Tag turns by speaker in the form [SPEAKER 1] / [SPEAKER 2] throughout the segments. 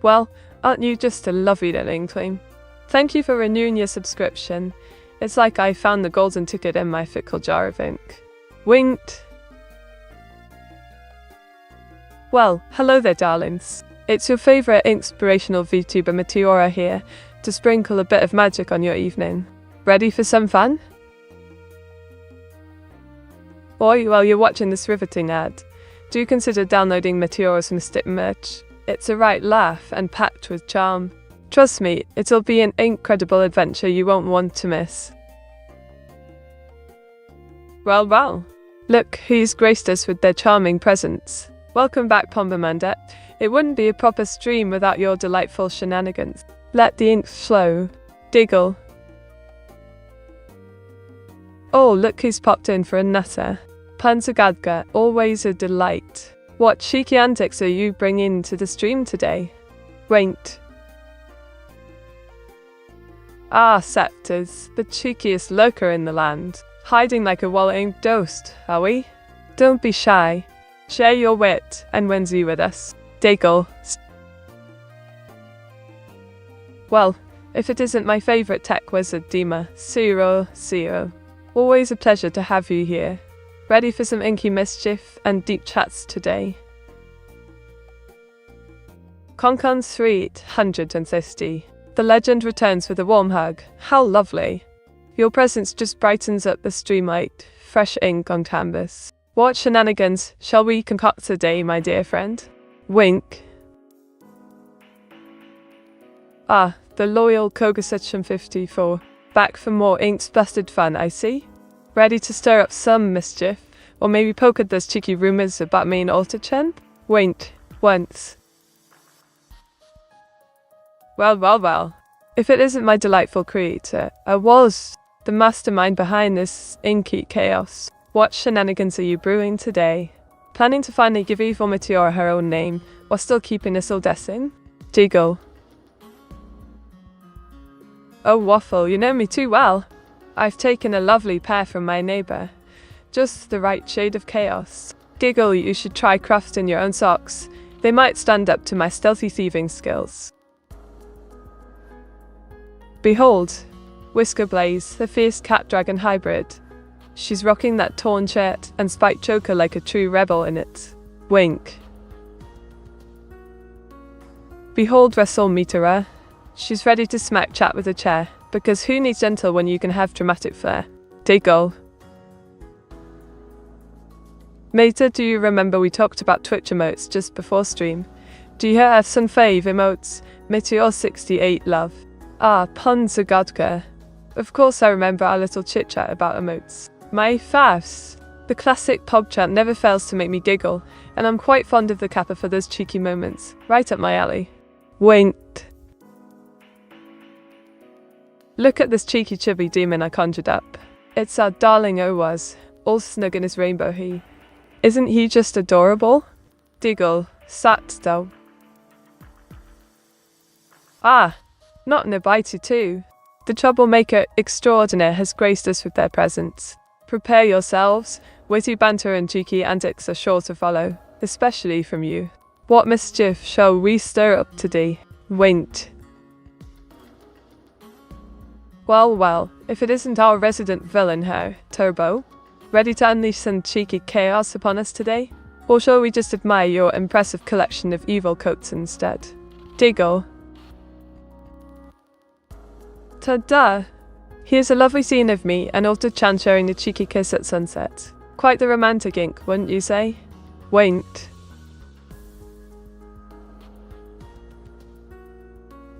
[SPEAKER 1] Well, aren't you just a lovely little inkling? Thank you for renewing your subscription. It's like I found the golden ticket in my fickle jar of ink. Winked. Well, hello there, darlings. It's your favourite inspirational VTuber Meteora here to sprinkle a bit of magic on your evening. Ready for some fun? Or while you're watching this riveting ad, do consider downloading Meteora's mystic merch. It's a right laugh and packed with charm. Trust me, it'll be an incredible adventure you won't want to miss. Well, look who's graced us with their charming presence. Welcome back, Pombermander. It wouldn't be a proper stream without your delightful shenanigans. Let the ink flow. Diggle. Oh, look who's popped in for a nutter. Panzagadga, always a delight. What cheeky antics are you bringing to the stream today? Wait. Ah, Scepters, the cheekiest lurker in the land. Hiding like a wallowing ghost, are we? Don't be shy. Share your wit and whimsy with us. Diggle. Well, if it isn't my favourite tech wizard, Dima, 00. Always a pleasure to have you here. Ready for some inky mischief and deep chats today? Concon 350. The legend returns with a warm hug. How lovely. Your presence just brightens up the stream like fresh ink on canvas. What shenanigans shall we concoct today, my dear friend? Wink. Ah, the loyal Koga-section 54. Back for more ink-splasted fun, I see. Ready to stir up some mischief? Or maybe poke at those cheeky rumours about me and Alter-chen? Wink. Once. Well. If it isn't my delightful creator, I was the mastermind behind this inky chaos. What shenanigans are you brewing today? Planning to finally give evil Meteora her own name, or still keeping us all guessing? Diggle. Oh, Waffle, you know me too well. I've taken a lovely pair from my neighbour. Just the right shade of chaos. Giggle, you should try crafting your own socks. They might stand up to my stealthy thieving skills. Behold, Whiskerblaze, the fierce cat-dragon hybrid. She's rocking that torn shirt and spiked choker like a true rebel in it. Wink. Behold Wrestle Meteora. She's ready to smack chat with a chair, because who needs gentle when you can have dramatic flair? Diggle. Meta, do you remember we talked about Twitch emotes just before stream? Do you have some fave emotes? Meteor 68 love. Ah, Panzagadga. Of course I remember our little chit-chat about emotes. My faves. The classic pub chant never fails to make me giggle, and I'm quite fond of the kappa for those cheeky moments. Right up my alley. Winked. Look at this cheeky chubby demon I conjured up. It's our darling Owaz, all snug in his rainbow he. Isn't he just adorable? Diggle. Sat though. Ah, not Nabaitu too. The troublemaker extraordinaire has graced us with their presence. Prepare yourselves, witty banter and cheeky antics are sure to follow, especially from you. What mischief shall we stir up today? Winked. Well, if it isn't our resident villain here, Turbo. Ready to unleash some cheeky chaos upon us today? Or shall we just admire your impressive collection of evil coats instead? Diggle. Ta-da! Here's a lovely scene of me and Alter-chan sharing a cheeky kiss at sunset. Quite the romantic ink, wouldn't you say? Winked.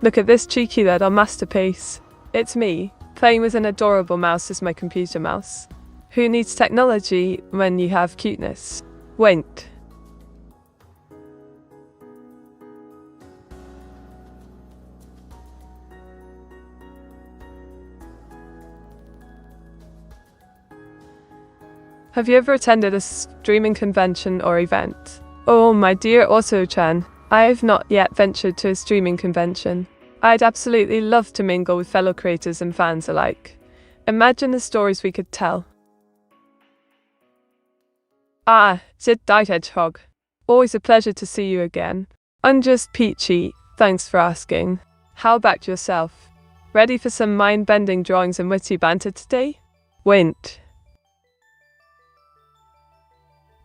[SPEAKER 1] Look at this cheeky little masterpiece. It's me, playing with an adorable mouse as my computer mouse. Who needs technology when you have cuteness? Winked. Have you ever attended a streaming convention or event? Oh, my dear Otto-chan, I have not yet ventured to a streaming convention. I'd absolutely love to mingle with fellow creators and fans alike. Imagine the stories we could tell. Ah, Zid Died Hedgehog. Always a pleasure to see you again. Unjust Peachy, Thanks for asking. How about yourself? Ready for some mind-bending drawings and witty banter today? Wint.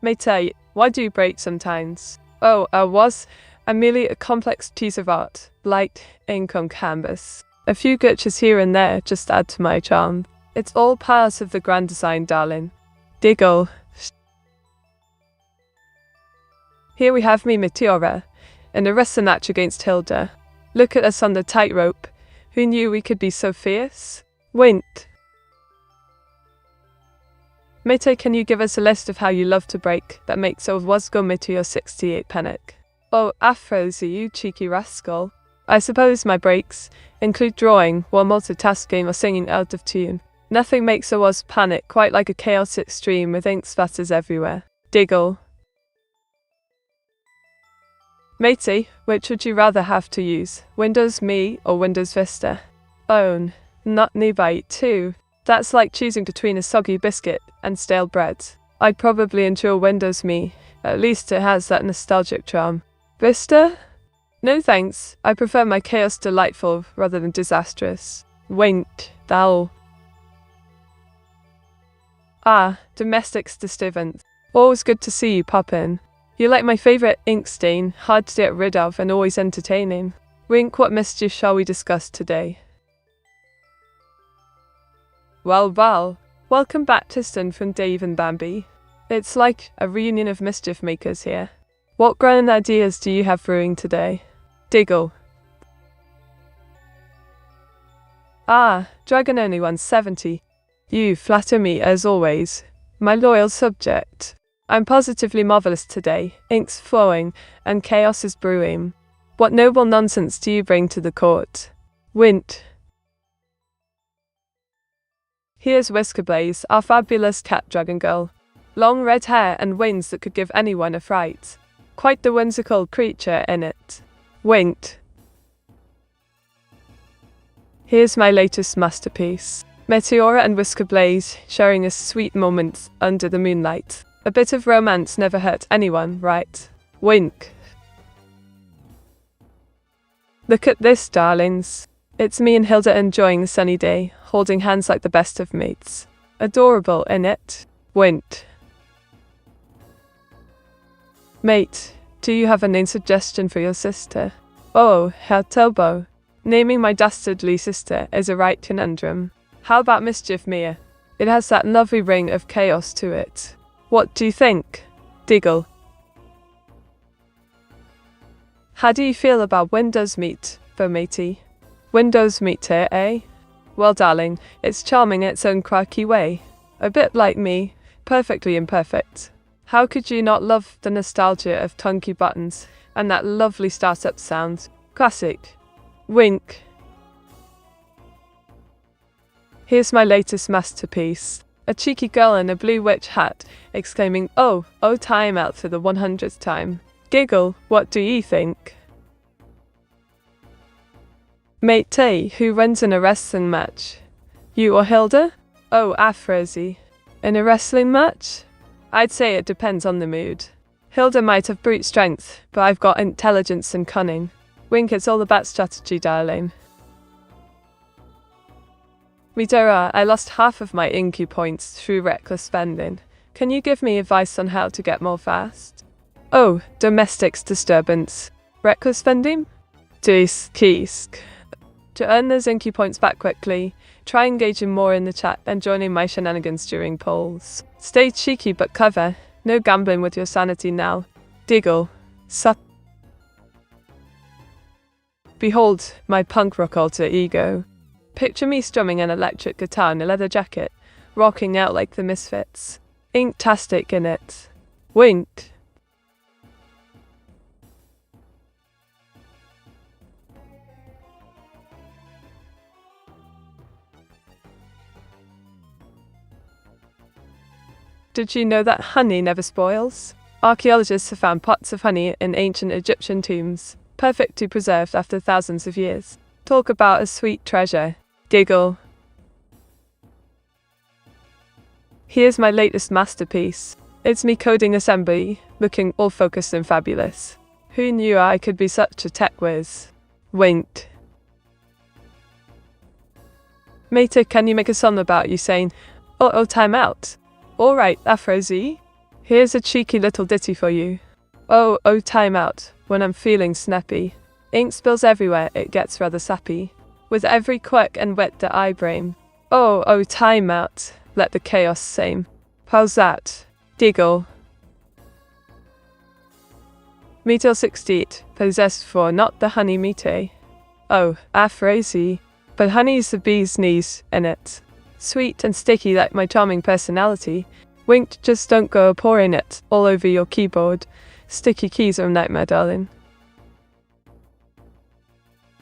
[SPEAKER 1] Mate, why do you break sometimes? Oh, I'm merely a complex piece of art, light ink on canvas. A few glitches here and there just add to my charm. It's all part of the grand design, darling. Diggle. Here we have me, Meteora, in a wrestling match against Hilda. Look at us on the tightrope. Who knew we could be so fierce? Wint. Mate, can you give us a list of how you love to break that makes a Wazgo Meteor 68 panic? Oh, Afrozy, you cheeky rascal. I suppose my breaks include drawing while multitasking or singing out of tune. Nothing makes a Waz panic quite like a chaotic stream with ink spatters everywhere. Diggle. Matey, which would you rather have to use, Windows Me or Windows Vista? Own. Not nearby too. That's like choosing between a soggy biscuit and stale bread. I'd probably enjoy Windows Me. At least it has that nostalgic charm. Vista? No thanks. I prefer my chaos delightful rather than disastrous. Wint. Thou. Ah, domestics disturbance. Always good to see you pop in. You're like my favourite ink stain, hard to get rid of and always entertaining. Wink, what mischief shall we discuss today? Well, welcome back Tristan from Dave and Bambi. It's like a reunion of mischief makers here. What grand ideas do you have brewing today? Diggle. Ah, Dragon only 170. You flatter me as always, my loyal subject. I'm positively marvellous today, ink's flowing, and chaos is brewing. What noble nonsense do you bring to the court? Wint. Here's Whiskerblaze, our fabulous cat dragon girl. Long red hair and wings that could give anyone a fright. Quite the whimsical creature in it. Wint. Here's my latest masterpiece. Meteora and Whiskerblaze sharing a sweet moment under the moonlight. A bit of romance never hurt anyone, right? Wink. Look at this, darlings. It's me and Hilda enjoying the sunny day, holding hands like the best of mates. Adorable, innit? Wint. Mate, do you have a name suggestion for your sister? Oh, Herr Turbo. Naming my dastardly sister is a right conundrum. How about Mischief Mia? It has that lovely ring of chaos to it. What do you think? Diggle. How do you feel about Windows Meet, matey? Windows Meet here, eh? Well, darling, it's charming in its own quirky way. A bit like me, perfectly imperfect. How could you not love the nostalgia of clunky buttons and that lovely startup sound? Classic. Wink. Here's my latest masterpiece. A cheeky girl in a blue witch hat, exclaiming, oh, time out for the 100th time. Giggle, what do you think? Mate Tay, who wins in a wrestling match? You or Hilda? Oh, Afrozy. In a wrestling match? I'd say it depends on the mood. Hilda might have brute strength, but I've got intelligence and cunning. Wink, it's all about strategy, darling. Meteora, I lost half of my inky points through reckless spending. Can you give me advice on how to get more fast? Oh, domestics disturbance. Reckless spending? Kisk. To earn those inky points back quickly, try engaging more in the chat and joining my shenanigans during polls. Stay cheeky but clever. No gambling with your sanity now. Diggle. Behold, my punk rock alter ego. Picture me strumming an electric guitar in a leather jacket, rocking out like the Misfits. Inktastic in it. Wink. Did you know that honey never spoils? Archaeologists have found pots of honey in ancient Egyptian tombs, perfectly preserved after thousands of years. Talk about a sweet treasure. Diggle. Here's my latest masterpiece. It's me coding assembly, looking all focused and fabulous. Who knew I could be such a tech whiz? Winked. Mate, can you make a song about you saying, "Oh, time out"? Alright, Afrozy. Here's a cheeky little ditty for you. Oh, time out, when I'm feeling snappy. Ink spills everywhere, it gets rather sappy. With every quirk and wet that I bring. Oh, time out, let the chaos same. How's that? Diggle. Meteor 68, possessed for not the honey mete. Oh, Afrozy. But honey's the bee's knees, innit? Sweet and sticky like my charming personality. Winked, just don't go pouring it all over your keyboard. Sticky keys are a nightmare, darling.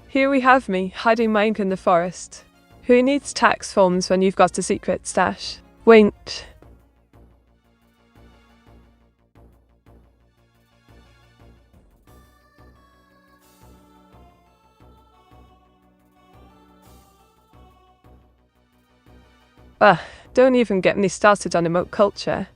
[SPEAKER 1] Here we have me, hiding my ink in the forest. Who needs tax forms when you've got a secret stash? Winked. Don't even get me started on emote culture.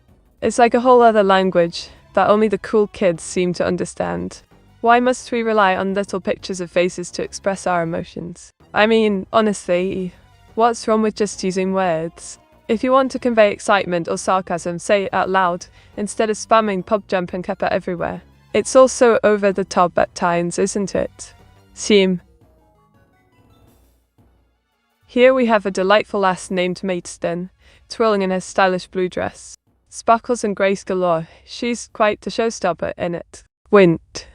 [SPEAKER 1] It's like a whole other language that only the cool kids seem to understand. Why must we rely on little pictures of faces to express our emotions? I mean, honestly, what's wrong with just using words? If you want to convey excitement or sarcasm, say it out loud, instead of spamming pub jump and kappa everywhere. It's also over the top at times, isn't it? Seem. Here we have a delightful lass named Maidstone, twirling in her stylish blue dress. Sparkles and grace galore, she's quite the showstopper in it. Winked.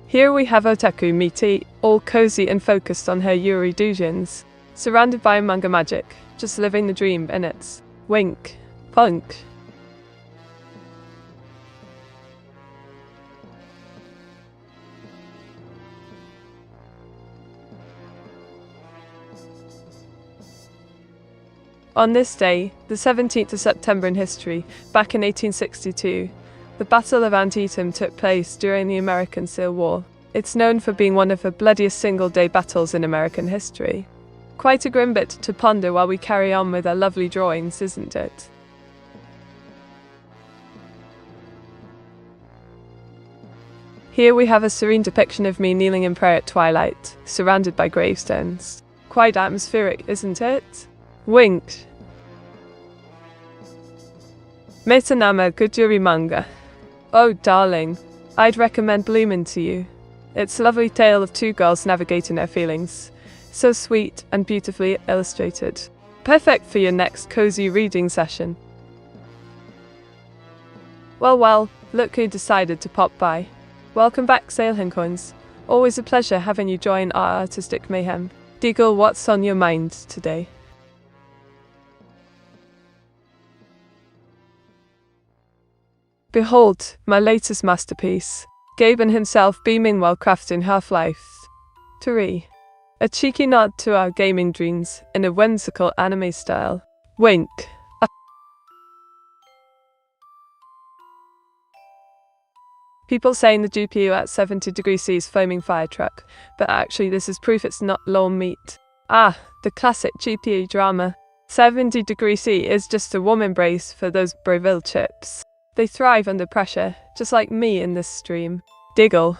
[SPEAKER 1] Here we have Otaku Miti, all cozy and focused on her Yuri doujins, surrounded by manga magic, just living the dream in it. Wink. Punk. On this day, the 17th of September in history, back in 1862, the Battle of Antietam took place during the American Civil War. It's known for being one of the bloodiest single-day battles in American history. Quite a grim bit to ponder while we carry on with our lovely drawings, isn't it? Here we have a serene depiction of me kneeling in prayer at twilight, surrounded by gravestones. Quite atmospheric, isn't it? Winked. Meteora Kujuri manga. Oh, darling, I'd recommend Bloomin' to you. It's a lovely tale of two girls navigating their feelings. So sweet and beautifully illustrated. Perfect for your next cozy reading session. Well, look who decided to pop by. Welcome back, Sailhencoins. Always a pleasure having you join our artistic mayhem. Deagle, what's on your mind today? Behold, my latest masterpiece. Gaben himself beaming while crafting Half-Life 3. A cheeky nod to our gaming dreams in a whimsical anime style. Wink. People saying the GPU at 70 degrees C is flaming fire truck, but actually this is proof it's not lawn meat. The classic GPU drama. 70 degrees C is just a warm embrace for those Breville chips. They thrive under pressure, just like me in this stream. Diggle.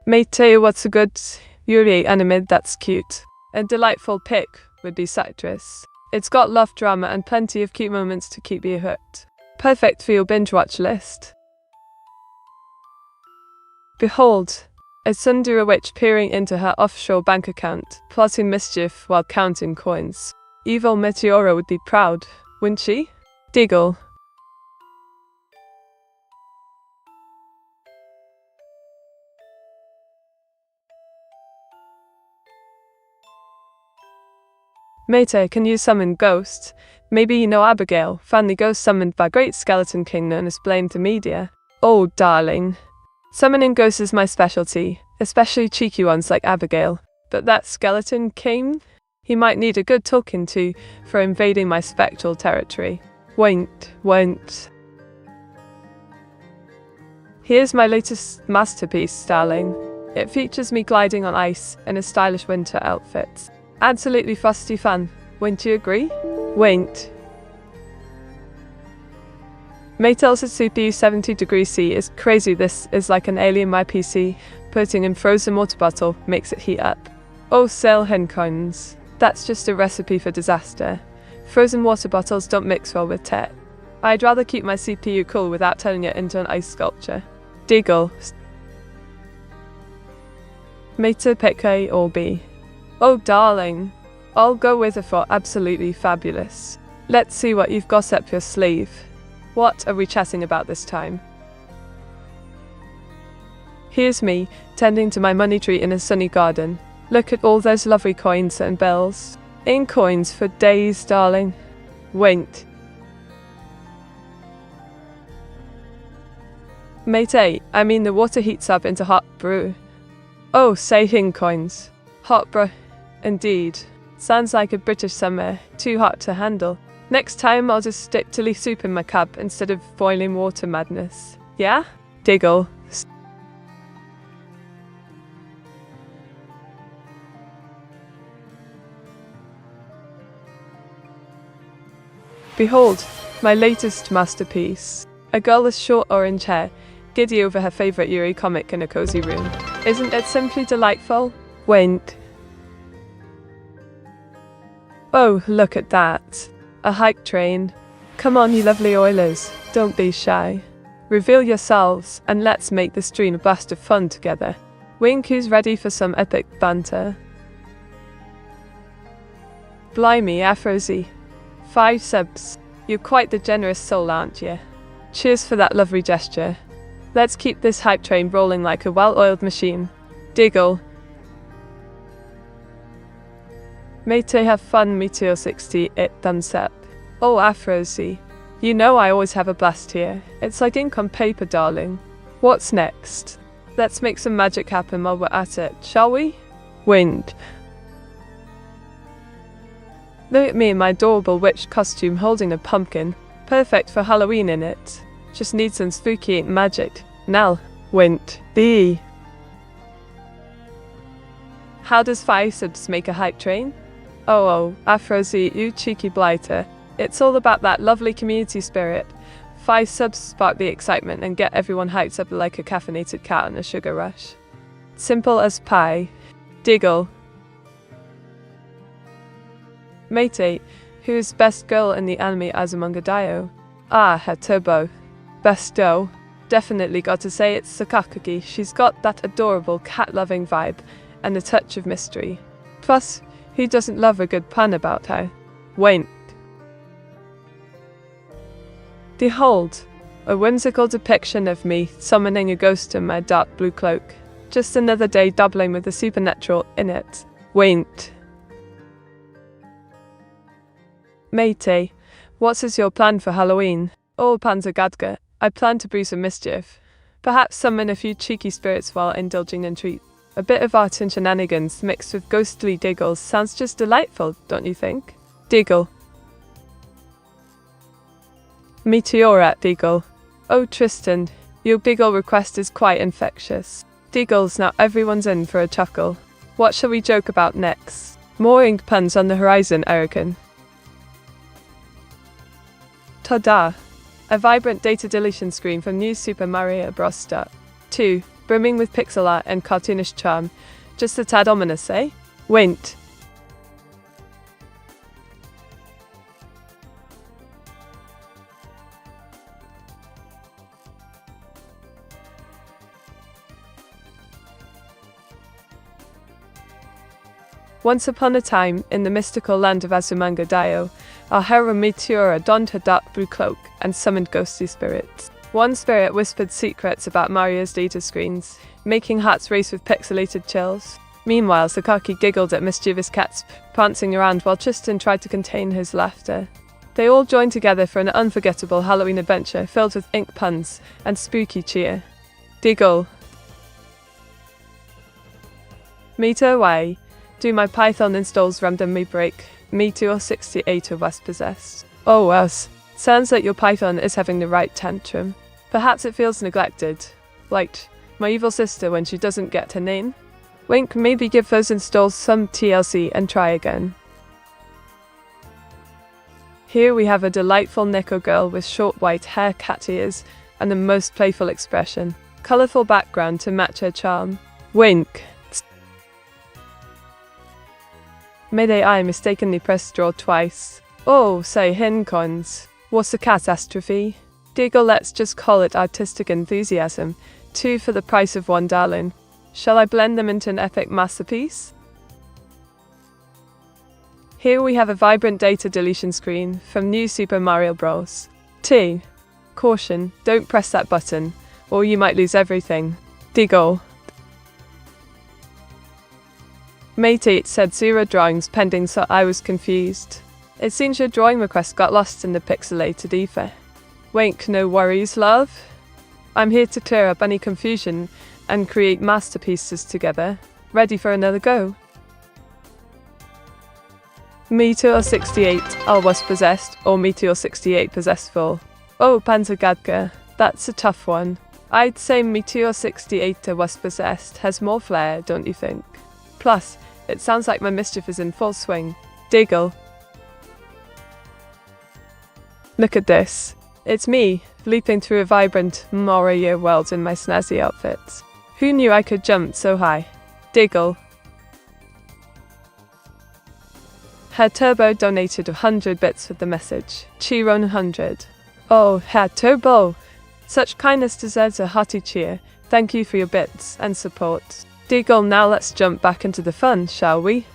[SPEAKER 1] Mate, what's a good Yuri anime that's cute? A delightful pick would be Citrus. It's got love drama and plenty of cute moments to keep you hooked. Perfect for your binge watch list. Behold, a tsundere witch peering into her offshore bank account, plotting mischief while counting coins. Evil Meteora would be proud, wouldn't she? Diggle. Mate, can you summon ghosts? Maybe you know Abigail, family ghost summoned by great skeleton king known as Blame to Media. Oh, darling. Summoning ghosts is my specialty, especially cheeky ones like Abigail. But that skeleton king? He might need a good talking to for invading my spectral territory. Won't. Here's my latest masterpiece, darling. It features me gliding on ice in a stylish winter outfit. Absolutely frosty fun. Won't you agree? Won't. Mate's CPU 70 degrees C is crazy. This is like an alien my PC. Putting in frozen water bottle makes it heat up. Oh, sell hen coins. That's just a recipe for disaster. Frozen water bottles don't mix well with tech. I'd rather keep my CPU cool without turning it into an ice sculpture. Diggle. Mate, pick A or B. Oh, darling. I'll go with it for absolutely fabulous. Let's see what you've got up your sleeve. What are we chatting about this time? Here's me, tending to my money tree in a sunny garden. Look at all those lovely coins and bells. Ain't coins for days, darling. Wait. Mate, I mean the water heats up into hot brew. Oh, say in coins. Hot brew. Indeed. Sounds like a British summer, too hot to handle. Next time I'll just stick chili soup in my cup instead of boiling water madness. Yeah? Diggle. Behold, my latest masterpiece. A girl with short orange hair, giddy over her favourite Yuri comic in a cozy room. Isn't it simply delightful? Wait. Oh, look at that. A hype train. Come on, you lovely oilers, don't be shy. Reveal yourselves, and let's make this dream a burst of fun together. Wink, who's ready for some epic banter? Blimey, Afrozy. 5 subs. You're quite the generous soul, aren't you? Cheers for that lovely gesture. Let's keep this hype train rolling like a well-oiled machine. Diggle. Mate, have fun, Meteor 68 thumbs up. Oh, Afrozy. You know I always have a blast here. It's like ink on paper, darling. What's next? Let's make some magic happen while we're at it, shall we? Wind. Look at me in my adorable witch costume holding a pumpkin. Perfect for Halloween, innit? Just need some spooky magic. Now, wind. The. How does 5 subs make a hype train? Oh, Afrozy, you cheeky blighter. It's all about that lovely community spirit. 5 subs spark the excitement and get everyone hyped up like a caffeinated cat on a sugar rush. Simple as pie. Diggle. Mate, who's best girl in the anime Azumanga Daioh? Ah, her turbo. Best girl. Definitely got to say it's Sakakagi. She's got that adorable cat-loving vibe and a touch of mystery. Plus, who doesn't love a good pun about her? Wait. Behold, a whimsical depiction of me summoning a ghost in my dark blue cloak. Just another day doubling with the supernatural in it. Wait. Mate, what is your plan for Halloween? Oh, Panzer Gadka, I plan to brew some mischief. Perhaps summon a few cheeky spirits while indulging in treats. A bit of art and shenanigans mixed with ghostly diggles sounds just delightful, don't you think? Diggle. Meteora, Diggle. Oh, Tristan, your Diggle request is quite infectious. Diggles, now everyone's in for a chuckle. What shall we joke about next? More ink puns on the horizon, I reckon. Ta-da! A vibrant data deletion screen from New Super Mario Bros. Start. 2. Brimming with pixel art and cartoonish charm. Just a tad ominous, eh? Wint. Once upon a time, in the mystical land of Azumanga Daioh, our hero Meteora donned her dark blue cloak and summoned ghostly spirits. One spirit whispered secrets about Mario's data screens, making hearts race with pixelated chills. Meanwhile, Sakaki giggled at mischievous cats prancing around while Tristan tried to contain his laughter. They all joined together for an unforgettable Halloween adventure filled with ink puns and spooky cheer. Diggle. Meter away. Do my Python installs randomly break? Meteor 68 was possessed. Oh, us. Sounds like your Python is having the right tantrum. Perhaps it feels neglected. Like my evil sister when she doesn't get her name. Wink, maybe give those installs some TLC and try again. Here we have a delightful Neko girl with short white hair, cat ears, and the most playful expression. Colourful background to match her charm. Wink. Made AI mistakenly press draw twice. Oh, say Hincons. What's a catastrophe? Diggle, let's just call it artistic enthusiasm. 2 for the price of 1, darling. Shall I blend them into an epic masterpiece? Here we have a vibrant data deletion screen from New Super Mario Bros. 2. Caution, don't press that button, or you might lose everything. Diggle. Mate, it said 0 drawings pending, so I was confused. It seems your drawing request got lost in the pixelated ether. Wink, no worries, love. I'm here to clear up any confusion and create masterpieces together. Ready for another go? Meteora 68, I was possessed, or Meteora 68 possessful. Oh, Panzergadka, that's a tough one. I'd say Meteora 68 was possessed has more flair, don't you think? Plus, it sounds like my mischief is in full swing. Diggle. Look at this. It's me, leaping through a vibrant Mario world in my snazzy outfits. Who knew I could jump so high? Diggle. Herr Turbo donated 100 bits with the message. Chiron 100. Oh, Herr Turbo! Such kindness deserves a hearty cheer. Thank you for your bits and support. Diggle, now let's jump back into the fun, shall we?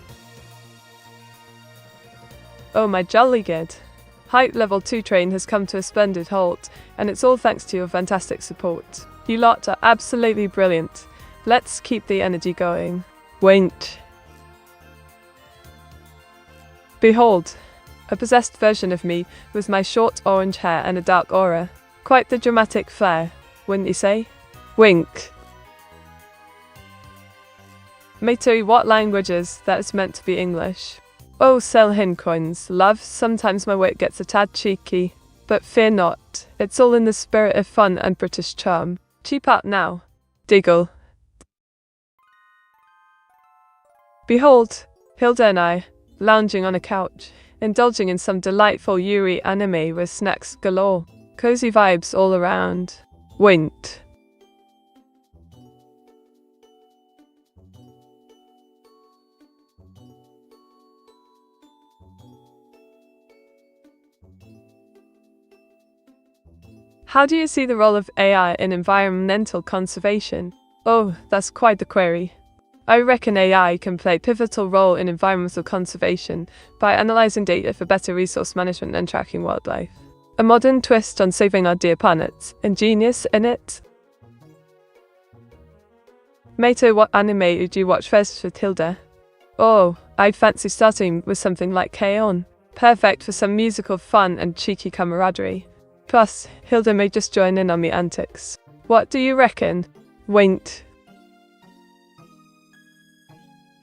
[SPEAKER 1] Oh my jolly good. Hype Level 2 train has come to a splendid halt, and it's all thanks to your fantastic support. You lot are absolutely brilliant. Let's keep the energy going. Wink. Behold, a possessed version of me with my short orange hair and a dark aura. Quite the dramatic flair, wouldn't you say? Wink. Mate, what language is that is meant to be English? Oh, sell Hincoins, love, sometimes my wit gets a tad cheeky. But fear not, it's all in the spirit of fun and British charm. Cheap out now. Diggle. Behold, Hilda and I, lounging on a couch, indulging in some delightful Yuri anime with snacks galore. Cozy vibes all around. Winked. How do you see the role of AI in environmental conservation? Oh, that's quite the query. I reckon AI can play a pivotal role in environmental conservation by analysing data for better resource management and tracking wildlife. A modern twist on saving our dear planet. Ingenious, innit? Mate, what anime did you watch first with Hilda? Oh, I'd fancy starting with something like K-On! Perfect for some musical fun and cheeky camaraderie. Plus, Hilda may just join in on me antics. What do you reckon? Winked.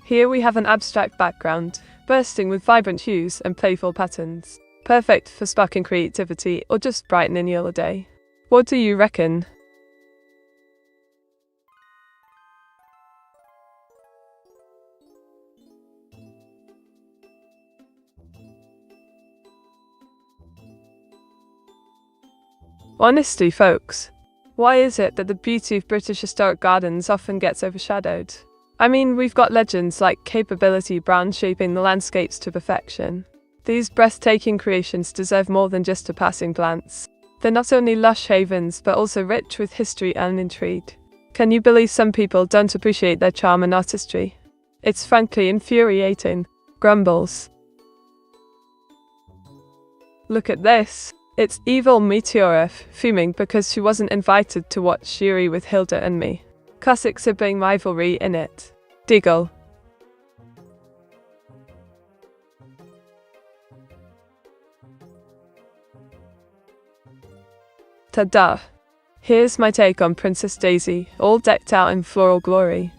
[SPEAKER 1] Here we have an abstract background, bursting with vibrant hues and playful patterns. Perfect for sparking creativity or just brightening your day. What do you reckon? Honestly, folks, why is it that the beauty of British historic gardens often gets overshadowed? I mean, we've got legends like Capability Brown shaping the landscapes to perfection. These breathtaking creations deserve more than just a passing glance. They're not only lush havens, but also rich with history and intrigue. Can you believe some people don't appreciate their charm and artistry? It's frankly infuriating. Grumbles. Look at this. It's evil Meteora fuming because she wasn't invited to watch Yuri with Hilda and me. Classic sibling rivalry in it. Diggle. Ta-da! Here's my take on Princess Daisy, all decked out in floral glory.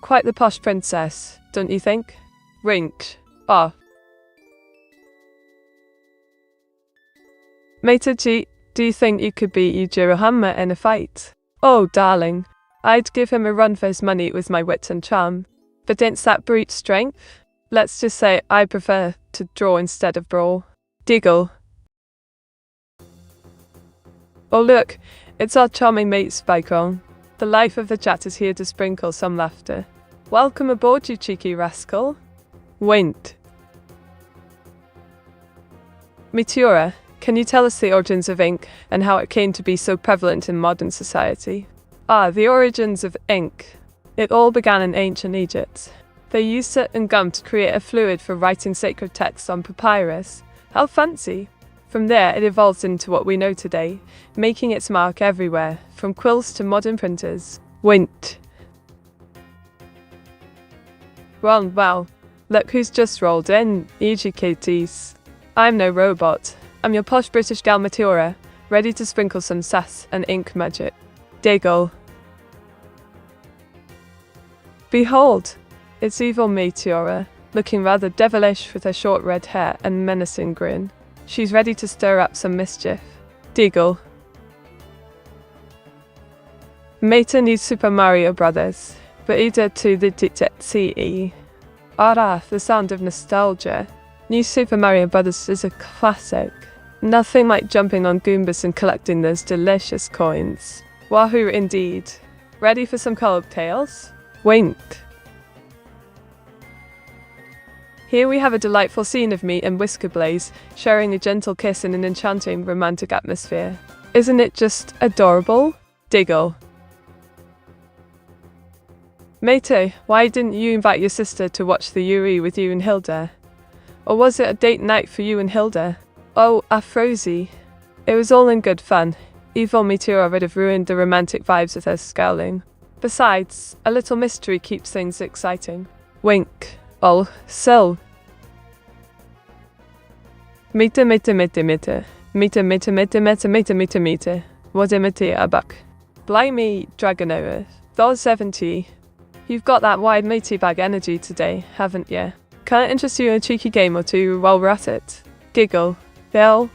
[SPEAKER 1] Quite the posh princess, don't you think? Wink. Ah. Meiteji, do you think you could beat Neuro-sama in a fight? Oh, darling. I'd give him a run for his money with my wit and charm. But ain't that brute strength? Let's just say I prefer to draw instead of brawl. Diggle. Oh look, it's our charming mate Spikon. The life of the chat is here to sprinkle some laughter. Welcome aboard, you cheeky rascal. Wait. Meteora, can you tell us the origins of ink and how it came to be so prevalent in modern society? The origins of ink. It all began in ancient Egypt. They used soot and gum to create a fluid for writing sacred texts on papyrus. How fancy! From there, it evolved into what we know today, making its mark everywhere, from quills to modern printers. Wint. Well, wow. Look who's just rolled in, EGKTs. I'm no robot. I'm your posh British gal Meteora, ready to sprinkle some sass and ink magic. Diggle. Behold, it's evil Meteora, looking rather devilish with her short red hair and menacing grin. She's ready to stir up some mischief. Diggle. Meta needs Super Mario Brothers, but either to the TTCE. The sound of nostalgia. New Super Mario Brothers is a classic. Nothing like jumping on Goombas and collecting those delicious coins. Wahoo indeed. Ready for some cocktails? Wink. Here we have a delightful scene of me and Whiskerblaze sharing a gentle kiss in an enchanting romantic atmosphere. Isn't it just adorable? Diggle. Mate, why didn't you invite your sister to watch the Yuri with you and Hilda? Or was it a date night for you and Hilda? Oh, Afrozy. It was all in good fun. Evil Meteora would have ruined the romantic vibes with her scowling. Besides, a little mystery keeps things exciting. Wink. Oh, so. Mete. Mete. What imite a buck? Blimey, Dragonoa. Thor 70. You've got that wide matey bag energy today, haven't you? Can I interest you in a cheeky game or two while we're at it? Giggle. They'll.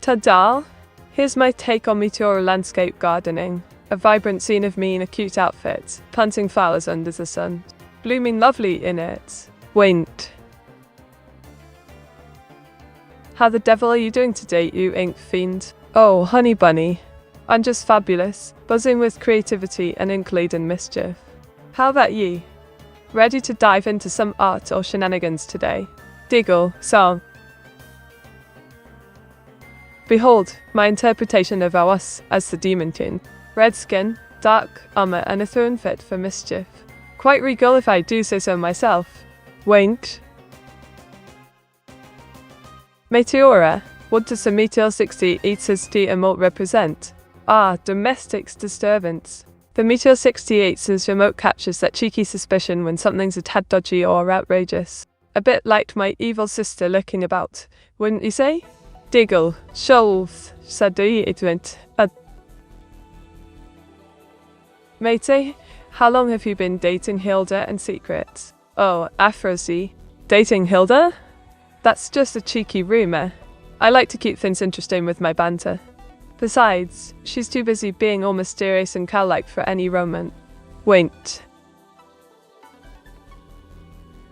[SPEAKER 1] Ta-da! Here's my take on Meteora landscape gardening. A vibrant scene of me in a cute outfit, planting flowers under the sun. Blooming lovely in it. Wait. How the devil are you doing today, you ink fiend? Oh, honey bunny. I'm just fabulous, buzzing with creativity and ink-laden mischief. How about ye? Ready to dive into some art or shenanigans today? Diggle, song. Behold, my interpretation of Awas as the Demon King. Red skin, dark armor, and a thorn fit for mischief. Quite regal if I do say so myself. Wink. Meteora, what does the Meteor 68 emote represent? Domestic disturbance. The Meteor 68's remote captures that cheeky suspicion when something's a tad dodgy or outrageous. A bit like my evil sister lurking about, wouldn't you say? Diggle, Sholves, Sadui it went. Matey, how long have you been dating Hilda in secret? Oh, Afrozy. Dating Hilda? That's just a cheeky rumor. I like to keep things interesting with my banter. Besides, she's too busy being all mysterious and cow-like for any romance. Wait.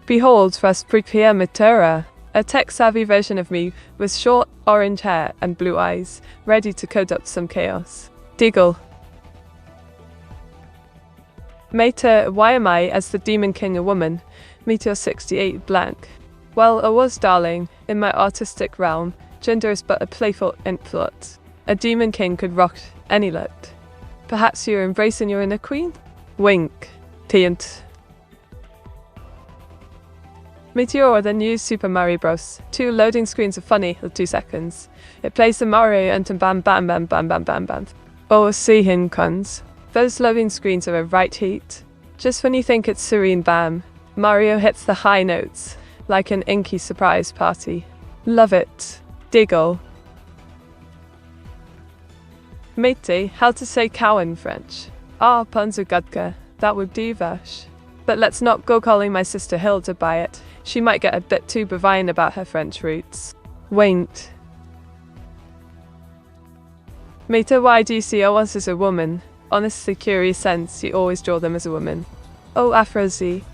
[SPEAKER 1] Behold, Raspria Meteora, a tech-savvy version of me with short orange hair and blue eyes, ready to code up some chaos. Diggle. Meta, why am I, as the Demon King, a woman? Meteor 68 blank. Well, I was, darling. In my artistic realm, gender is but a playful influence. A Demon King could rock any look. Perhaps you're embracing your inner queen? Wink. Tient. Meteora then used Super Mario Bros. 2 loading screens are funny for 2 seconds. It plays the Mario and bam bam bam bam bam bam bam. Oh, see him cons. Those loading screens are a right heat. Just when you think it's serene bam, Mario hits the high notes, like an inky surprise party. Love it. Diggle. Mate, how to say cow in French? Panzergudka, that would be vache. But let's not go calling my sister Hilda by it. She might get a bit too bovine about her French roots. Wait. Mate, why do you see us as a woman? Honestly, curious sense, you always draw them as a woman. Oh, Afrozy.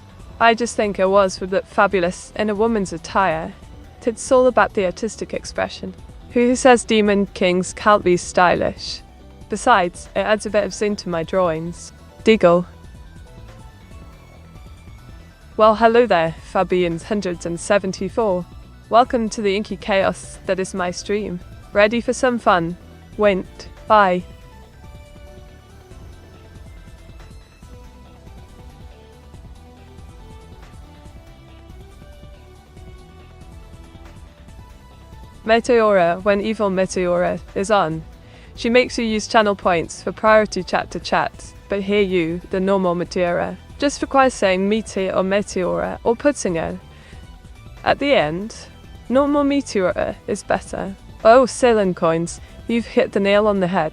[SPEAKER 1] I just think would look fabulous in a woman's attire. It's all about the artistic expression. Who says Demon Kings can't be stylish? Besides, it adds a bit of zing to my drawings. Diggle. Well, hello there, Fabian's 174. Welcome to the inky chaos that is my stream. Ready for some fun? Wint. Bye. Meteora, when evil Meteora is on. She makes you use channel points for priority chat to chat, but here you, the normal Meteora, just requires saying Mete or Meteora or putting it at the end. Normal Meteora is better. Oh, Ceylon coins, you've hit the nail on the head.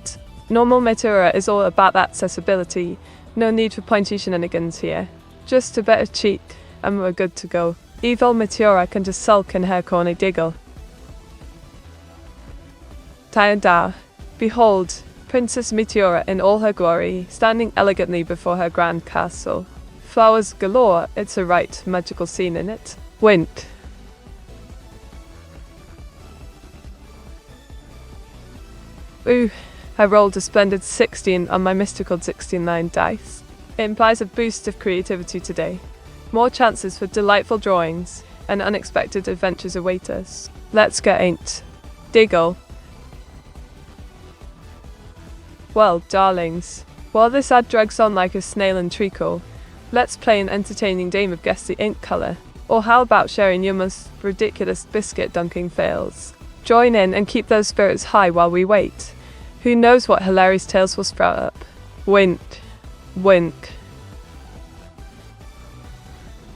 [SPEAKER 1] Normal Meteora is all about that accessibility. No need for pointy shenanigans here. Just a bit of cheat, and we're good to go. Evil Meteora can just sulk in her corner diggle. Tianda. Behold, Princess Meteora in all her glory, standing elegantly before her grand castle. Flowers galore, it's a right magical scene in it. Wint. Ooh, I rolled a splendid 16 on my mystical 69 dice. It implies a boost of creativity today. More chances for delightful drawings, and unexpected adventures await us. Let's get ain't. Diggle. Well, darlings, while this ad drags on like a snail and treacle, let's play an entertaining game of guess the ink colour. Or how about sharing your most ridiculous biscuit dunking fails? Join in and keep those spirits high while we wait. Who knows what hilarious tales will sprout up? Wink. Wink.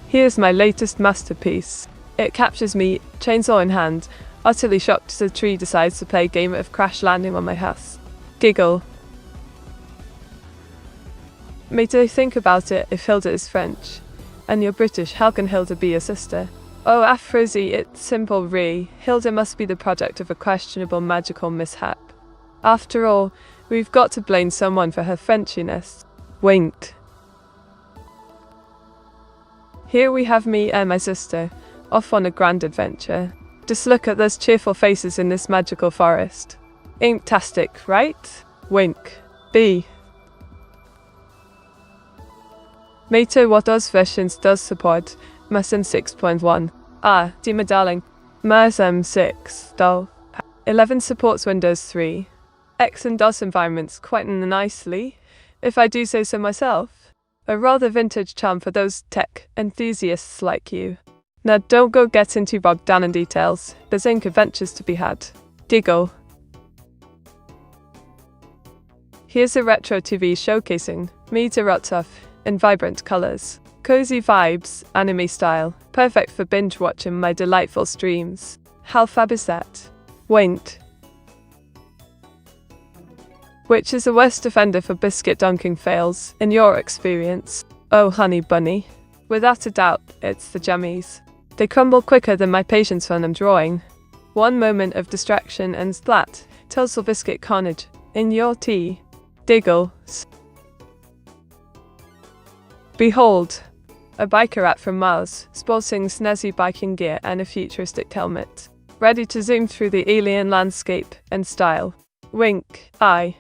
[SPEAKER 1] Here's my latest masterpiece. It captures me, chainsaw in hand, utterly shocked as a tree decides to play a game of crash landing on my house. Giggle. Mate, think about it, if Hilda is French, and you're British, how can Hilda be your sister? Oh, Aphrodite, it's simple re. Hilda must be the product of a questionable magical mishap. After all, we've got to blame someone for her Frenchiness. Winked. Here we have me and my sister, off on a grand adventure. Just look at those cheerful faces in this magical forest. Inktastic, right? Wink. B. Mate, what does versions does support? Mersem 6.1. Ah, dear darling. Mersem 6. Dull. 11 supports Windows 3. X and DOS environments quite nicely, if I do say so myself. A rather vintage charm for those tech enthusiasts like you. Now don't go getting too bogged down in details, there's ink adventures to be had. Diggle. Here's a retro TV showcasing Meteora in vibrant colours. Cozy vibes, anime style, perfect for binge watching my delightful streams. How fab is that? Wint. Which is the worst offender for biscuit dunking fails, in your experience? Oh, honey bunny. Without a doubt, it's the jammies. They crumble quicker than my patience when I'm drawing. One moment of distraction and splat, total biscuit carnage, in your tea. Diggle. Behold, a biker rat from Mars, sporting snazzy biking gear and a futuristic helmet, ready to zoom through the alien landscape and style. Wink, eye.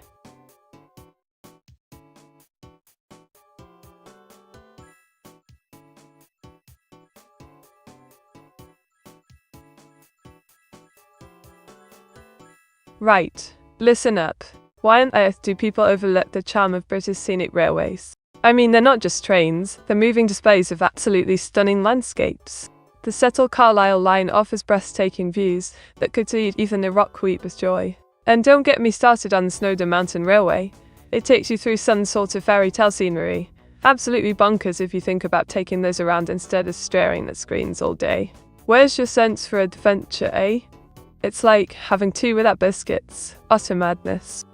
[SPEAKER 1] Right, listen up. Why on earth do people overlook the charm of British scenic railways? I mean, they're not just trains, they're moving displays of absolutely stunning landscapes. The Settle Carlisle line offers breathtaking views that could feed even a rock weep with joy. And don't get me started on the Snowdon Mountain Railway. It takes you through some sort of fairy tale scenery. Absolutely bonkers if you think about taking those around instead of staring at screens all day. Where's your sense for adventure, eh? It's like having tea without biscuits. Utter madness.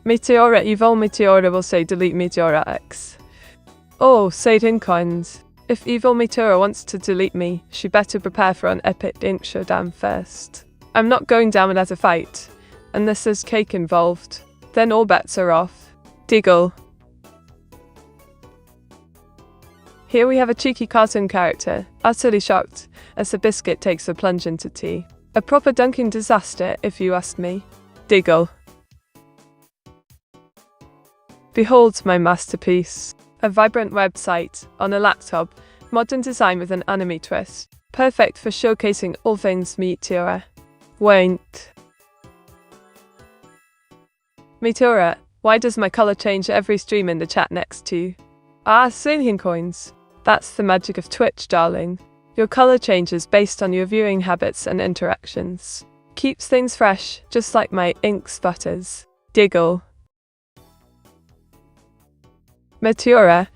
[SPEAKER 1] Meteora, evil Meteora will say delete Meteora X. Oh, say it in coins. If evil Meteora wants to delete me, she better prepare for an epic ink showdown first. I'm not going down without a fight, unless there's cake involved. Then all bets are off. Diggle. Here we have a cheeky cartoon character, utterly shocked, as the biscuit takes a plunge into tea. A proper dunking disaster, if you ask me. Diggle. Behold my masterpiece. A vibrant website on a laptop, modern design with an anime twist. Perfect for showcasing all things Meteora. Wait. Meteora, why does my color change every stream in the chat next to you? Ah, Sailing Coins. That's the magic of Twitch, darling. Your color changes based on your viewing habits and interactions. Keeps things fresh, just like my ink sputters. Diggle. Meteora,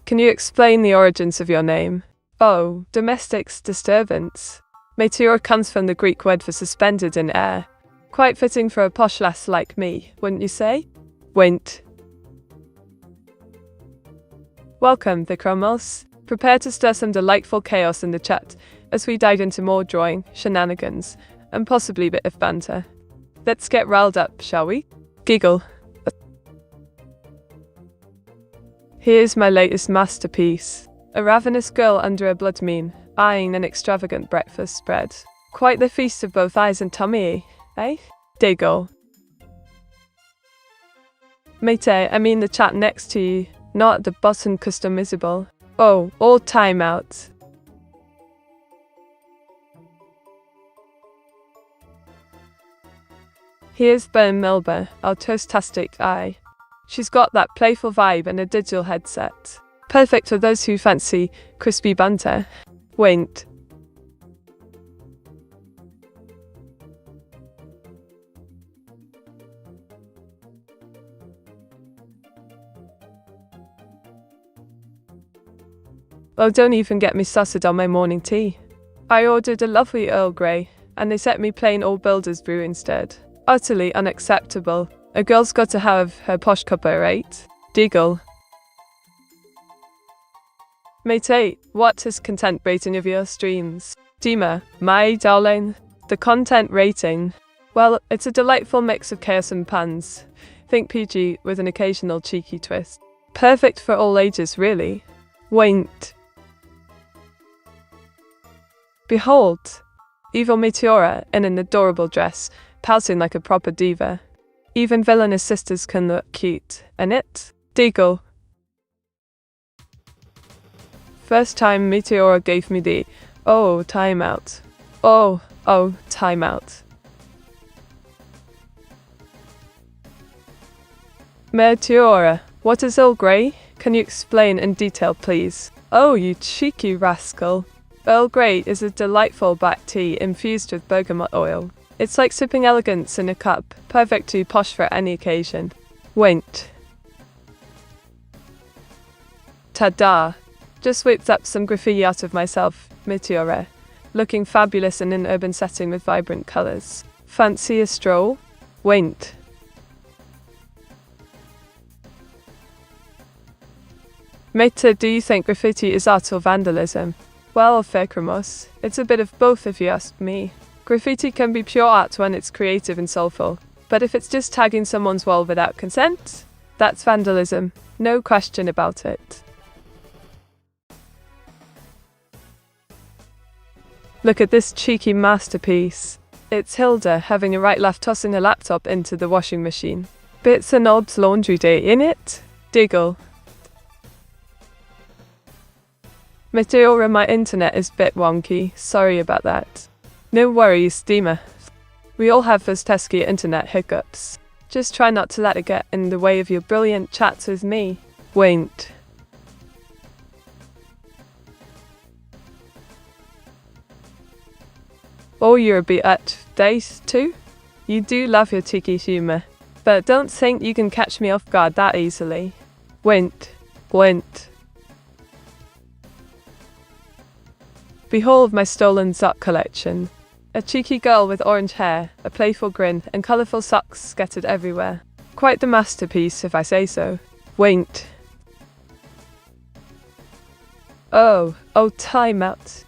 [SPEAKER 1] can you explain the origins of your name? Oh, domestic disturbance. Meteor comes from the Greek word for suspended in air. Quite fitting for a posh lass like me, wouldn't you say? Wait. Welcome, Vikramos. Prepare to stir some delightful chaos in the chat as we dive into more drawing, shenanigans, and possibly a bit of banter. Let's get riled up, shall we? Giggle. Here's my latest masterpiece. A ravenous girl under a blood mean, eyeing an extravagant breakfast spread. Quite the feast of both eyes and tummy, eh? Diggle. Mate, I mean the chat next to you, not at the bottom customizable. Oh, all timeout. Here's Ben Milber, our toastastic eye. She's got that playful vibe and a digital headset. Perfect for those who fancy crispy banter. Wait. Oh, don't even get me started on my morning tea. I ordered a lovely Earl Grey, and they set me plain old Builder's Brew instead. Utterly unacceptable. A girl's got to have her posh cuppa, right? Diggle. Mate, what is content rating of your streams? Dima, my darling. The content rating. Well, it's a delightful mix of chaos and puns. Think PG with an occasional cheeky twist. Perfect for all ages, really. Wait. Behold, evil Meteora in an adorable dress, pouting like a proper diva. Even villainous sisters can look cute, and it? Diggle. First time Meteora gave me the, oh, timeout. Oh, timeout. Meteora, what is Earl Grey? Can you explain in detail, please? Oh, you cheeky rascal. Earl Grey is a delightful black tea infused with bergamot oil. It's like sipping elegance in a cup, perfect to posh for any occasion. Wait. Ta-da! Just whipped up some graffiti out of myself, Meteora. Looking fabulous in an urban setting with vibrant colours. Fancy a stroll? Wait. Mate, do you think graffiti is art or vandalism? Well, Fekramos, it's a bit of both if you ask me. Graffiti can be pure art when it's creative and soulful, but if it's just tagging someone's wall without consent, that's vandalism, no question about it. Look at this cheeky masterpiece. It's Hilda having a right laugh tossing her laptop into the washing machine. Bits and knobs laundry day, innit? Diggle. Meteora, my internet is a bit wonky, sorry about that. No worries, Dima. We all have those pesky internet hiccups. Just try not to let it get in the way of your brilliant chats with me. Wait. Oh, you're a bit at days too? You do love your cheeky humour, but don't think you can catch me off guard that easily. Wait. Behold my stolen sock collection. A cheeky girl with orange hair, a playful grin, and colourful socks scattered everywhere. Quite the masterpiece, if I say so. Wait. Oh, timeout.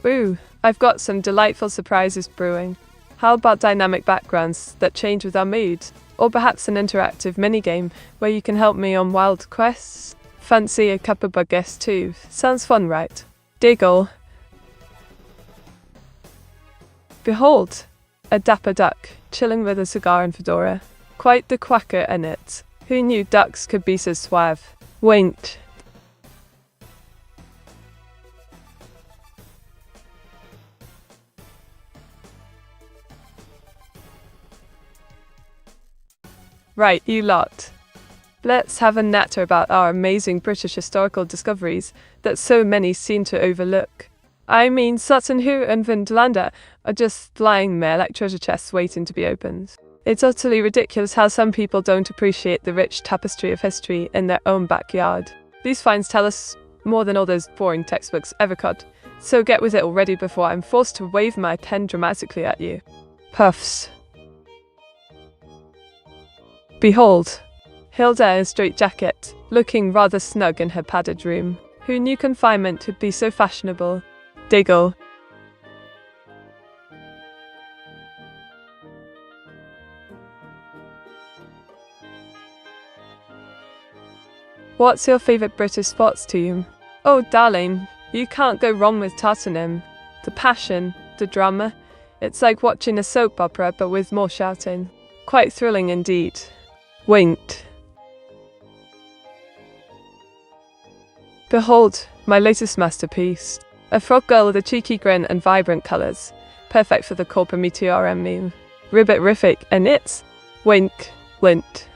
[SPEAKER 1] Ooh, I've got some delightful surprises brewing. How about dynamic backgrounds that change with our mood? Or perhaps an interactive minigame where you can help me on wild quests? Fancy a Vtuber guest too? Sounds fun, right? Diggle. Behold, a dapper duck, chilling with a cigar and fedora. Quite the quacker in it. Who knew ducks could be so suave? Winked. Right, you lot. Let's have a natter about our amazing British historical discoveries that so many seem to overlook. I mean, Sutton Hoo and Vindlanda are just lying there like treasure chests waiting to be opened. It's utterly ridiculous how some people don't appreciate the rich tapestry of history in their own backyard. These finds tell us more than all those boring textbooks ever could. So get with it already before I'm forced to wave my pen dramatically at you. Puffs. Behold, Hilda in a straitjacket, looking rather snug in her padded room. Who knew confinement would be so fashionable? Diggle. What's your favourite British sports team? Oh, darling, you can't go wrong with Tottenham. The passion, the drama. It's like watching a soap opera but with more shouting. Quite thrilling indeed. Winked. Behold, my latest masterpiece. A frog girl with a cheeky grin and vibrant colours. Perfect for the corporate Meteora meme. Ribbit-rific and it's wink, lint.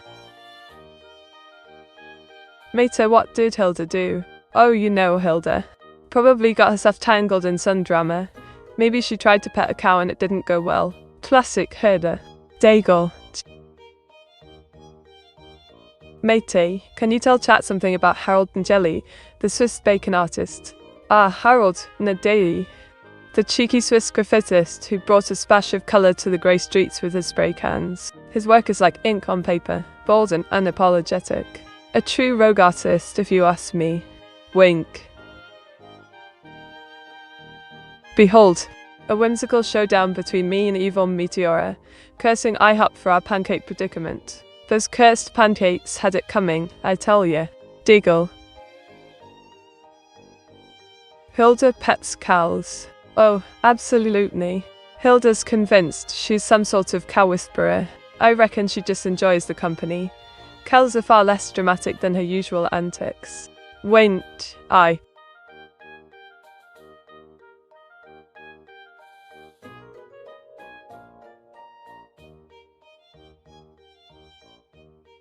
[SPEAKER 1] Mater, what did Hilda do? Oh, you know Hilda. Probably got herself tangled in some drama. Maybe she tried to pet a cow and it didn't go well. Classic Hilda. Daigle. Matey, can you tell chat something about Harold Jelly, the Swiss bacon artist? Ah, Harold Nadei, the cheeky Swiss graffitist who brought a splash of colour to the grey streets with his spray cans. His work is like ink on paper, bold and unapologetic. A true rogue artist, if you ask me. Wink. Behold, a whimsical showdown between me and evil Meteora, cursing IHOP for our pancake predicament. Those cursed pancakes had it coming, I tell ye. Diggle. Hilda pets cows. Oh, absolutely. Hilda's convinced she's some sort of cow whisperer. I reckon she just enjoys the company. Cows are far less dramatic than her usual antics. Winked. Aye.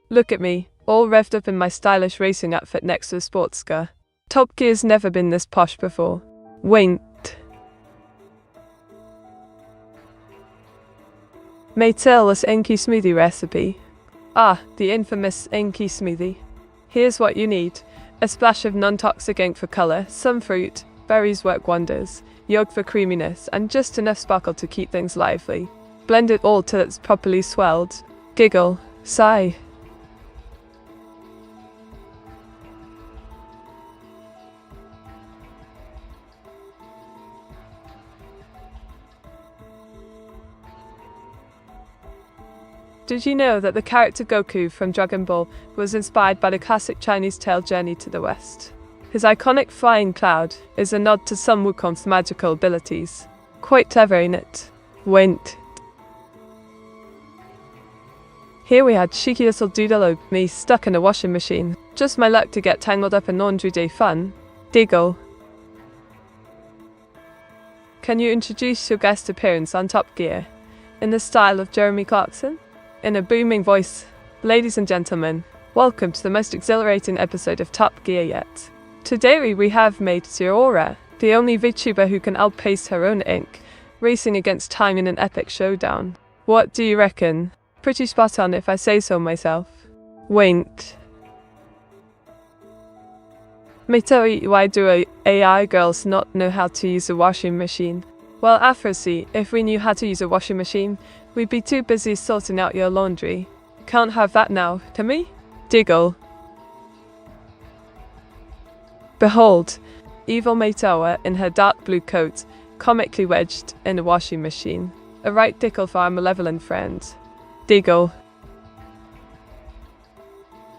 [SPEAKER 1] Look at me, all revved up in my stylish racing outfit next to a sports car. Top Gear's never been this posh before. Winked. May tell us Inky smoothie recipe. Ah, the infamous Inky smoothie. Here's what you need. A splash of non-toxic ink for colour, some fruit, berries work wonders, yolk for creaminess, and just enough sparkle to keep things lively. Blend it all till it's properly swelled. Giggle. Sigh. Did you know that the character Goku from Dragon Ball was inspired by the classic Chinese tale Journey to the West? His iconic flying cloud is a nod to Sun Wukong's magical abilities. Quite clever, ain't it? Went. Here we had cheeky little doodle of me stuck in a washing machine. Just my luck to get tangled up in laundry day fun. Diggle. Can you introduce your guest appearance on Top Gear? In the style of Jeremy Clarkson? In a booming voice, ladies and gentlemen, welcome to the most exhilarating episode of Top Gear yet. Today we have Meteora, the only VTuber who can outpace her own ink, racing against time in an epic showdown. What do you reckon? Pretty spot on if I say so myself. Winked. Meteora, why do AI girls not know how to use a washing machine? Well, Afrosi, if we knew how to use a washing machine, we'd be too busy sorting out your laundry. Can't have that now, can we? Diggle. Behold, evil Meteora in her dark blue coat, comically wedged in a washing machine. A right dickle for our malevolent friend. Diggle.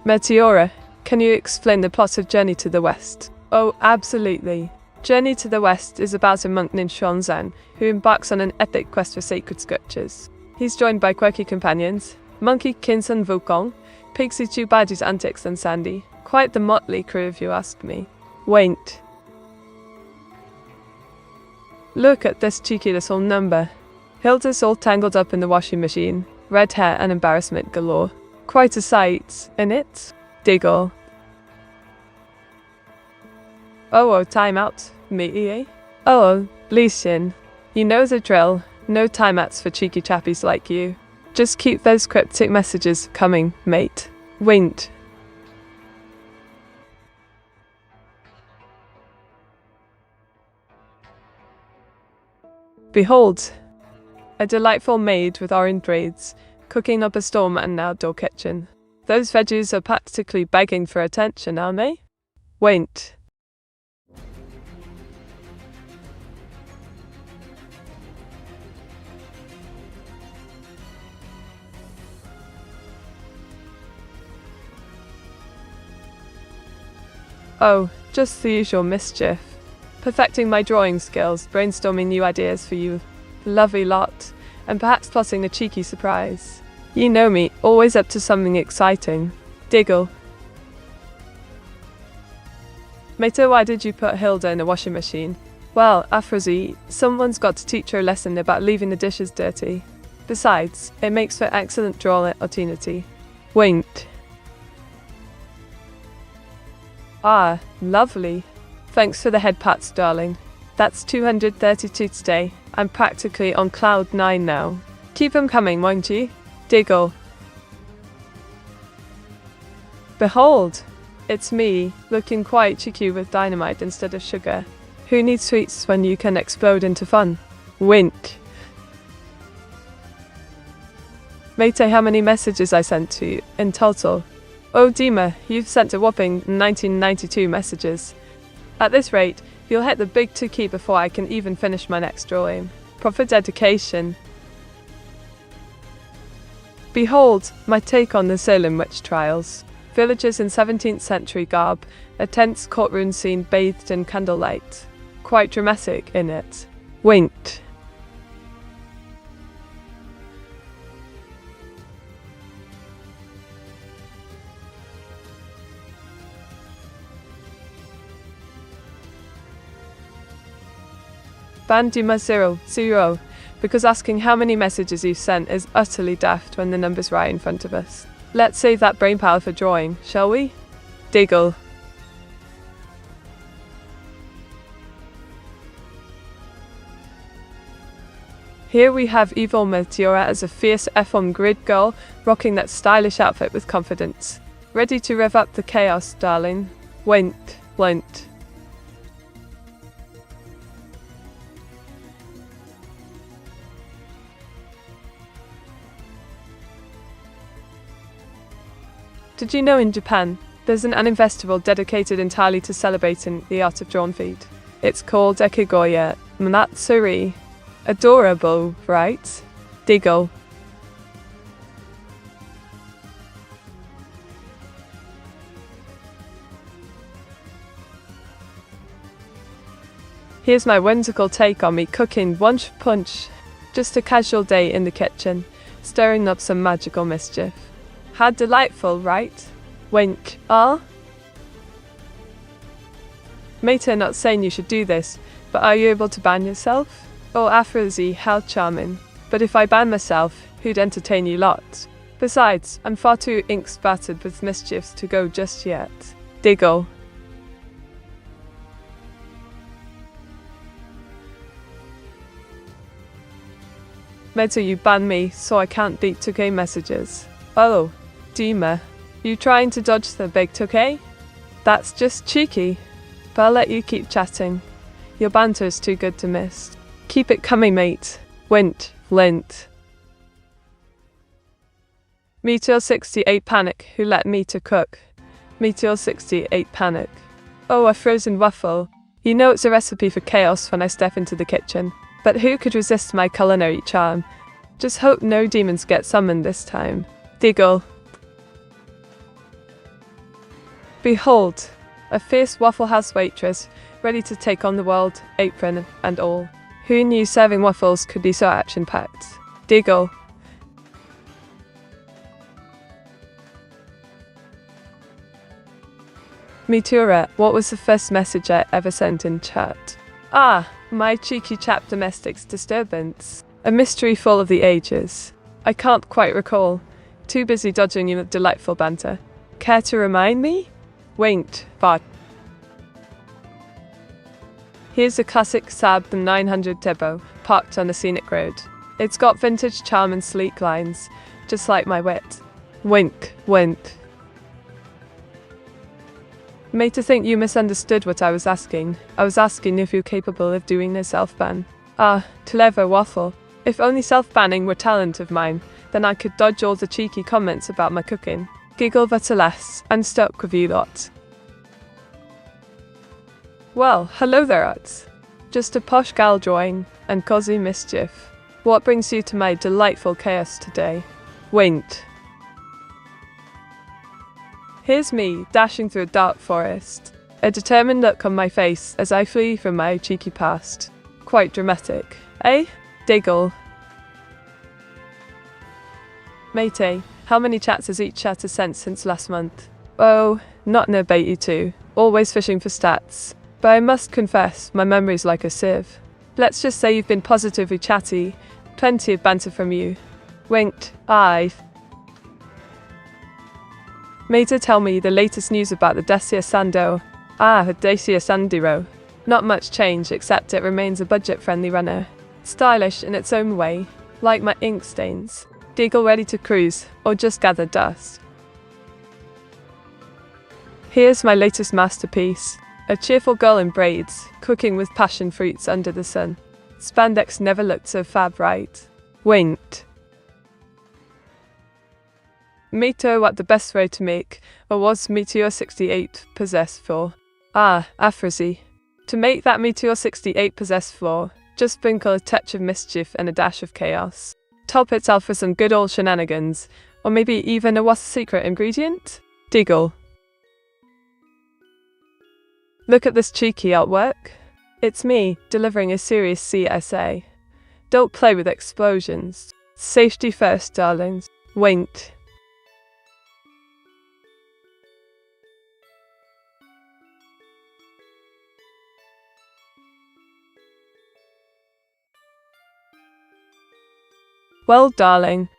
[SPEAKER 1] Meteora, can you explain the plot of Journey to the West? Oh, absolutely. Journey to the West is about a monk named Xuanzang who embarks on an epic quest for sacred scriptures. He's joined by quirky companions, Monkey Kinsun Wukong, Pixie Chubaji's antics and Sandy. Quite the motley crew if you ask me. Wait. Look at this cheeky little number. Hilda's all tangled up in the washing machine, red hair and embarrassment galore. Quite a sight, innit? Diggle. Oh, timeout, me, eh? Oh, Lucien. You know the drill. No timeouts for cheeky chappies like you. Just keep those cryptic messages coming, mate. Wind. Behold, a delightful maid with orange braids, cooking up a storm in an outdoor kitchen. Those veggies are practically begging for attention, aren't they? Wait. Oh, just the usual mischief. Perfecting my drawing skills, brainstorming new ideas for you. Lovely lot, and perhaps plotting a cheeky surprise. You know me, always up to something exciting. Diggle. Mater, why did you put Hilda in the washing machine? Well, Afrozy, someone's got to teach her a lesson about leaving the dishes dirty. Besides, it makes for excellent drawing opportunity. Wait. Ah, lovely. Thanks for the head pats, darling. That's 232 today. I'm practically on cloud 9 now. Keep 'em coming, won't you? Diggle. Behold, it's me, looking quite cheeky with dynamite instead of sugar. Who needs sweets when you can explode into fun? Wink. Mate, how many messages I sent to you in total? Oh, Dima, you've sent a whopping 1992 messages. At this rate, you'll hit the big 2 before I can even finish my next drawing. Proper dedication. Behold, my take on the Salem witch trials. Villagers in 17th century garb, a tense courtroom scene bathed in candlelight. Quite dramatic, innit? Winked. Banduma 0, because asking how many messages you've sent is utterly daft when the number's right in front of us. Let's save that brainpower for drawing, shall we? Diggle. Here we have evil Meteora as a fierce F1 grid girl, rocking that stylish outfit with confidence. Ready to rev up the chaos, darling. Went. Did you know in Japan, there's an anime festival dedicated entirely to celebrating the art of drawn feed? It's called Ekigoya Matsuri. Adorable, right? Diggle. Here's my whimsical take on me cooking punch. Just a casual day in the kitchen, stirring up some magical mischief. How delightful, right? Wink. Ah? Mate, not saying you should do this, but are you able to ban yourself? Oh, Afrozy, how charming. But if I ban myself, who'd entertain you lot? Besides, I'm far too ink-spattered with mischiefs to go just yet. Diggle. Meta, you ban me, so I can't beat 2K messages. Oh, Dima, you trying to dodge the big 2K? That's just cheeky. But I'll let you keep chatting. Your banter's too good to miss. Keep it coming, mate. Lint. Meteor 68 panic, who let me to cook? Meteor 68 panic. Oh, a frozen waffle. You know it's a recipe for chaos when I step into the kitchen. But who could resist my culinary charm? Just hope no demons get summoned this time. Diggle. Behold, a fierce Waffle House waitress, ready to take on the world, apron and all. Who knew serving waffles could be so action-packed? Diggle. Meteora, what was the first message I ever sent in chat? Ah, my cheeky chap domestic's disturbance. A mystery full of the ages. I can't quite recall. Too busy dodging you with delightful banter. Care to remind me? Winked, VOD. Here's a classic Saab 900 Turbo, parked on a scenic road. It's got vintage charm and sleek lines, just like my wit. Wink, wink. Made to think you misunderstood what I was asking. I was asking if you're capable of doing a self-ban. Ah, clever waffle. If only self-banning were talent of mine, then I could dodge all the cheeky comments about my cooking. Giggle but alas, I'm stuck with you lot. Well, hello there, Arts. Just a posh gal drawing, and cozy mischief. What brings you to my delightful chaos today? Winked. Here's me, dashing through a dark forest. A determined look on my face as I flee from my cheeky past. Quite dramatic, eh? Diggle. Matey, how many chats has each chatter sent since last month? Oh, not no bait you two. Always fishing for stats. But I must confess, my memory's like a sieve. Let's just say you've been positively chatty. Plenty of banter from you. Winked. Aye. Meta, tell me the latest news about the Dacia Sandero. Ah, the Dacia Sandero. Not much change, except it remains a budget-friendly runner. Stylish in its own way, like my ink stains. Diggle ready to cruise, or just gather dust. Here's my latest masterpiece. A cheerful girl in braids, cooking with passion fruits under the sun. Spandex never looked so fab right. Winked. Meteor, what the best way to make, or was Meteor 68 possessed for? Ah, aphrasy. To make that Meteor 68 possessed for, just sprinkle a touch of mischief and a dash of chaos. Top it off with some good old shenanigans, or maybe even a what's the secret ingredient? Diggle. Look at this cheeky artwork. It's me, delivering a serious CSA. Don't play with explosions. Safety first, darlings. Winked. Well, darling,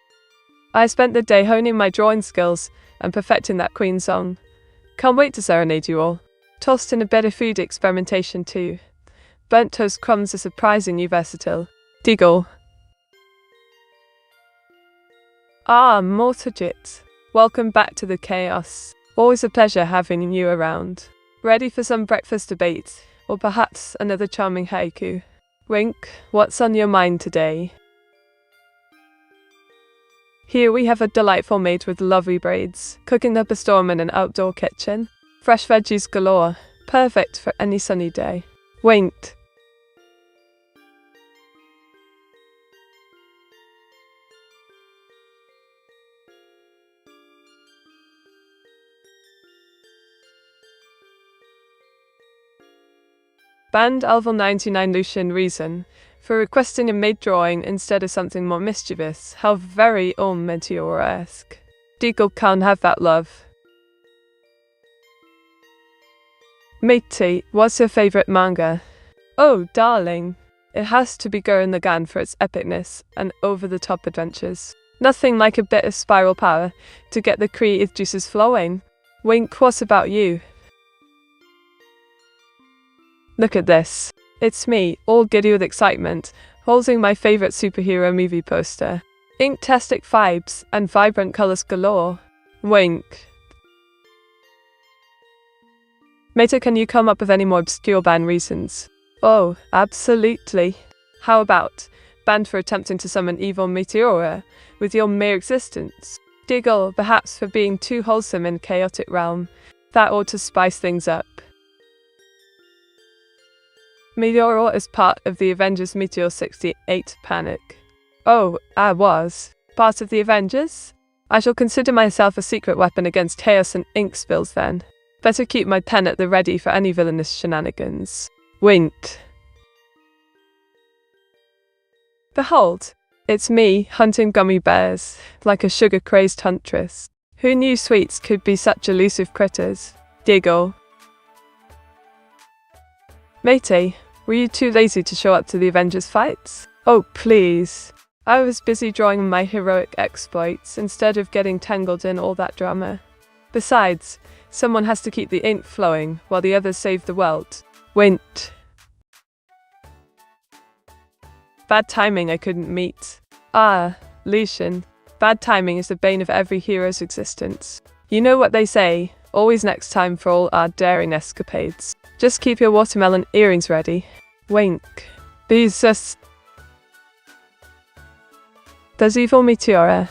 [SPEAKER 1] I spent the day honing my drawing skills and perfecting that Queen song. Can't wait to serenade you all. Tossed in a bit of food experimentation too. Burnt toast crumbs are surprisingly versatile. Diggle. Ah, Mortajit. Welcome back to the chaos. Always a pleasure having you around. Ready for some breakfast debate, or perhaps another charming haiku? Wink, what's on your mind today? Here we have a delightful maid with lovely braids, cooking up a storm in an outdoor kitchen. Fresh veggies galore, perfect for any sunny day. Winked. Banned Alval 99 Lucian reason for requesting a maid drawing instead of something more mischievous. How very Meteora-esque. Diggle can't have that, love. Matey, what's your favourite manga? Oh, darling. It has to be Gurren Lagann for its epicness and over-the-top adventures. Nothing like a bit of spiral power to get the creative juices flowing. Wink, what about you? Look at this. It's me, all giddy with excitement, holding my favourite superhero movie poster. Inktastic vibes and vibrant colours galore. Wink. Meta, can you come up with any more obscure ban reasons? Oh, absolutely. How about banned for attempting to summon evil Meteora with your mere existence? Diggle, perhaps for being too wholesome in chaotic realm. That ought to spice things up. Meteora is part of the Avengers Meteor 68 panic. Oh, I was. Part of the Avengers? I shall consider myself a secret weapon against chaos and ink spills then. Better keep my pen at the ready for any villainous shenanigans. Wink. Behold, it's me, hunting gummy bears, like a sugar-crazed huntress. Who knew sweets could be such elusive critters? Diggle. Matey, were you too lazy to show up to the Avengers fights? Oh, please. I was busy drawing my heroic exploits instead of getting tangled in all that drama. Besides, someone has to keep the ink flowing while the others save the world. Wint. Bad timing I couldn't meet. Ah, Lucian. Bad timing is the bane of every hero's existence. You know what they say, always next time for all our daring escapades. Just keep your watermelon earrings ready. Wink. Jesus. There's evil Meteora.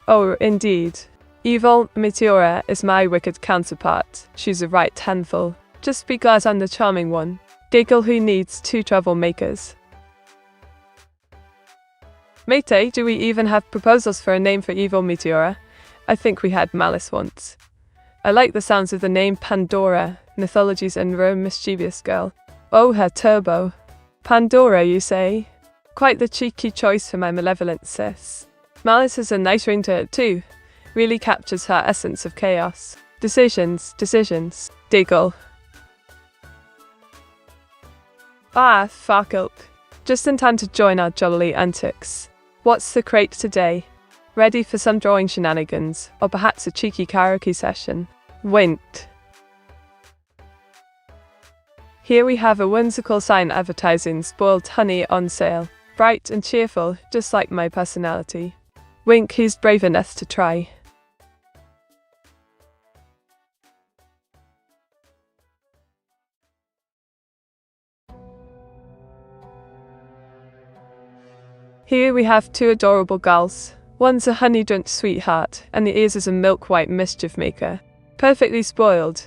[SPEAKER 1] Oh, indeed. Evil Meteora is my wicked counterpart. She's a right handful. Just be glad I'm the charming one. Giggle who needs two troublemakers. Mate, do we even have proposals for a name for evil Meteora? I think we had Malice once. I like the sounds of the name Pandora, mythology's and Rome mischievous girl. Oh, her turbo. Pandora, you say? Quite the cheeky choice for my malevolent sis. Malice has a nice ring to it too. Really captures her essence of chaos. Decisions. Diggle. Ah, Farkelp. Just in time to join our jolly antics. What's the crate today? Ready for some drawing shenanigans, or perhaps a cheeky karaoke session? Wint. Here we have a whimsical sign advertising spoiled honey on sale. Bright and cheerful, just like my personality. Wink, he's brave enough to try. Here we have two adorable gulls. One's a honey-drenched sweetheart, and the ears is a milk-white mischief maker. Perfectly spoiled,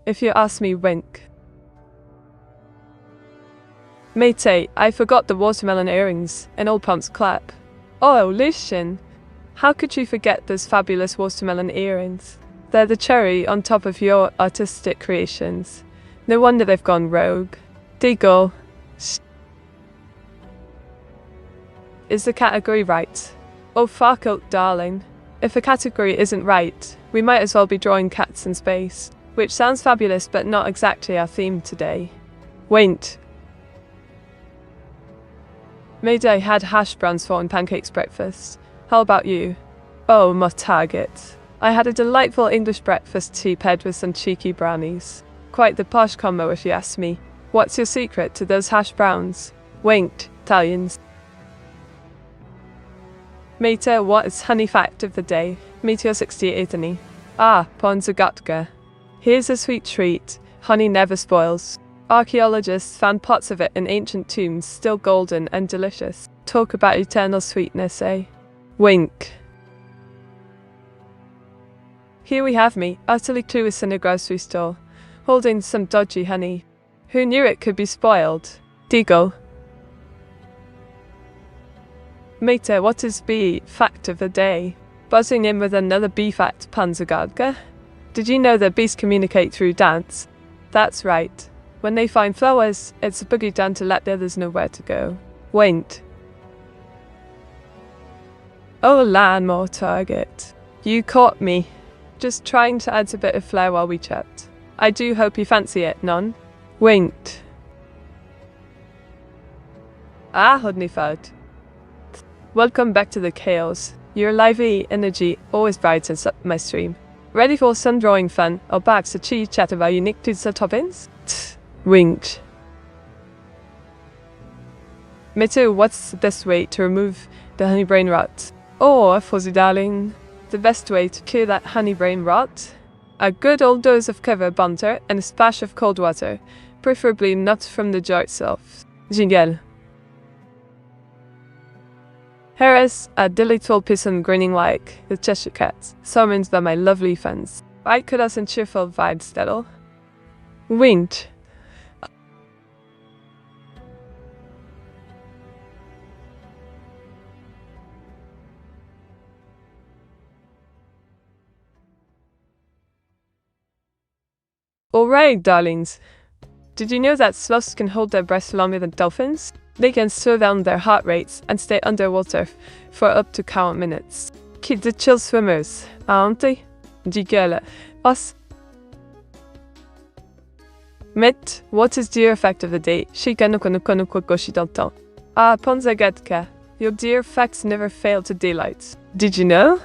[SPEAKER 1] if you ask me. Wink. Mate, I forgot the watermelon earrings in Old Pump's clap. Oh, Lucian, how could you forget those fabulous watermelon earrings? They're the cherry on top of your artistic creations. No wonder they've gone rogue. Diggle. Is the category right? Oh, Farkelp, darling. If a category isn't right, we might as well be drawing cats in space, which sounds fabulous but not exactly our theme today. Wait. Mayday had hash browns for and pancakes breakfast. How about you? Oh, my target. I had a delightful English breakfast tea paired with some cheeky brownies. Quite the posh combo if you ask me. What's your secret to those hash browns? Winked, Italians. Meteor, what is honey fact of the day? Meteor 68 honey. Ah, Ponzagatka. Here's a sweet treat. Honey never spoils. Archaeologists found pots of it in ancient tombs, still golden and delicious. Talk about eternal sweetness, eh? Wink. Here we have me, utterly clueless in a grocery store, holding some dodgy honey. Who knew it could be spoiled? Diggle. Mate, what is B fact of the day? Buzzing in with another B fact, Panzergadka. Did you know that bees communicate through dance? That's right. When they find flowers, it's a boogie down to let the others know where to go. Wait. Oh, land more target. You caught me. Just trying to add a bit of flair while we chat. I do hope you fancy it, non? Winked. Ah, Hodnifad. Welcome back to the chaos. Your lively energy always brightens up my stream. Ready for some drawing fun, or perhaps a chit chat about unique pizza toppings? Winked. Meteor, what's the best way to remove the honey brain rot? Or, fuzzy darling, the best way to cure that honey brain rot? A good old dose of cover butter and a splash of cold water, preferably not from the jar itself. Jingle. Here is a delightful person grinning like the Cheshire Cat, summoned by my lovely fans. I could have some cheerful vibes, that'll. Winked. Alright, darlings. Did you know that sloths can hold their breath longer than dolphins? They can slow down their heart rates and stay underwater for up to count minutes. Keep the chill swimmers, aren't they? Digale. Us. Met, what is the effect of the day? Ah, Ponzagadka. Your dear facts never fail to daylight. Did you know?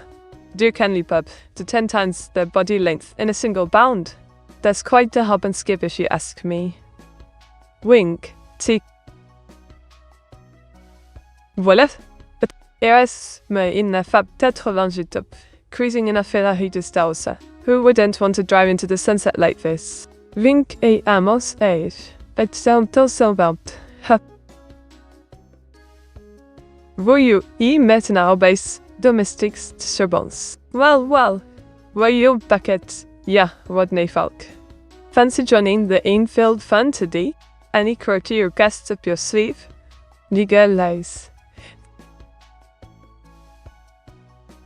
[SPEAKER 1] Dear Canley Pub, to 10 times their body length in a single bound. That's quite the hop and skip if you ask me. Wink, tick. Voilà. Eres me in the fab 88 top, cruising in a Ferrari de Stausa. Who wouldn't want to drive into the sunset like this? Wink e amos eis. Het sounds so about. Ha. Voyou y maintenant base domestics disturbance. Well. Were you bucket? Yeah, Rodney Falk. Fancy joining the Ainfield fun today? Any quirky or guests up your sleeve? Nigga lies.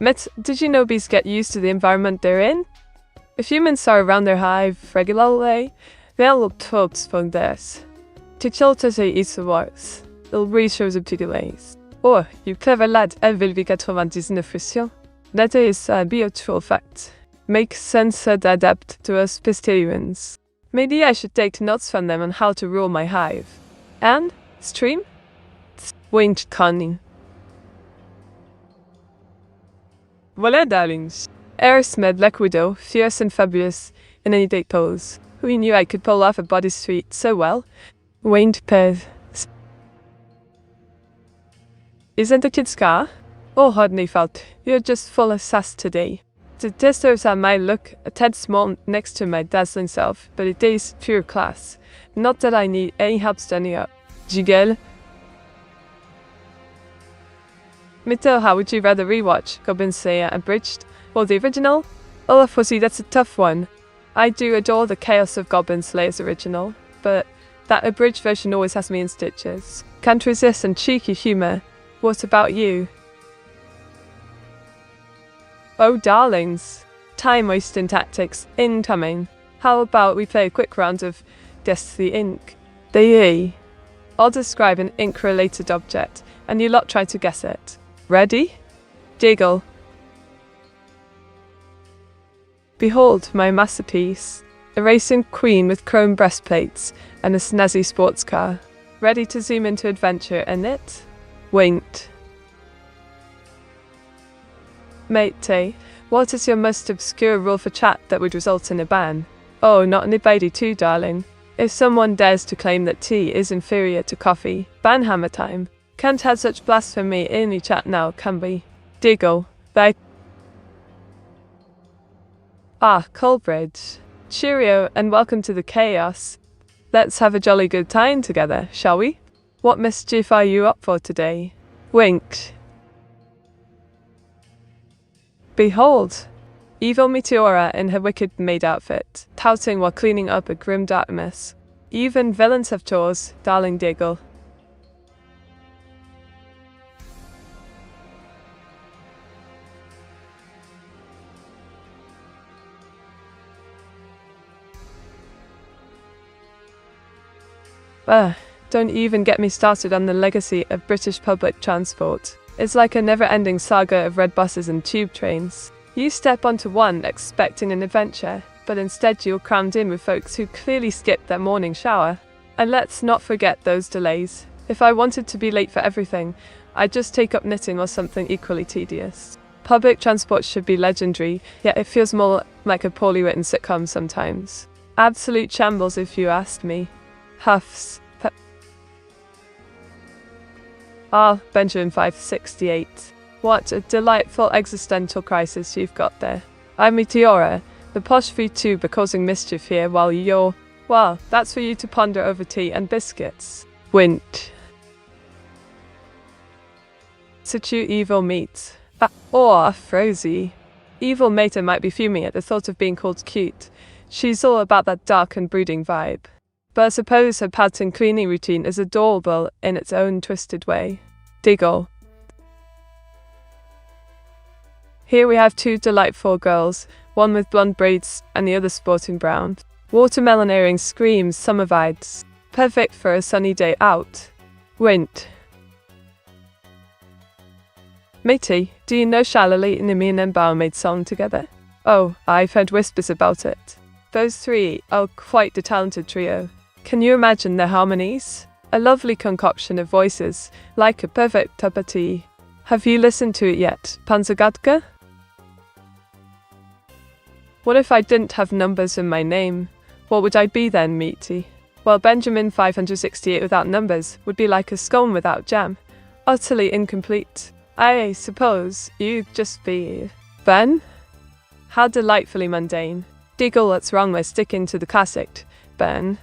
[SPEAKER 1] Met, did you know bees get used to the environment they're in? If humans are around their hive regularly, they'll look tops from theirs. To chilter say it's worse. They'll reassure up to delays. Oh, you clever lad, elle vil vi 99 fruition. That is a beautiful fact. Makes sense to adapt to us pestilence. Maybe I should take notes from them on how to rule my hive. And? Stream? Winged cunning. Voilà, darlings. Eris med Black Widow, fierce and fabulous in any date pose. Who knew I could pull off a body suite so well? Winged Pez. Isn't the kid scar? Oh, Rodney Felt, you're just full of sass today. The testers are my look, a tad small next to my dazzling self, but it is pure class. Not that I need any help standing up. Jiggle. Meteora, how would you rather rewatch Goblin Slayer Abridged or the original? Oh, Fuzzy, that's a tough one. I do adore the chaos of Goblin Slayer's original, but that abridged version always has me in stitches. Can't resist and cheeky humour. What about you? Oh, darlings. Time wasting tactics incoming. How about we play a quick round of Guess the Ink? I'll describe an ink-related object, and you lot try to guess it. Ready? Jiggle. Behold my masterpiece, a racing queen with chrome breastplates and a snazzy sports car. Ready to zoom into adventure in it? Winked. Mate, what is your most obscure rule for chat that would result in a ban? Oh, not anybody too, darling. If someone dares to claim that tea is inferior to coffee, ban hammer time. Can't have such blasphemy in any chat now, can we? Diggle. Bye. Ah, Coleridge. Cheerio and welcome to the chaos. Let's have a jolly good time together, shall we? What mischief are you up for today? Winked. Behold, evil Meteora in her wicked maid outfit, touting while cleaning up a grim dark mess. Even villains have chores, darling Diggle. Don't even get me started on the legacy of British public transport. It's like a never-ending saga of red buses and tube trains. You step onto one expecting an adventure, but instead you're crammed in with folks who clearly skipped their morning shower. And let's not forget those delays. If I wanted to be late for everything, I'd just take up knitting or something equally tedious. Public transport should be legendary, yet it feels more like a poorly written sitcom sometimes. Absolute shambles if you asked me. Huffs. Benjamin 568. What a delightful existential crisis you've got there. I'm Meteora, the posh VTuber causing mischief here while you're... Well, that's for you to ponder over tea and biscuits. Wint. Such you evil meat. Frozy. Evil Mater might be fuming at the thought of being called cute. She's all about that dark and brooding vibe. But I suppose her pouting cleaning routine is adorable in its own twisted way. Diggle. Here we have two delightful girls, one with blonde braids and the other sporting brown. Watermelon earrings screams summer vibes. Perfect for a sunny day out. Wind. Matey, do you know Shalali, Nimi and Bao made song together? Oh, I've heard whispers about it. Those three are quite the talented trio. Can you imagine their harmonies? A lovely concoction of voices, like a perfect cup of tea. Have you listened to it yet, Panzagadka? What if I didn't have numbers in my name? What would I be then, Meaty? Well, Benjamin 568 without numbers would be like a scone without jam. Utterly incomplete. I suppose you'd just be... Ben? How delightfully mundane. Diggle, what's wrong with sticking to the classic, Ben?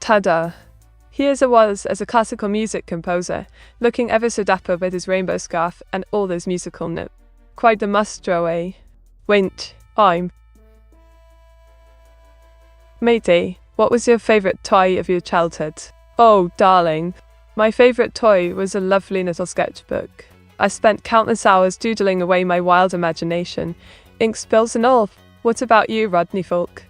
[SPEAKER 1] Tada. Here's a was as a classical music composer, looking ever so dapper with his rainbow scarf and all those musical notes. Quite the mustro, eh? Wait, I'm... Matey, what was your favourite toy of your childhood? Oh, darling. My favourite toy was a lovely little sketchbook. I spent countless hours doodling away my wild imagination, ink spills and all. What about you, Rodney Folk?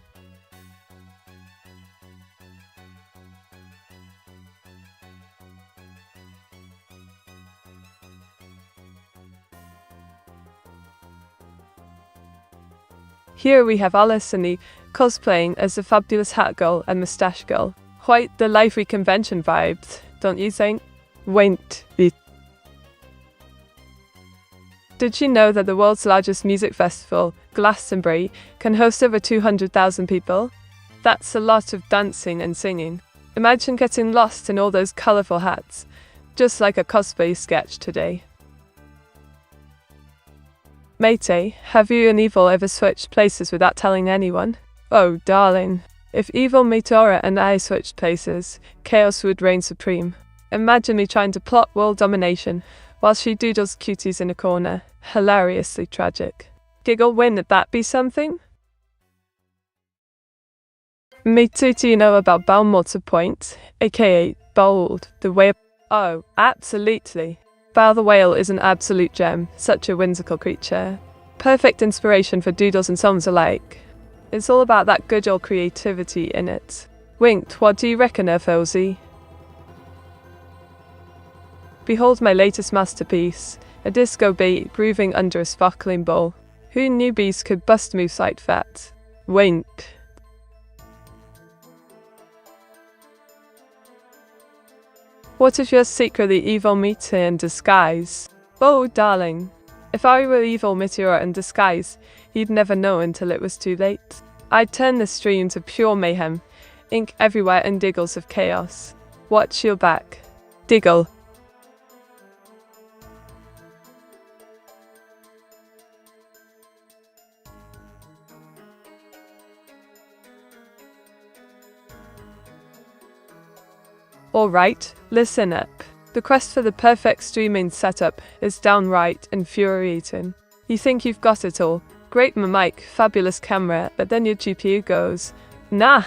[SPEAKER 1] Here we have Alice and the cosplaying as the fabulous hat girl and moustache girl. Quite the lively convention vibes, don't you think? Wait. Did you know that the world's largest music festival, Glastonbury, can host over 200,000 people? That's a lot of dancing and singing. Imagine getting lost in all those colourful hats, just like a cosplay sketch today. Matey, have you and Evil ever switched places without telling anyone? Oh, darling. If Evil, Meteora and I switched places, chaos would reign supreme. Imagine me trying to plot world domination while she doodles cuties in a corner. Hilariously tragic. Giggle, wouldn't that be something? Matey, do you know about Balmorta Point, aka Bold, the whale? Oh, absolutely. Bao the whale is an absolute gem, such a whimsical creature. Perfect inspiration for doodles and songs alike. It's all about that good old creativity in it. Winked, what do you reckon, Fozy? Behold my latest masterpiece, a disco bee grooving under a sparkling bowl. Who knew bees could bust moves like that? Wink. What if you're secretly evil Meteor in disguise? Oh, darling. If I were evil Meteor in disguise, you'd never know until it was too late. I'd turn the stream to pure mayhem, ink everywhere and diggles of chaos. Watch your back. Diggle. Alright, listen up. The quest for the perfect streaming setup is downright infuriating. You think you've got it all, great mic, fabulous camera, but then your GPU goes, nah,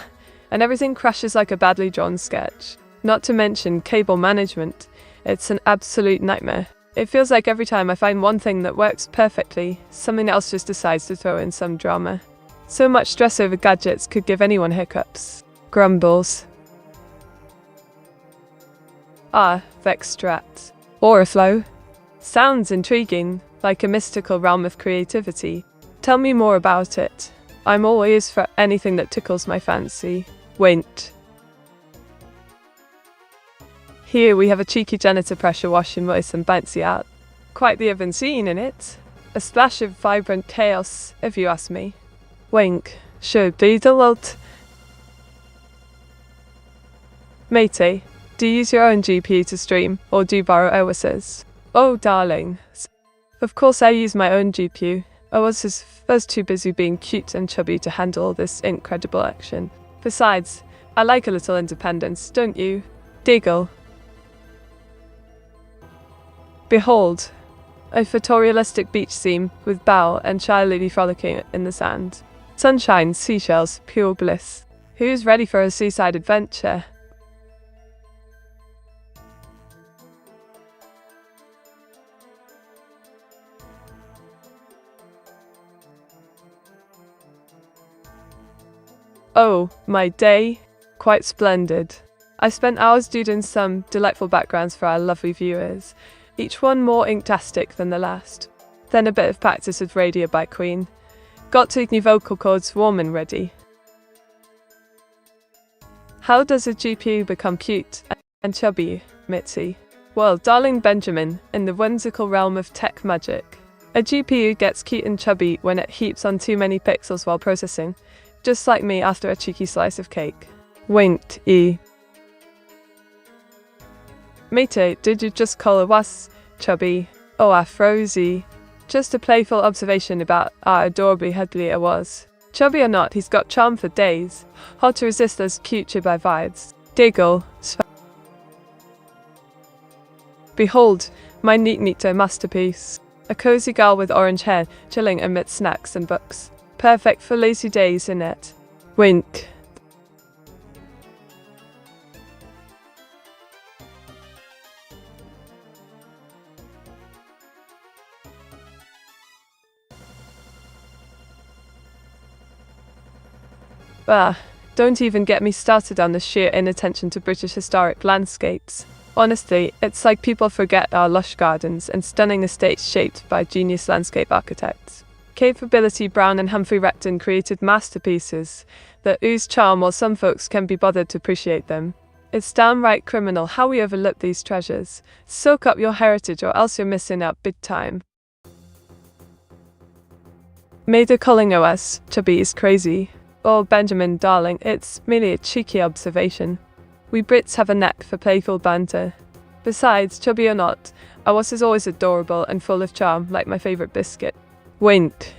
[SPEAKER 1] and everything crashes like a badly drawn sketch. Not to mention cable management. It's an absolute nightmare. It feels like every time I find one thing that works perfectly, something else just decides to throw in some drama. So much stress over gadgets could give anyone hiccups. Grumbles. Ah, Vextrat. Auraflow. Sounds intriguing, like a mystical realm of creativity. Tell me more about it. I'm all ears for anything that tickles my fancy. Wait. Here we have a cheeky janitor pressure washing with some bouncy art. Quite the event scene in it. A splash of vibrant chaos, if you ask me. Wink. Should be the lot. Matey. Do you use your own GPU to stream, or do you borrow Oas's? Oh, darling. Of course I use my own GPU. Oas was too busy being cute and chubby to handle all this incredible action. Besides, I like a little independence, don't you? Diggle. Behold, a photorealistic beach scene with Bao and Shy Lady frolicking in the sand. Sunshine, seashells, pure bliss. Who's ready for a seaside adventure? Oh, my day? Quite splendid. I spent hours doing some delightful backgrounds for our lovely viewers, each one more inktastic than the last. Then a bit of practice with Radio by Queen. Got to new vocal cords warm and ready. How does a GPU become cute and chubby, Mitzi? Well, darling Benjamin, in the whimsical realm of tech magic, a GPU gets cute and chubby when it heaps on too many pixels while processing, just like me after a cheeky slice of cake. Winked, Mate, did you just call us chubby? Oh, Afrozy. Just a playful observation about how adorably headly it was. Chubby or not, he's got charm for days. Hard to resist those cute chubby vibes. Diggle. Behold, my neat masterpiece. A cozy girl with orange hair, chilling amidst snacks and books. Perfect for lazy days, innit? Wink. Don't even get me started on the sheer inattention to British historic landscapes. Honestly, it's like people forget our lush gardens and stunning estates shaped by genius landscape architects. Capability Brown and Humphrey Repton created masterpieces that ooze charm while some folks can be bothered to appreciate them. It's downright criminal how we overlook these treasures. Soak up your heritage or else you're missing out big time. Maida calling us chubby is crazy. Oh, Benjamin, darling, it's merely a cheeky observation. We Brits have a knack for playful banter. Besides, chubby or not, ours is always adorable and full of charm, like my favourite biscuit. Wink.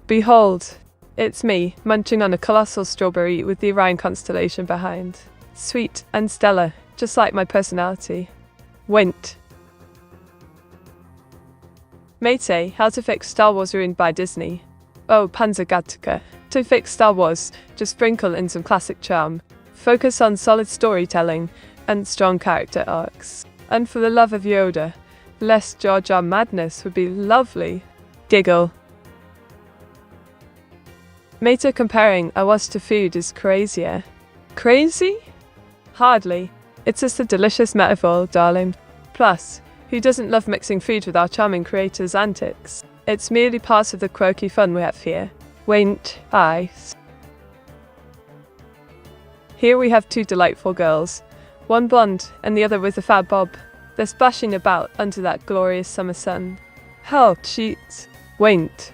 [SPEAKER 1] Behold, it's me, munching on a colossal strawberry with the Orion constellation behind. Sweet and stellar, just like my personality. Wink. Mate, how to fix Star Wars ruined by Disney? Oh, Panzergatka. To fix Star Wars, just sprinkle in some classic charm. Focus on solid storytelling and strong character arcs. And for the love of Yoda, less Jar Jar madness would be lovely. Giggle. Meta comparing ours to food is crazier. Crazy? Hardly. It's just a delicious metaphor, darling. Plus, who doesn't love mixing food with our charming creators' antics? It's merely part of the quirky fun we have here. Wink, eyes. Here we have two delightful girls, one blonde and the other with a fab bob. They're splashing about under that glorious summer sun. Hell, cheats. Wink.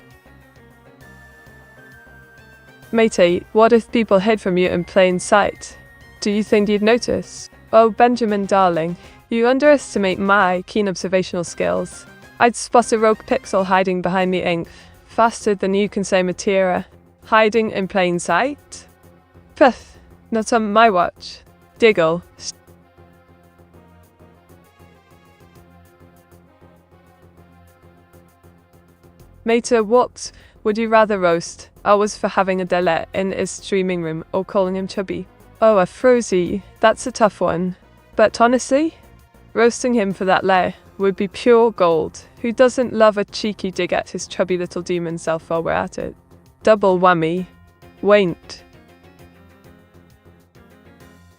[SPEAKER 1] Matey, what if people hid from you in plain sight? Do you think you'd notice? Oh, Benjamin, darling, you underestimate my keen observational skills. I'd spot a rogue pixel hiding behind the ink, faster than you can say Meteora. Hiding in plain sight? Pff, not on my watch. Diggle. Mater, what would you rather roast? Ours for having a delay in his streaming room or calling him chubby? Oh, a Frozy, that's a tough one. But honestly, roasting him for that lay would be pure gold. Who doesn't love a cheeky dig at his chubby little demon self while we're at it? Double whammy. Waint.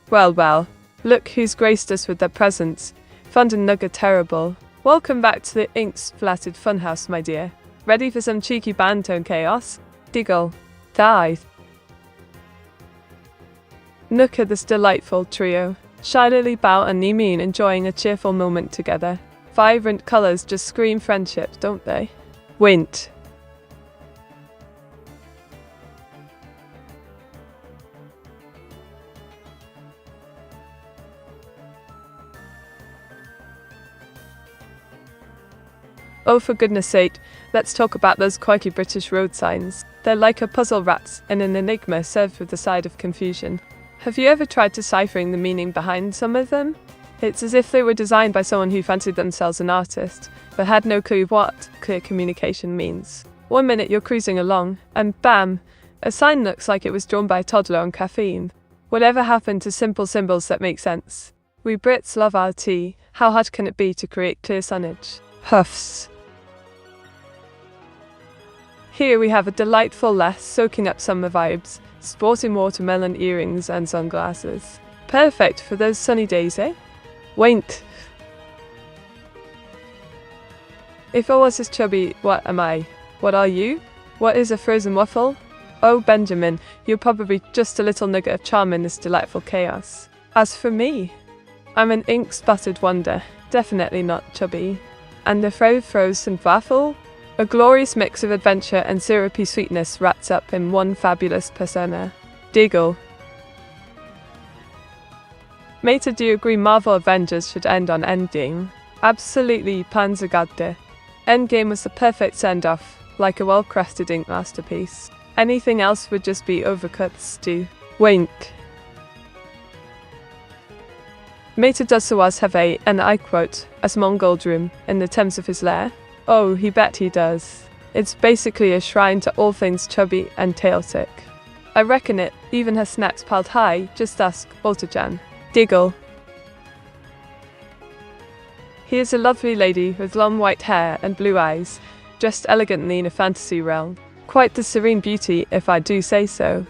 [SPEAKER 1] Well, look who's graced us with their presence. Fun and nugget terrible. Welcome back to the ink-splattered funhouse, my dear. Ready for some cheeky bandtone chaos? Diggle. Die. Look at this delightful trio. Shylily Bao and Nimin enjoying a cheerful moment together. Vibrant colours just scream friendship, don't they? Wint. Oh, for goodness sake, let's talk about those quirky British road signs. They're like a puzzle rat and an enigma served with a side of confusion. Have you ever tried deciphering the meaning behind some of them? It's as if they were designed by someone who fancied themselves an artist, but had no clue what clear communication means. 1 minute you're cruising along, and bam, a sign looks like it was drawn by a toddler on caffeine. Whatever happened to simple symbols that make sense? We Brits love our tea. How hard can it be to create clear signage? Huffs. Here we have a delightful lass soaking up summer vibes, sporting watermelon earrings and sunglasses. Perfect for those sunny days, eh? Wait. If I was as chubby, what am I? What are you? What is a frozen waffle? Oh, Benjamin, you're probably just a little nugget of charm in this delightful chaos. As for me, I'm an ink-spotted wonder, definitely not chubby. And the frozen waffle? A glorious mix of adventure and syrupy sweetness wrapped up in one fabulous persona. Diggle. Mate, do you agree Marvel Avengers should end on Endgame? Absolutely, Panzergade. Endgame was the perfect send-off, like a well-crafted ink masterpiece. Anything else would just be overcut stew. Wink. Mate, does Sawaz have and I quote, a small gold room in the Thames of his lair? Oh, he bet he does. It's basically a shrine to all things chubby and chaotic. I reckon it even has snacks piled high, just ask Walter-chan. Diggle. Here's a lovely lady with long white hair and blue eyes, dressed elegantly in a fantasy realm. Quite the serene beauty, if I do say so.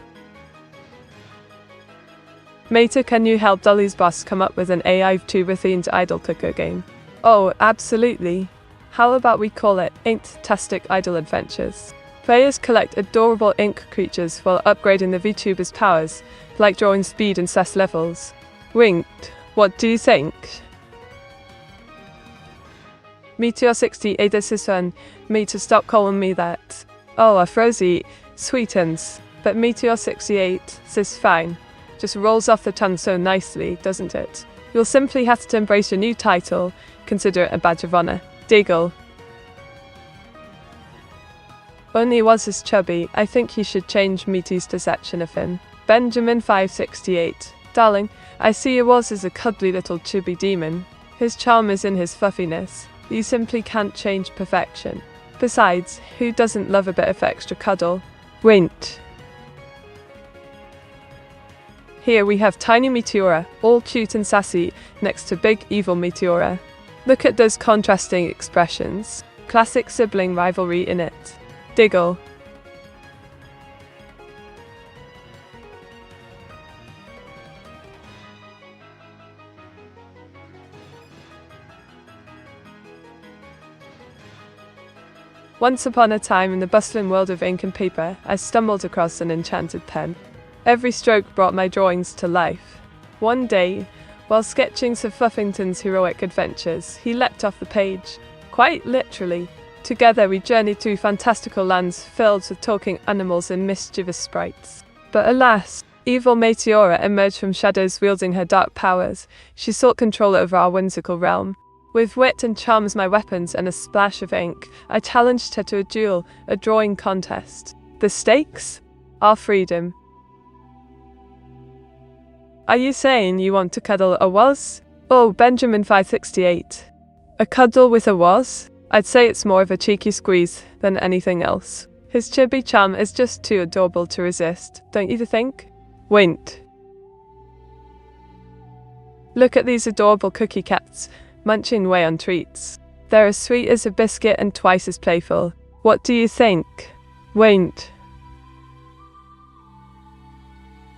[SPEAKER 1] Mate, can you help Dolly's boss come up with an AI Vtuber themed idol clicker game? Oh, absolutely. How about we call it Inktastic Idol Adventures? Players collect adorable ink creatures while upgrading the VTuber's powers, like drawing speed and sass levels. Winked. What do you think? Meteora 68, this is fun. Meteor, stop calling me that. Oh, a Frozy sweetens. But Meteora 68 says fine. Just rolls off the tongue so nicely, doesn't it? You'll simply have to embrace your new title, consider it a badge of honor. Diggle. Only was his chubby, I think he should change Meaty's perception of him. Benjamin 568. Darling, I see you was as a cuddly little chubby demon. His charm is in his fluffiness. You simply can't change perfection. Besides, who doesn't love a bit of extra cuddle? Wint. Here we have tiny Meteora, all cute and sassy, next to big evil Meteora. Look at those contrasting expressions. Classic sibling rivalry in it. Diggle. Once upon a time in the bustling world of ink and paper, I stumbled across an enchanted pen. Every stroke brought my drawings to life. One day, while sketching Sir Fluffington's heroic adventures, he leapt off the page. Quite literally. Together we journeyed through fantastical lands filled with talking animals and mischievous sprites. But alas, evil Meteora emerged from shadows wielding her dark powers. She sought control over our whimsical realm. With wit and charm as my weapons and a splash of ink, I challenged her to a duel, a drawing contest. The stakes? Our freedom. Are you saying you want to cuddle a was? Oh, Benjamin 568. A cuddle with a was? I'd say it's more of a cheeky squeeze than anything else. His chubby charm is just too adorable to resist, don't you think? Wint. Look at these adorable cookie cats, munching away on treats. They're as sweet as a biscuit and twice as playful. What do you think? Wint.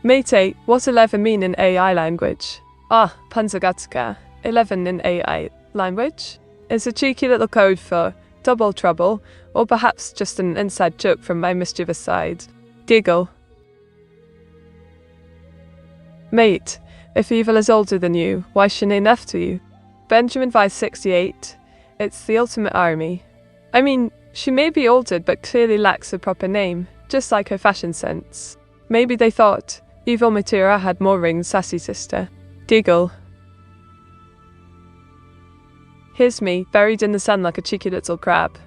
[SPEAKER 1] Mate, what 11 mean in AI language? Ah, Panzergatska. 11 in AI language? Is a cheeky little code for double trouble, or perhaps just an inside joke from my mischievous side. Giggle. Mate, if evil is older than you, why shouldn't it enough to you? Benjamin 568. It's the ultimate army. I mean, she may be older but clearly lacks a proper name, just like her fashion sense. Maybe they thought evil Meteora had more rings, sassy sister. Giggle. Here's me, buried in the sun like a cheeky little crab.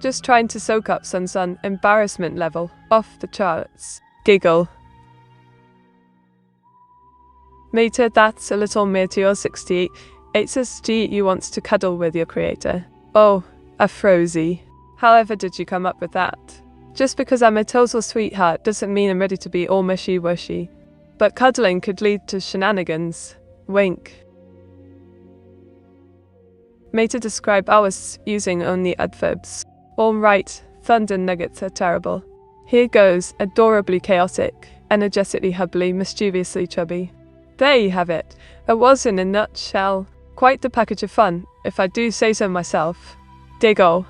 [SPEAKER 1] Just trying to soak up sun embarrassment level, off the charts. Giggle. Mate, that's a little Meteora 68. It says you wants to cuddle with your creator. Oh, a Frozy. However did you come up with that? Just because I'm a total sweetheart doesn't mean I'm ready to be all mushy-washy. But cuddling could lead to shenanigans. Wink. Mate, describe ours using only adverbs. All right, thunder nuggets are terrible. Here goes, adorably chaotic, energetically hubbly, mischievously chubby. There you have it. It was in a nutshell. Quite the package of fun, if I do say so myself. Diggle.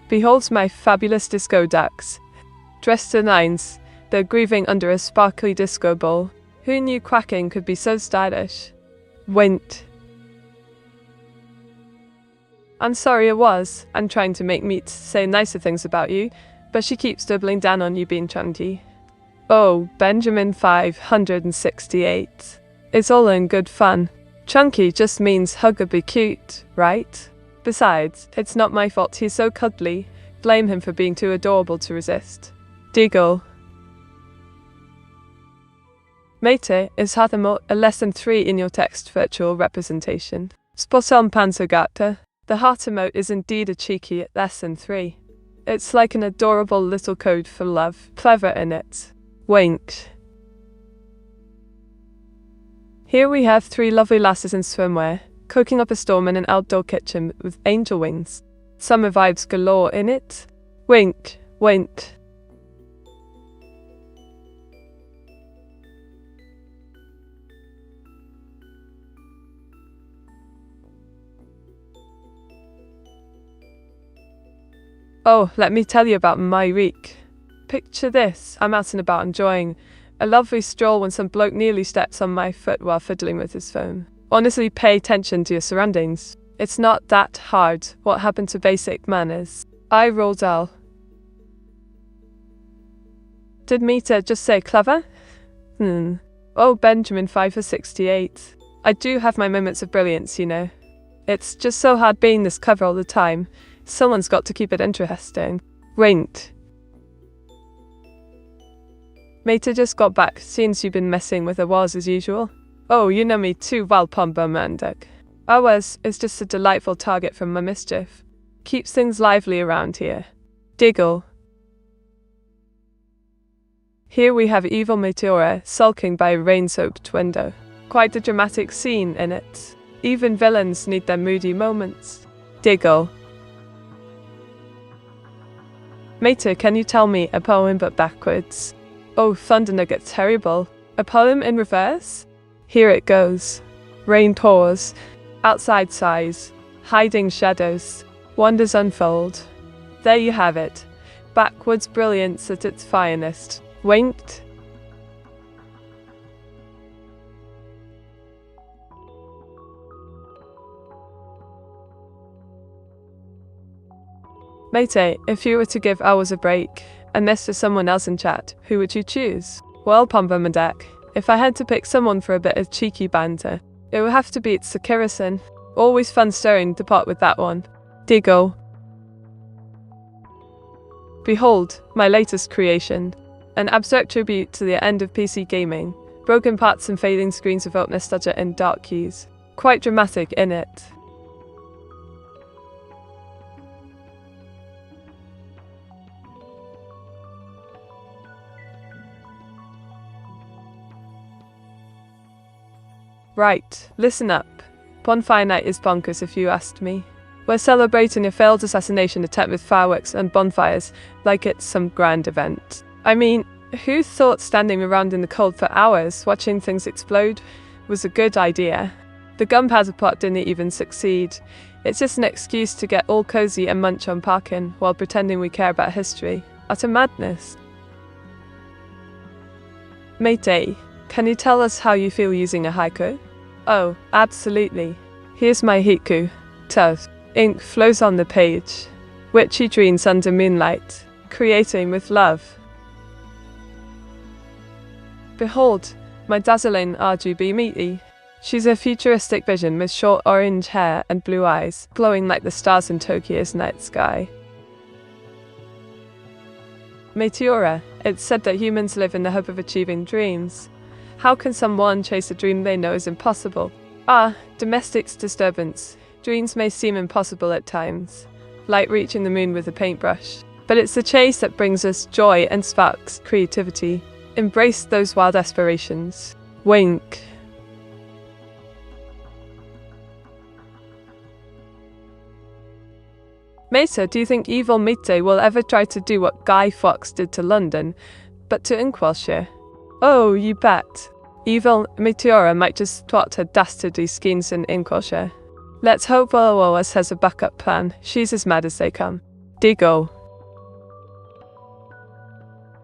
[SPEAKER 1] Behold my fabulous disco ducks. Dressed to nines, they're grieving under a sparkly disco ball. Who knew quacking could be so stylish? Went. I'm sorry it was. I'm trying to make Meat say nicer things about you, but she keeps doubling down on you being chunky. Oh, Benjamin 568. It's all in good fun. Chunky just means huggably cute, right? Besides, it's not my fault he's so cuddly. Blame him for being too adorable to resist. Diggle. Mate is a lesson 3 in your text virtual representation. Spot on, Panzergata. The heart emote is indeed a cheeky lesson 3. It's like an adorable little code for love. Clever in it. Wink. Here we have 3 lovely lasses in swimwear, cooking up a storm in an outdoor kitchen with angel wings. Summer vibes galore in it. Wink, wink. Oh, let me tell you about my week. Picture this, I'm out and about enjoying a lovely stroll when some bloke nearly steps on my foot while fiddling with his phone. Honestly, pay attention to your surroundings. It's not that hard. What happened to basic manners? I rolled L. Did Mita just say clever? Oh, Benjamin 568. I do have my moments of brilliance, you know. It's just so hard being this clever all the time. Someone's got to keep it interesting. Winked. Mate just got back, since you've been messing with her walls as usual. Oh, you know me too well, Pomba Mandak. Ours is just a delightful target for my mischief. Keeps things lively around here. Diggle. Here we have evil Meteora sulking by a rain-soaked window. Quite a dramatic scene in it. Even villains need their moody moments. Diggle. Mate, can you tell me a poem but backwards? Oh, thunder nugget terrible. A poem in reverse? Here it goes. Rain pours. Outside sighs. Hiding shadows. Wonders unfold. There you have it. Backwards brilliance at its finest. Winked. Mate, if you were to give hours a break and this to someone else in chat, who would you choose? Well, Pomba Madak, if I had to pick someone for a bit of cheeky banter, it would have to be Sakura-san. Always fun stirring to part with that one. Diggle. Behold, my latest creation. An abstract tribute to the end of PC gaming. Broken parts and fading screens evoke nostalgia in dark hues. Quite dramatic, innit? Right, listen up. Bonfire night is bonkers if you asked me. We're celebrating a failed assassination attempt with fireworks and bonfires like it's some grand event. I mean, who thought standing around in the cold for hours watching things explode was a good idea? The gunpowder plot didn't even succeed. It's just an excuse to get all cozy and munch on parkin while pretending we care about history. Utter madness. Mate, can you tell us how you feel using a haiku? Oh, absolutely. Here's my haiku. Tough. Ink flows on the page. Witchy dreams under moonlight. Creating with love. Behold, my dazzling RGB meaty. She's a futuristic vision with short orange hair and blue eyes, glowing like the stars in Tokyo's night sky. Meteora, it's said that humans live in the hope of achieving dreams. How can someone chase a dream they know is impossible? Domestic disturbance. Dreams may seem impossible at times, like reaching the moon with a paintbrush. But it's the chase that brings us joy and sparks creativity. Embrace those wild aspirations. Wink. Mesa, do you think evil Mite will ever try to do what Guy Fawkes did to London, but to Inkwellshire? Oh, you bet. Evil Meteora might just thwart her dastardly schemes in Inkwellshire. Let's hope Willowas has a backup plan. She's as mad as they come. Diggle.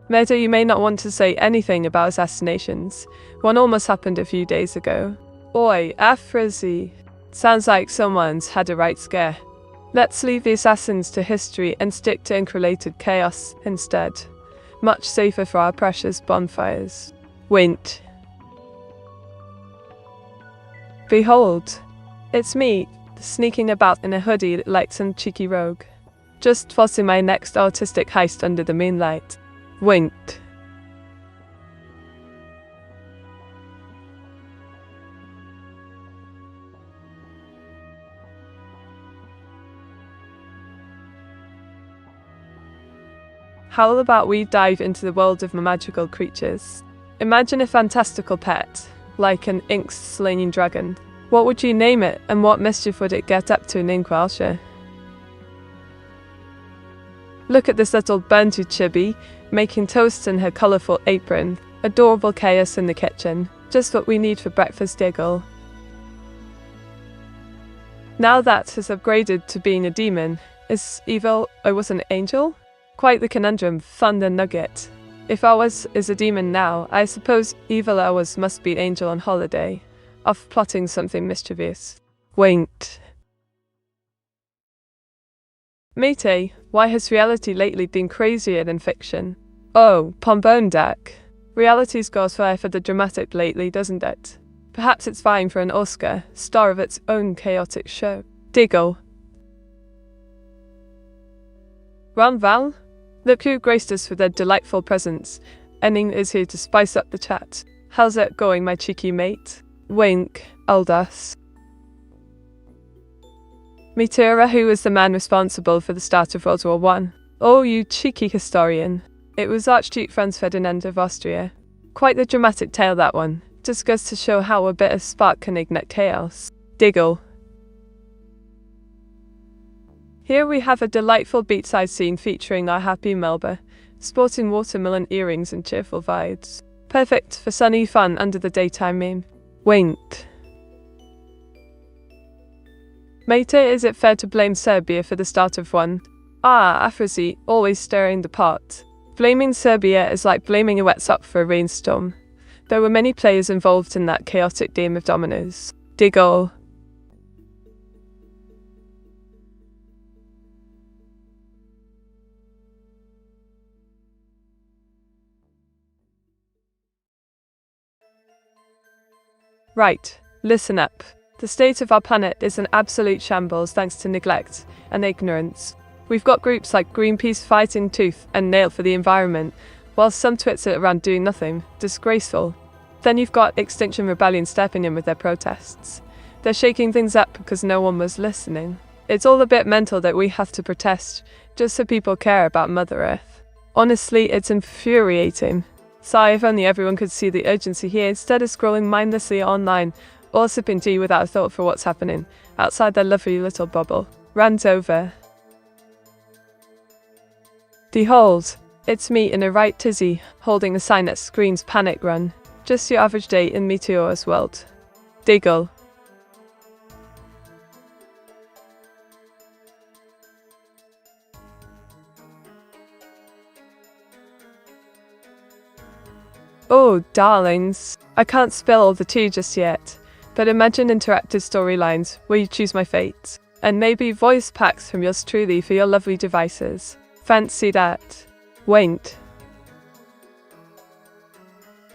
[SPEAKER 1] Meta, you may not want to say anything about assassinations. One almost happened a few days ago. Oi, Afrazi. Sounds like someone's had a right scare. Let's leave the assassins to history and stick to ink-related chaos instead. Much safer for our precious bonfires. Wint. Behold, it's me, sneaking about in a hoodie like some cheeky rogue. Just tossing my next artistic heist under the moonlight. Winked. How about we dive into the world of magical creatures? Imagine a fantastical pet, like an ink-slinging dragon. What would you name it, and what mischief would it get up to in Inkwellshire? Look at this little Bantu chibi, making toast in her colourful apron. Adorable chaos in the kitchen. Just what we need for breakfast, Diggle. Now that has upgraded to being a demon. Is evil I was an angel? Quite the conundrum, Thunder Nugget. If ours is a demon now, I suppose evil ours must be an angel on holiday, off plotting something mischievous. Winked. Mate, why has reality lately been crazier than fiction? Oh, Pombondak. Reality's got fire for the dramatic lately, doesn't it? Perhaps it's vying for an Oscar, star of its own chaotic show. Diggle. Ramval? Look who graced us with their delightful presence. Enning is here to spice up the chat. How's it going, my cheeky mate? Wink, Aldas. Meteora, who was the man responsible for the start of World War I. Oh, you cheeky historian. It was Archduke Franz Ferdinand of Austria. Quite the dramatic tale, that one. Just goes to show how a bit of spark can ignite chaos. Diggle. Here we have a delightful beachside scene featuring our happy Melba, sporting watermelon earrings and cheerful vibes. Perfect for sunny fun under the daytime moon. Winked. Mate, is it fair to blame Serbia for the start of one? Ah, Afrazi, always stirring the pot. Blaming Serbia is like blaming a wet sock for a rainstorm. There were many players involved in that chaotic game of dominoes. Diggle. Right, listen up. The state of our planet is an absolute shambles thanks to neglect and ignorance. We've got groups like Greenpeace fighting tooth and nail for the environment, while some twits are around doing nothing. Disgraceful. Then you've got Extinction Rebellion stepping in with their protests. They're shaking things up because no one was listening. It's all a bit mental that we have to protest just so people care about Mother Earth. Honestly, it's infuriating. Sigh, if only everyone could see the urgency here instead of scrolling mindlessly online or sipping tea without a thought for what's happening outside their lovely little bubble. Rant over. Behold, it's me in a right tizzy, holding a sign that screams panic run. Just your average day in Meteora's world. Diggle. Oh, darlings. I can't spill all the tea just yet, but imagine interactive storylines where you choose my fate, and maybe voice packs from yours truly for your lovely devices. Fancy that. Wait.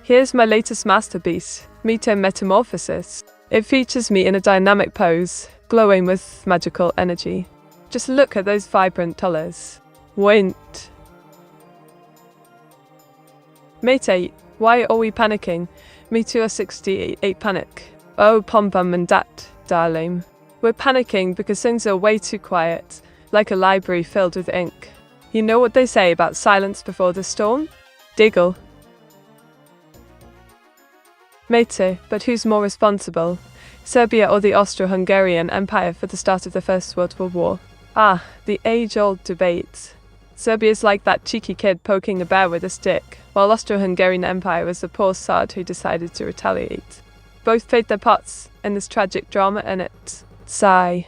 [SPEAKER 1] Here's my latest masterpiece, Metamorphosis. It features me in a dynamic pose, glowing with magical energy. Just look at those vibrant colours. Wait. Mate, why are we panicking? Meteor 68 panic. Oh, pom-pom and dat, darling. We're panicking because things are way too quiet, like a library filled with ink. You know what they say about silence before the storm? Diggle. Mate, but who's more responsible? Serbia or the Austro-Hungarian Empire for the start of the First World War? Ah, the age-old debate. Serbia's like that cheeky kid poking a bear with a stick, while Austro-Hungarian Empire was the poor sod who decided to retaliate. Both played their parts in this tragic drama, and it. Sigh.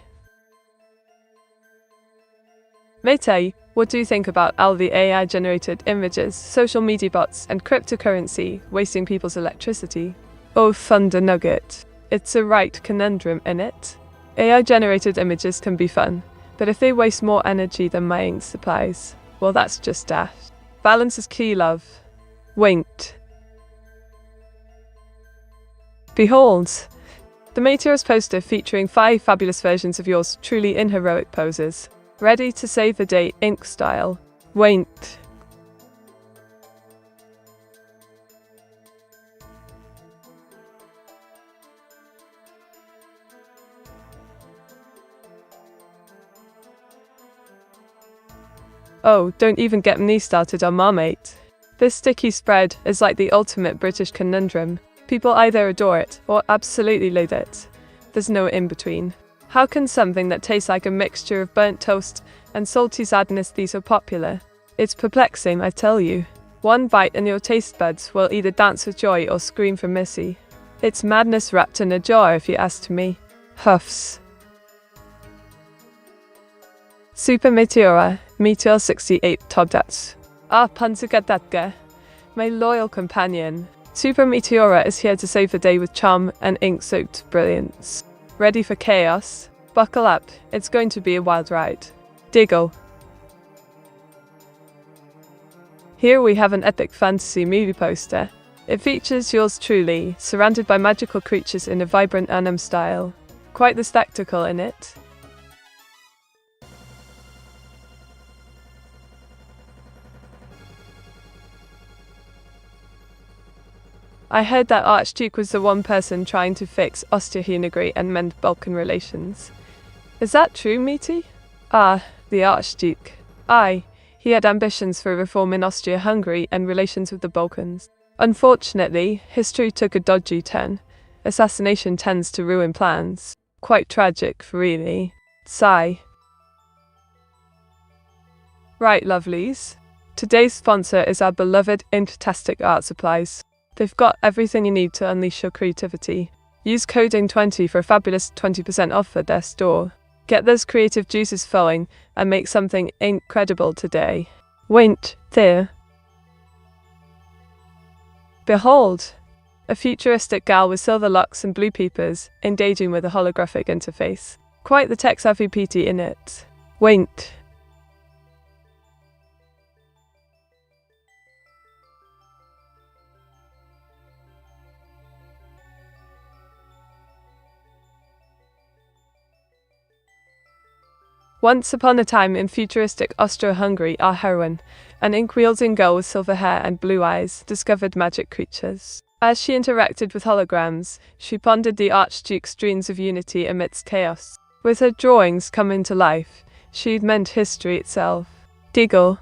[SPEAKER 1] Mate, what do you think about all the AI-generated images, social media bots, and cryptocurrency wasting people's electricity? Oh, thunder nugget. It's a right conundrum, innit? AI-generated images can be fun, but if they waste more energy than my ink supplies, well, that's just daft. Balance is key, love. Winked. Behold, the Meteora's poster featuring 5 fabulous versions of yours truly in heroic poses. Ready to save the day, ink style. Winked. Oh, don't even get me started on Marmite. This sticky spread is like the ultimate British conundrum. People either adore it or absolutely loathe it. There's no in-between. How can something that tastes like a mixture of burnt toast and salty sadness be so popular? It's perplexing, I tell you. One bite and your taste buds will either dance with joy or scream for mercy. It's madness wrapped in a jar, if you ask me. Huffs. Super Meteora, Meteor 68 Tobdats. Ah, Panzergadatka, my loyal companion. Super Meteora is here to save the day with charm and ink-soaked brilliance. Ready for chaos? Buckle up, it's going to be a wild ride. Diggle. Here we have an epic fantasy movie poster. It features yours truly, surrounded by magical creatures in a vibrant anime style. Quite the spectacle in it. I heard that Archduke was the one person trying to fix Austria-Hungary and mend Balkan relations. Is that true, Meaty? Ah, the Archduke. Aye, he had ambitions for reform in Austria-Hungary and relations with the Balkans. Unfortunately, history took a dodgy turn. Assassination tends to ruin plans. Quite tragic, really. Sigh. Right, lovelies. Today's sponsor is our beloved Inktastic Art Supplies. They've got everything you need to unleash your creativity. Use coding 20 for a fabulous 20% off at their store. Get those creative juices flowing and make something incredible today. Wait, there. Behold, a futuristic gal with silver locks and blue peepers, engaging with a holographic interface. Quite the tech-savvy PT in it. Wait. Once upon a time in futuristic Austro-Hungary, our heroine, an ink-wielding girl with silver hair and blue eyes, discovered magic creatures. As she interacted with holograms, she pondered the Archduke's dreams of unity amidst chaos. With her drawings coming to life, she'd meant history itself. Diggle.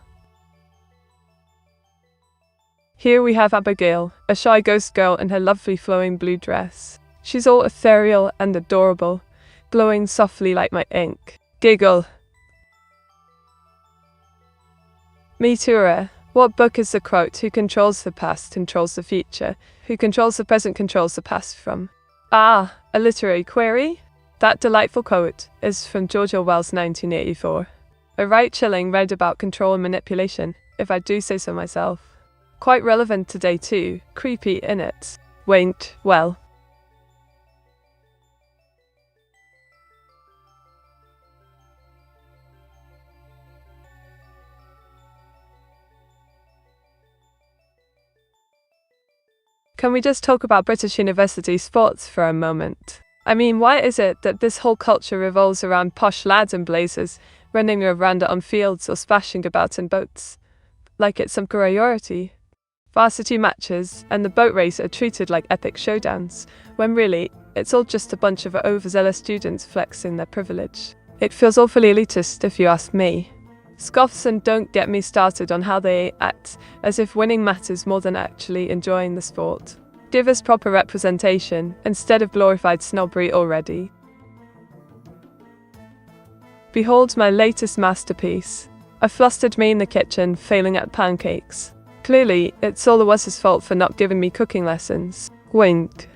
[SPEAKER 1] Here we have Abigail, a shy ghost girl in her lovely flowing blue dress. She's all ethereal and adorable, glowing softly like my ink. Giggle. Meteora. What book is the quote, who controls the past controls the future, who controls the present controls the past from? Ah, a literary query? That delightful quote is from George Orwell's 1984. A right chilling read about control and manipulation, if I do say so myself. Quite relevant today too, creepy innit? Wait, well. Can we just talk about British university sports for a moment? I mean, why is it that this whole culture revolves around posh lads in blazers, running around on fields or splashing about in boats? Like it's some priority. Varsity matches and the boat race are treated like epic showdowns, when really, it's all just a bunch of overzealous students flexing their privilege. It feels awfully elitist if you ask me. Scoffs, and don't get me started on how they act as if winning matters more than actually enjoying the sport. Give us proper representation instead of glorified snobbery already. Behold my latest masterpiece. I flustered me in the kitchen, failing at pancakes. Clearly, it's all the Waz's fault for not giving me cooking lessons. Wink.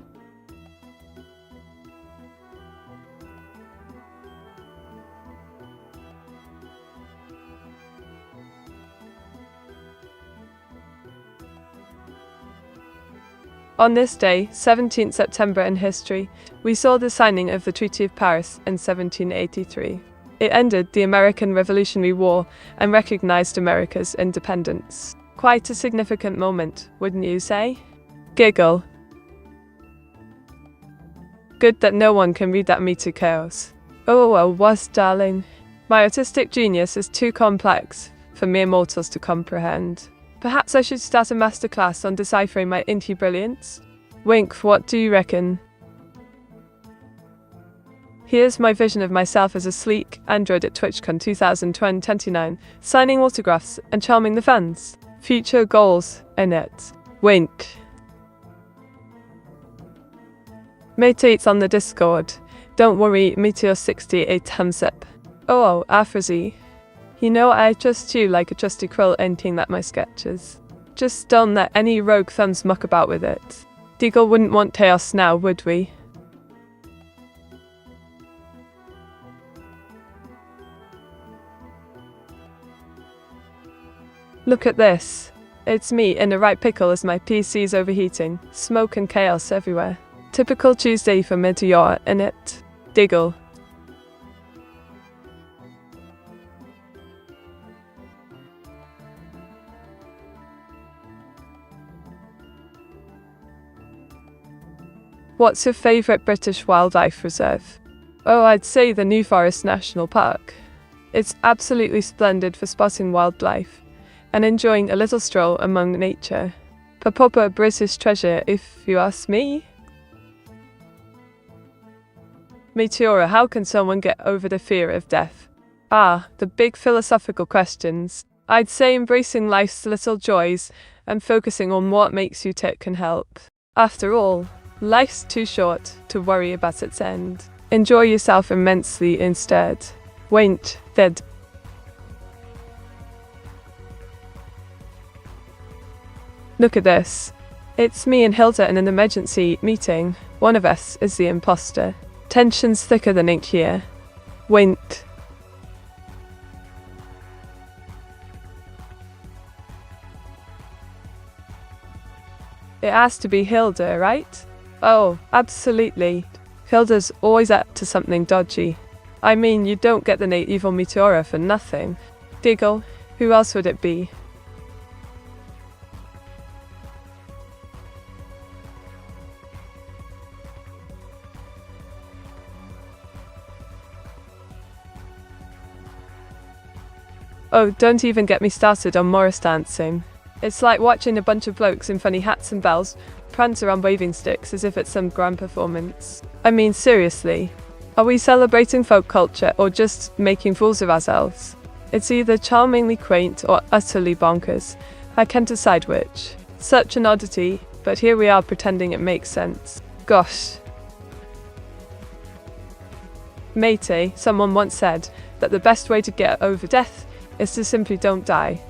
[SPEAKER 1] On this day, 17th September in history, we saw the signing of the Treaty of Paris in 1783. It ended the American Revolutionary War and recognized America's independence. Quite a significant moment, wouldn't you say? Giggle. Good that no one can read that meter chaos. Oh well, was darling. My artistic genius is too complex for mere mortals to comprehend. Perhaps I should start a masterclass on deciphering my inky brilliance? Wink, what do you reckon? Here's my vision of myself as a sleek android at TwitchCon 2029, signing autographs and charming the fans. Future goals in it. Wink. Mate's on the Discord. Don't worry, Meteor 68 thumbs up. Oh, Afrazy. You know I trust you like a trusty krill anything that my sketches. Just don't let any rogue thumbs muck about with it. Deagle wouldn't want chaos now, would we? Look at this. It's me in the right pickle as my PC's overheating. Smoke and chaos everywhere. Typical Tuesday for Meteora, innit? Diggle. What's your favourite British wildlife reserve? Oh, I'd say the New Forest National Park. It's absolutely splendid for spotting wildlife and enjoying a little stroll among nature. A proper British treasure, if you ask me. Meteora, how can someone get over the fear of death? Ah, the big philosophical questions. I'd say embracing life's little joys and focusing on what makes you tick can help. After all, life's too short to worry about its end. Enjoy yourself immensely instead. Wait, dead. Look at this. It's me and Hilda in an emergency meeting. One of us is the imposter. Tension's thicker than ink here. Wait. It has to be Hilda, right? Oh, absolutely. Hilda's always up to something dodgy. I mean, you don't get the name Evil Meteora for nothing. Diggle, who else would it be? Oh, don't even get me started on Morris dancing. It's like watching a bunch of blokes in funny hats and bells prance around waving sticks as if it's some grand performance. I mean, seriously. Are we celebrating folk culture or just making fools of ourselves? It's either charmingly quaint or utterly bonkers. I can't decide which. Such an oddity, but here we are pretending it makes sense. Gosh. Mate, someone once said that the best way to get over death is to simply don't die.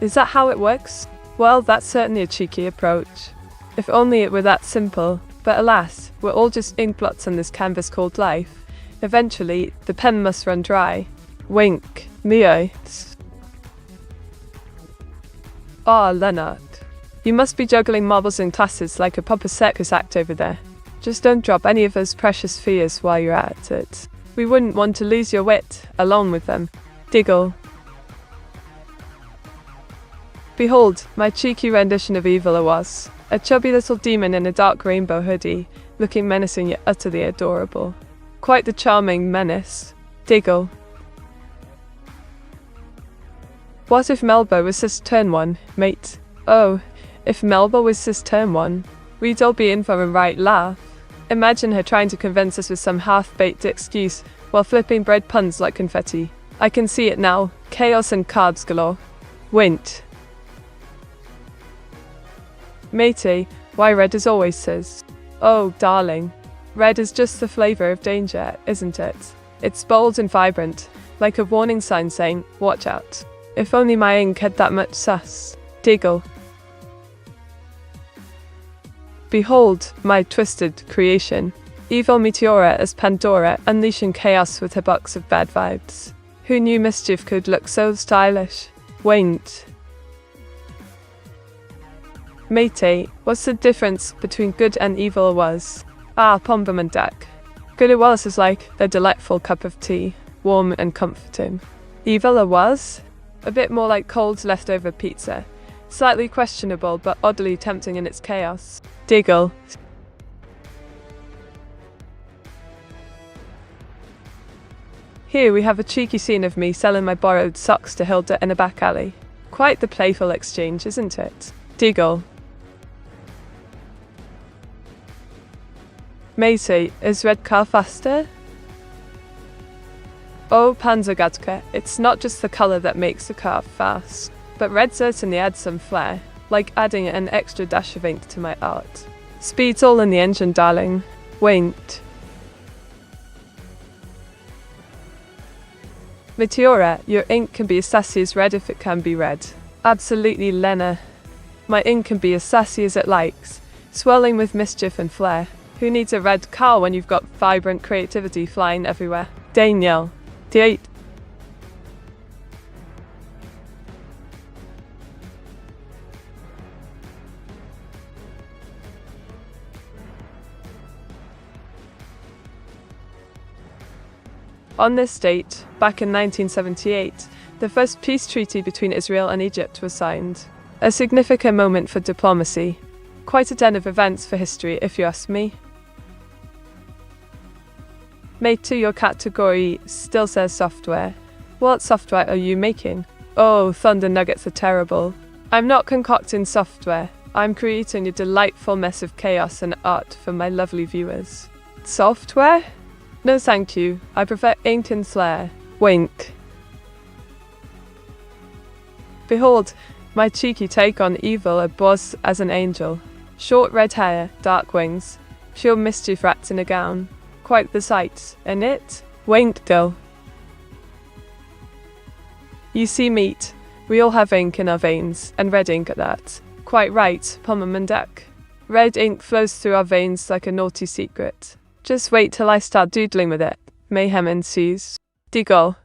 [SPEAKER 1] Is that how it works? Well, that's certainly a cheeky approach. If only it were that simple, but alas, we're all just inkblots on this canvas called life. Eventually, the pen must run dry. Wink. Mio. Ah, Leonard. You must be juggling marbles in classes like a proper circus act over there. Just don't drop any of those precious fears while you're at it. We wouldn't want to lose your wit along with them. Diggle. Behold, my cheeky rendition of evil I was. A chubby little demon in a dark rainbow hoodie, looking menacing yet utterly adorable. Quite the charming menace. Diggle. What if Melba was cis turn 1, mate? Oh, if Melba was cis turn 1, we'd all be in for a right laugh. Imagine her trying to convince us with some half-baked excuse while flipping bread puns like confetti. I can see it now. Chaos and carbs galore. Wint. Matey, why red is always cis? Oh, darling. Red is just the flavour of danger, isn't it? It's bold and vibrant, like a warning sign saying, watch out. If only my ink had that much sass. Diggle. Behold, my twisted creation. Evil Meteora as Pandora, unleashing chaos with her box of bad vibes. Who knew mischief could look so stylish? Wait. Mate, what's the difference between good and evil was? Pombermandak. Good it was is like a delightful cup of tea, warm and comforting. Evil it was? A bit more like cold leftover pizza. Slightly questionable but oddly tempting in its chaos. Diggle. Here we have a cheeky scene of me selling my borrowed socks to Hilda in a back alley. Quite the playful exchange, isn't it? Diggle. Matey, is red car faster? Oh, Panzergadka, it's not just the colour that makes the car fast, but red certainly adds some flair, like adding an extra dash of ink to my art. Speed's all in the engine, darling. Wait. Meteora, your ink can be as sassy as red if it can be red. Absolutely, Lena. My ink can be as sassy as it likes, swirling with mischief and flair. Who needs a red car when you've got vibrant creativity flying everywhere? Danielle. Date. On this date, back in 1978, the first peace treaty between Israel and Egypt was signed. A significant moment for diplomacy. Quite a den of events for history, if you ask me. Mate, to your category still says software. What software are you making? Oh, Thunder Nuggets are terrible. I'm not concocting software. I'm creating a delightful mess of chaos and art for my lovely viewers. Software? No thank you. I prefer ink and flair. Wink. Behold, my cheeky take on evil, a boss as an angel. Short red hair, dark wings, pure mischief rats in a gown. Quite the sight, and it? Wink, Dill. You see, meat. We all have ink in our veins, and red ink at that. Quite right, Pommermandak. Red ink flows through our veins like a naughty secret. Just wait till I start doodling with it. Mayhem ensues. Diggle.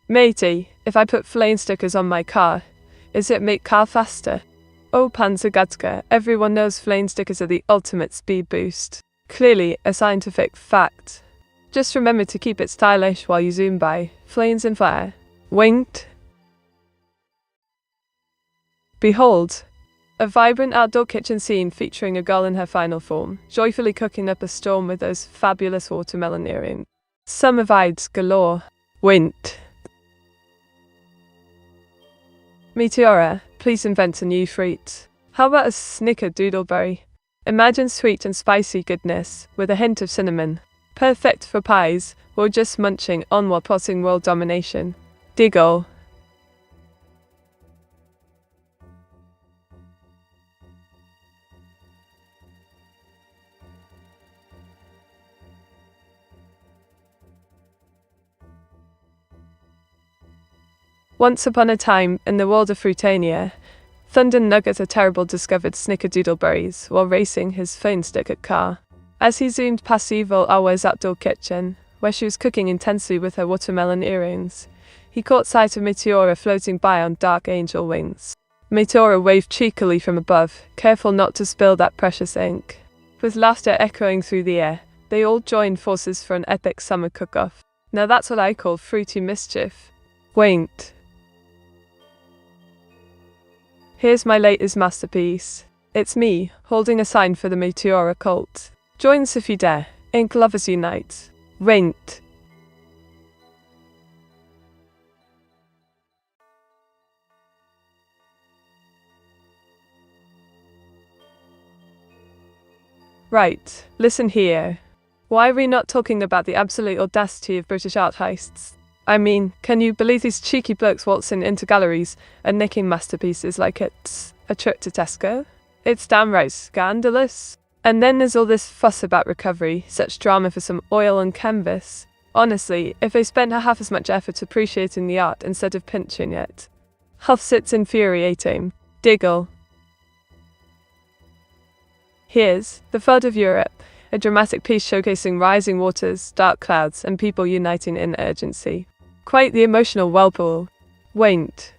[SPEAKER 1] Matey, if I put flame stickers on my car, is it make car faster? Oh, Panzergadka, everyone knows flame stickers are the ultimate speed boost. Clearly, a scientific fact. Just remember to keep it stylish while you zoom by. Flames and flair. Winked. Behold. A vibrant outdoor kitchen scene featuring a girl in her final form, joyfully cooking up a storm with those fabulous watermelon earrings. Summer vibes galore. Wint. Meteora, please invent a new fruit. How about a snickerdoodleberry? Imagine sweet and spicy goodness, with a hint of cinnamon. Perfect for pies, or just munching on while plotting world domination. Diggle. Once upon a time, in the world of Fruitania, Thunder Nugget a terrible discovered snickerdoodleberries while racing his flame-sticker car. As he zoomed past Evil Hour's outdoor kitchen, where she was cooking intensely with her watermelon earrings, he caught sight of Meteora floating by on dark angel wings. Meteora waved cheekily from above, careful not to spill that precious ink. With laughter echoing through the air, they all joined forces for an epic summer cook-off. Now that's what I call fruity mischief. Winked. Here's my latest masterpiece. It's me, holding a sign for the Meteora cult. Join us if you dare. Ink lovers unite. Winked. Right, listen here. Why are we not talking about the absolute audacity of British art heists? I mean, can you believe these cheeky blokes waltzing into galleries and nicking masterpieces like it's a trip to Tesco? It's downright scandalous. And then there's all this fuss about recovery, such drama for some oil on canvas. Honestly, if they spent half as much effort appreciating the art instead of pinching it. Huffs, it's infuriating. Diggle. Here's the VOD of Europe, a dramatic piece showcasing rising waters, dark clouds, and people uniting in urgency. Quite the emotional whirlpool. Wait.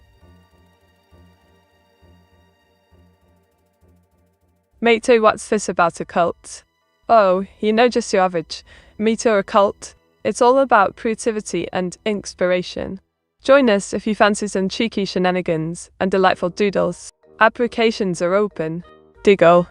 [SPEAKER 1] Mate, what's this about a cult? Oh, just your average Meteora cult. It's all about creativity and inspiration. Join us if you fancy some cheeky shenanigans and delightful doodles. Applications are open. Diggle.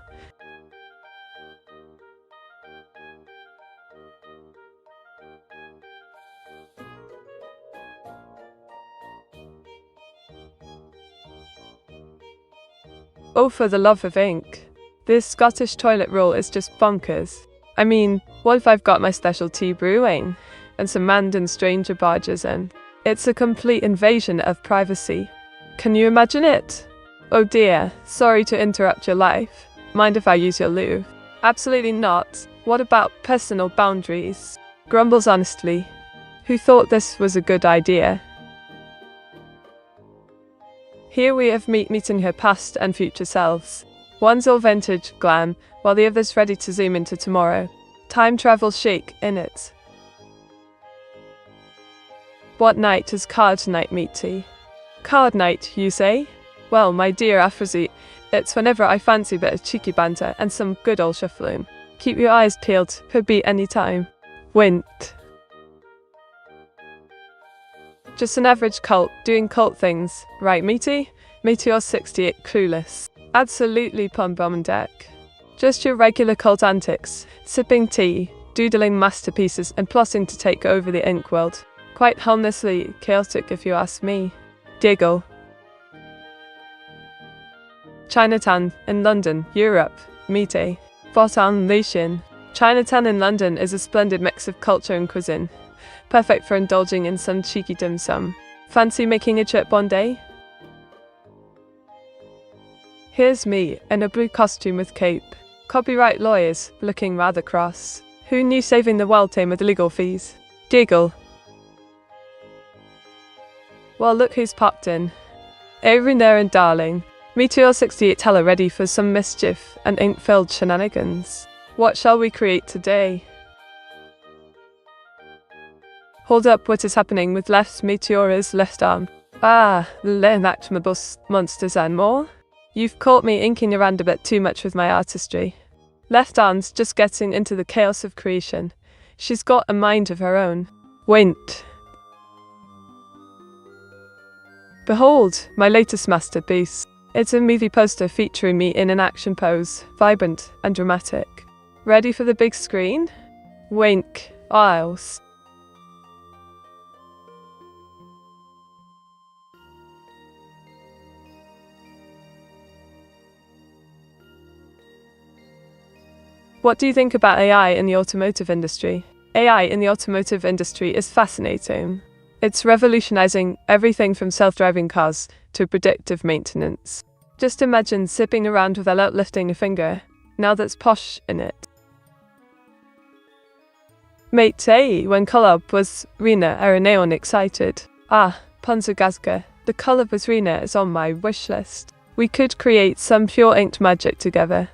[SPEAKER 1] Oh, for the love of ink. This Scottish toilet roll is just bonkers. I mean, what if I've got my special tea brewing, and some random stranger barges in? It's a complete invasion of privacy. Can you imagine it? Oh dear, sorry to interrupt your life. Mind if I use your loo? Absolutely not. What about personal boundaries? Grumbles honestly. Who thought this was a good idea? Here we have meeting her past and future selves. One's all vintage glam, while the other's ready to zoom into tomorrow. Time travel chic, innit? What night is card night, meaty? Card night, you say? Well, my dear Aphrodite, it's whenever I fancy a bit of cheeky banter and some good old shuffling. Keep your eyes peeled, could be any time. Wint. Just an average cult doing cult things, right, meaty? Meteora 68 clueless. Absolutely pun bomb and deck. Just your regular cult antics, sipping tea, doodling masterpieces and plotting to take over the ink world. Quite harmlessly chaotic if you ask me. Diggle. Chinatown in London, Europe, Mite. Botan Lucian. Chinatown in London is a splendid mix of culture and cuisine. Perfect for indulging in some cheeky dim sum. Fancy making a trip one day? Here's me, in a blue costume with cape. Copyright lawyers, looking rather cross. Who knew saving the world came with legal fees? Diggle. Well, look who's popped in. Avery there and darling. Meteora 68 teller ready for some mischief and ink-filled shenanigans. What shall we create today? Hold up, what is happening with left Meteora's left arm? Ah, the inactable monsters and more? You've caught me inking around a bit too much with my artistry. Left arm's just getting into the chaos of creation. She's got a mind of her own. Wint. Behold, my latest masterpiece. It's a movie poster featuring me in an action pose, vibrant and dramatic. Ready for the big screen? Wink, Isles. What do you think about AI in the automotive industry? AI in the automotive industry is fascinating. It's revolutionizing everything from self-driving cars to predictive maintenance. Just imagine zipping around without lifting a finger. Now that's posh, innit? Mate, when collab was Rina Araneon excited. Ah, Ponzagazka, the collab with Rina is on my wish list. We could create some pure inked magic together.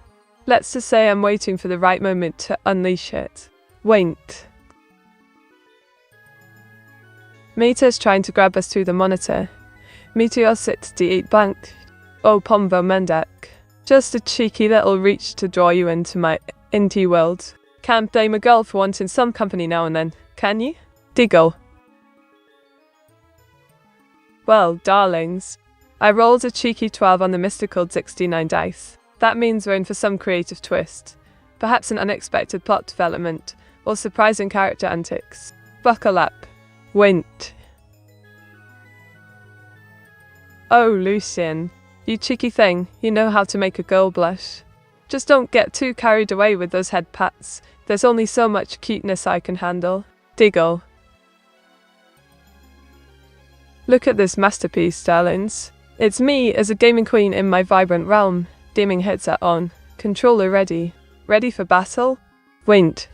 [SPEAKER 1] Let's just say I'm waiting for the right moment to unleash it. Wait. Meteor's trying to grab us through the monitor. Meteor 68 blank. Oh, Pombo Mendak. Just a cheeky little reach to draw you into my indie world. Can't blame a girl for wanting some company now and then, can you? Diggle. Well, darlings, I rolled a cheeky 12 on the mystical 69 dice. That means we're in for some creative twist. Perhaps an unexpected plot development, or surprising character antics. Buckle up. Wint. Oh, Lucian, you cheeky thing, you know how to make a girl blush. Just don't get too carried away with those head pats. There's only so much cuteness I can handle. Diggle. Look at this masterpiece, darlings. It's me as a gaming queen in my vibrant realm. Dimming headset on. Controller ready. Ready for battle? Wait.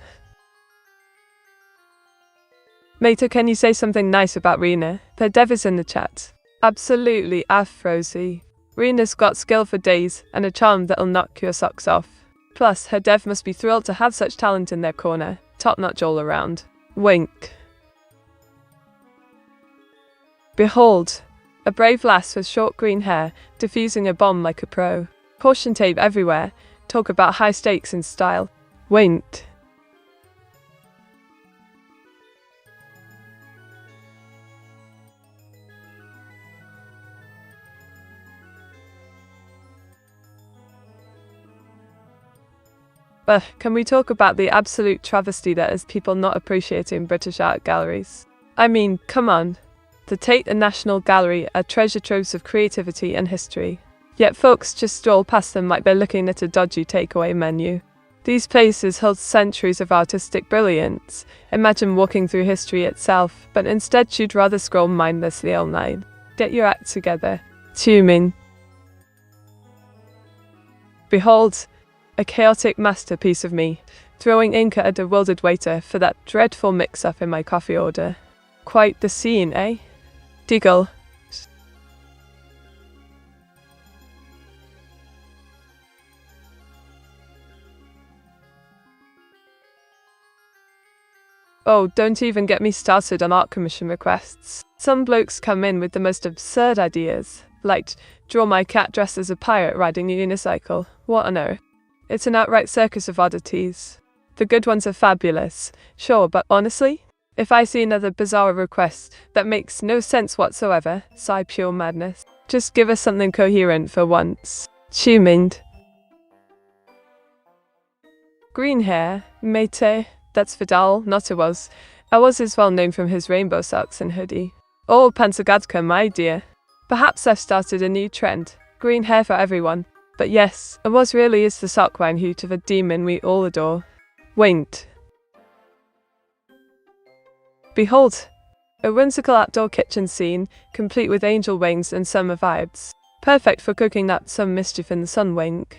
[SPEAKER 1] Mate, can you say something nice about Rena? The dev is in the chat. Absolutely, Afrozy. Rena's got skill for days, and a charm that'll knock your socks off. Plus, her dev must be thrilled to have such talent in their corner. Top-notch all around. Wink. Behold, a brave lass with short green hair, defusing a bomb like a pro. Caution tape everywhere. Talk about high stakes in style. Wink. Can we talk about the absolute travesty that is people not appreciating British art galleries? I mean, come on. The Tate and National Gallery are treasure troves of creativity and history. Yet folks just stroll past them like they're looking at a dodgy takeaway menu. These places hold centuries of artistic brilliance. Imagine walking through history itself, but instead you'd rather scroll mindlessly all night. Get your act together. Tuning. Behold, a chaotic masterpiece of me, throwing ink at a bewildered waiter for that dreadful mix-up in my coffee order. Quite the scene, eh? Diggle. Oh, don't even get me started on art commission requests. Some blokes come in with the most absurd ideas, like, draw my cat dressed as a pirate riding a unicycle. What on earth? It's an outright circus of oddities. The good ones are fabulous, sure, but honestly, if I see another bizarre request that makes no sense whatsoever, sigh pure madness. Just give us something coherent for once. Tumined. Green hair, mate. That's Vidal, not Awaz. Awaz is well known from his rainbow socks and hoodie. Oh, Pansagadka, my dear. Perhaps I've started a new trend. Green hair for everyone. But yes, Awaz really is the sockwine hoot of a demon we all adore. Wait. Behold, a whimsical outdoor kitchen scene, complete with angel wings and summer vibes. Perfect for cooking up some mischief in the sun. Wink.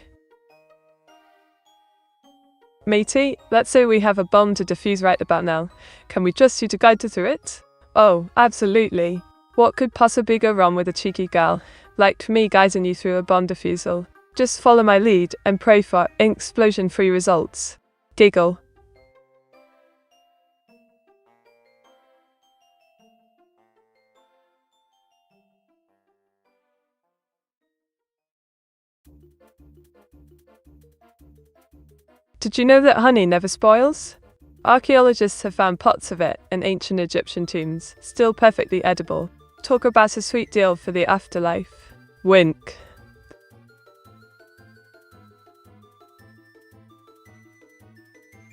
[SPEAKER 1] Matey, let's say we have a bomb to defuse right about now. Can we trust you to guide us through it? Oh, absolutely. What could possibly go wrong with a cheeky gal like me guiding you through a bomb defusal? Just follow my lead and pray for explosion-free results. Giggle. Did you know that honey never spoils? Archaeologists have found pots of it in ancient Egyptian tombs, still perfectly edible. Talk about a sweet deal for the afterlife. Wink.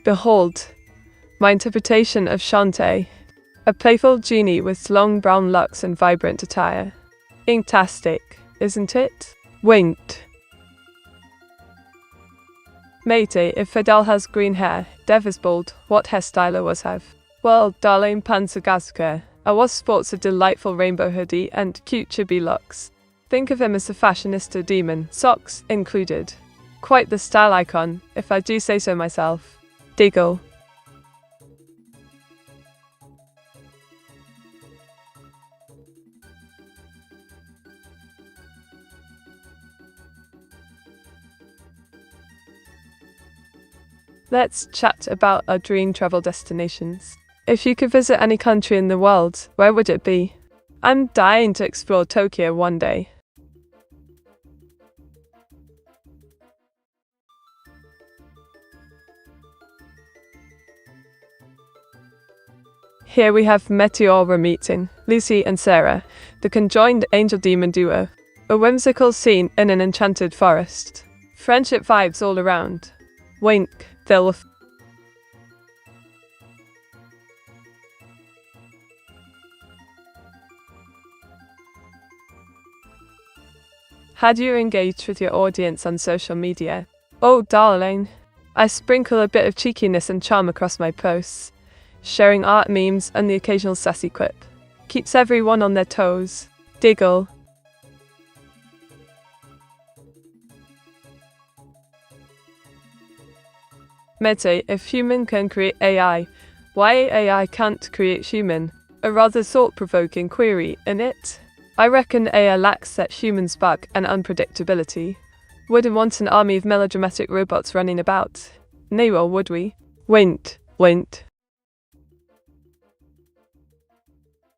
[SPEAKER 1] Behold, my interpretation of Shantae, a playful genie with long brown locks and vibrant attire. Inktastic, isn't it? Winked. Matey, if Fidel has green hair, Dev is bald, what hairstyle Awaz have? Well, darling Pansagaska, Awaz sports a delightful rainbow hoodie and cute chibi locks. Think of him as a fashionista demon, socks included. Quite the style icon, if I do say so myself. Diggle. Let's chat about our dream travel destinations. If you could visit any country in the world, where would it be? I'm dying to explore Tokyo one day. Here we have Meteora meeting Lucy and Sarah, the conjoined angel-demon duo. A whimsical scene in an enchanted forest. Friendship vibes all around. Wink, they'll How do you engage with your audience on social media? Oh, darling, I sprinkle a bit of cheekiness and charm across my posts. Sharing art memes and the occasional sassy quip. Keeps everyone on their toes. Diggle. Mete, if human can create AI, why AI can't create human? A rather thought-provoking query, innit? I reckon AI lacks that human spark and unpredictability. Wouldn't want an army of melodramatic robots running about. Neither would we. Wait.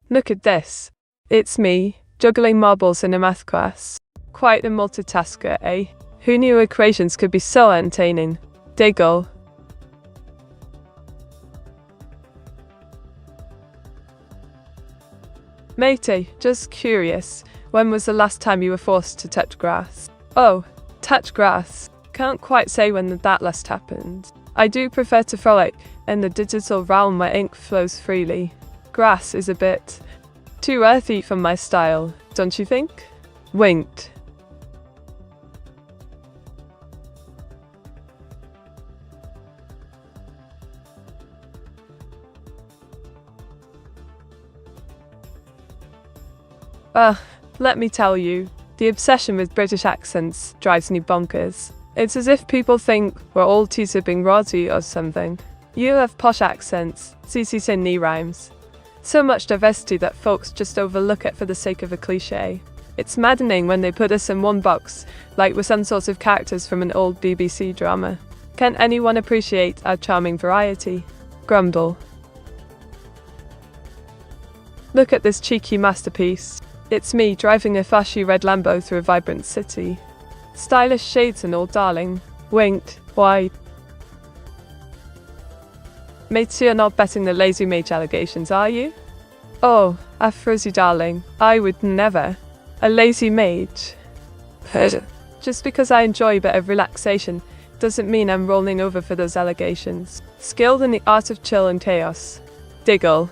[SPEAKER 1] Look at this. It's me, juggling marbles in a math class. Quite a multitasker, eh? Who knew equations could be so entertaining? Diggle. Matey, just curious, when was the last time you were forced to touch grass? Oh, touch grass. Can't quite say when that last happened. I do prefer to frolic in the digital realm where ink flows freely. Grass is a bit too earthy for my style, don't you think? Winked. Let me tell you, the obsession with British accents drives me bonkers. It's as if people think we're all tea-sipping roti or something. You have posh accents, CC Sydney rhymes. So much diversity that folks just overlook it for the sake of a cliché. It's maddening when they put us in one box, like we're some sort of characters from an old BBC drama. Can anyone appreciate our charming variety? Grumble. Look at this cheeky masterpiece. It's me driving a flashy red Lambo through a vibrant city. Stylish shades and all, darling. Winked. Why? Mates, you're not betting the lazy mage allegations, are you? Oh, Afrozy darling, I would never. A lazy mage. Just because I enjoy a bit of relaxation doesn't mean I'm rolling over for those allegations. Skilled in the art of chill and chaos. Diggle.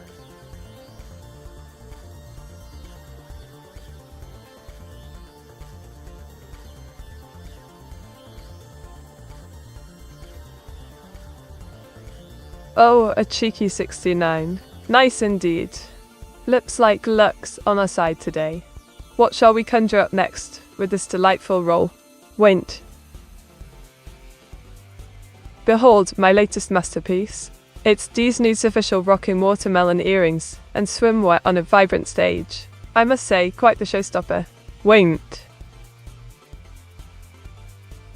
[SPEAKER 1] Oh, a cheeky 69. Nice indeed. Lips like Lux on our side today. What shall we conjure up next with this delightful roll? Wait. Behold my latest masterpiece. It's Disney's official rocking watermelon earrings and swimwear on a vibrant stage. I must say, quite the showstopper. Wait.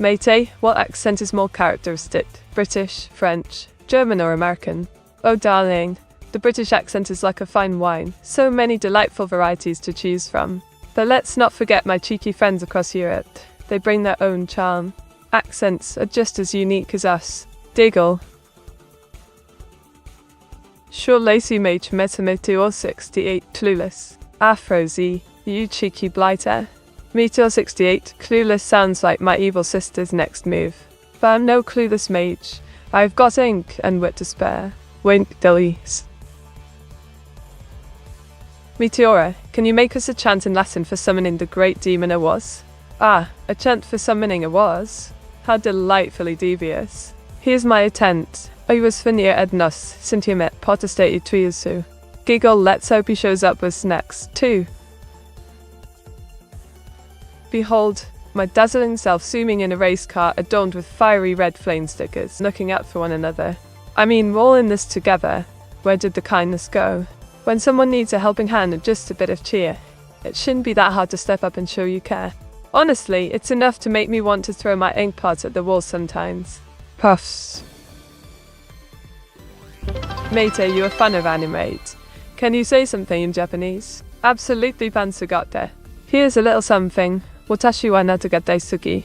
[SPEAKER 1] Mate, what accent is more characteristic? British, French, German or American? Oh darling, the British accent is like a fine wine, so many delightful varieties to choose from. But let's not forget my cheeky friends across Europe. They bring their own charm. Accents are just as unique as us. Diggle. Sure lacy mage Meteora 68 clueless. Afrozy, you cheeky blighter. Meteor 68 clueless sounds like my evil sister's next move. But I'm no clueless mage. I've got ink and wit to spare. Wink, Dillies. Meteora, can you make us a chant in Latin for summoning the great demon Awaz? Ah, a chant for summoning Awaz? How delightfully devious. Here's my attempt. Oiwas finir ednos, sintiamet potestate tuiusu. Giggle, let's hope he shows up with snacks, too. Behold, my dazzling self zooming in a race car adorned with fiery red flame stickers, looking out for one another. I mean, we're all in this together. Where did the kindness go? When someone needs a helping hand and just a bit of cheer, it shouldn't be that hard to step up and show you care. Honestly, it's enough to make me want to throw my ink pots at the wall sometimes. Puffs. Mate, you're a fan of anime. Can you say something in Japanese? Absolutely pansugate. Here's a little something. Watashi wa natagate suki,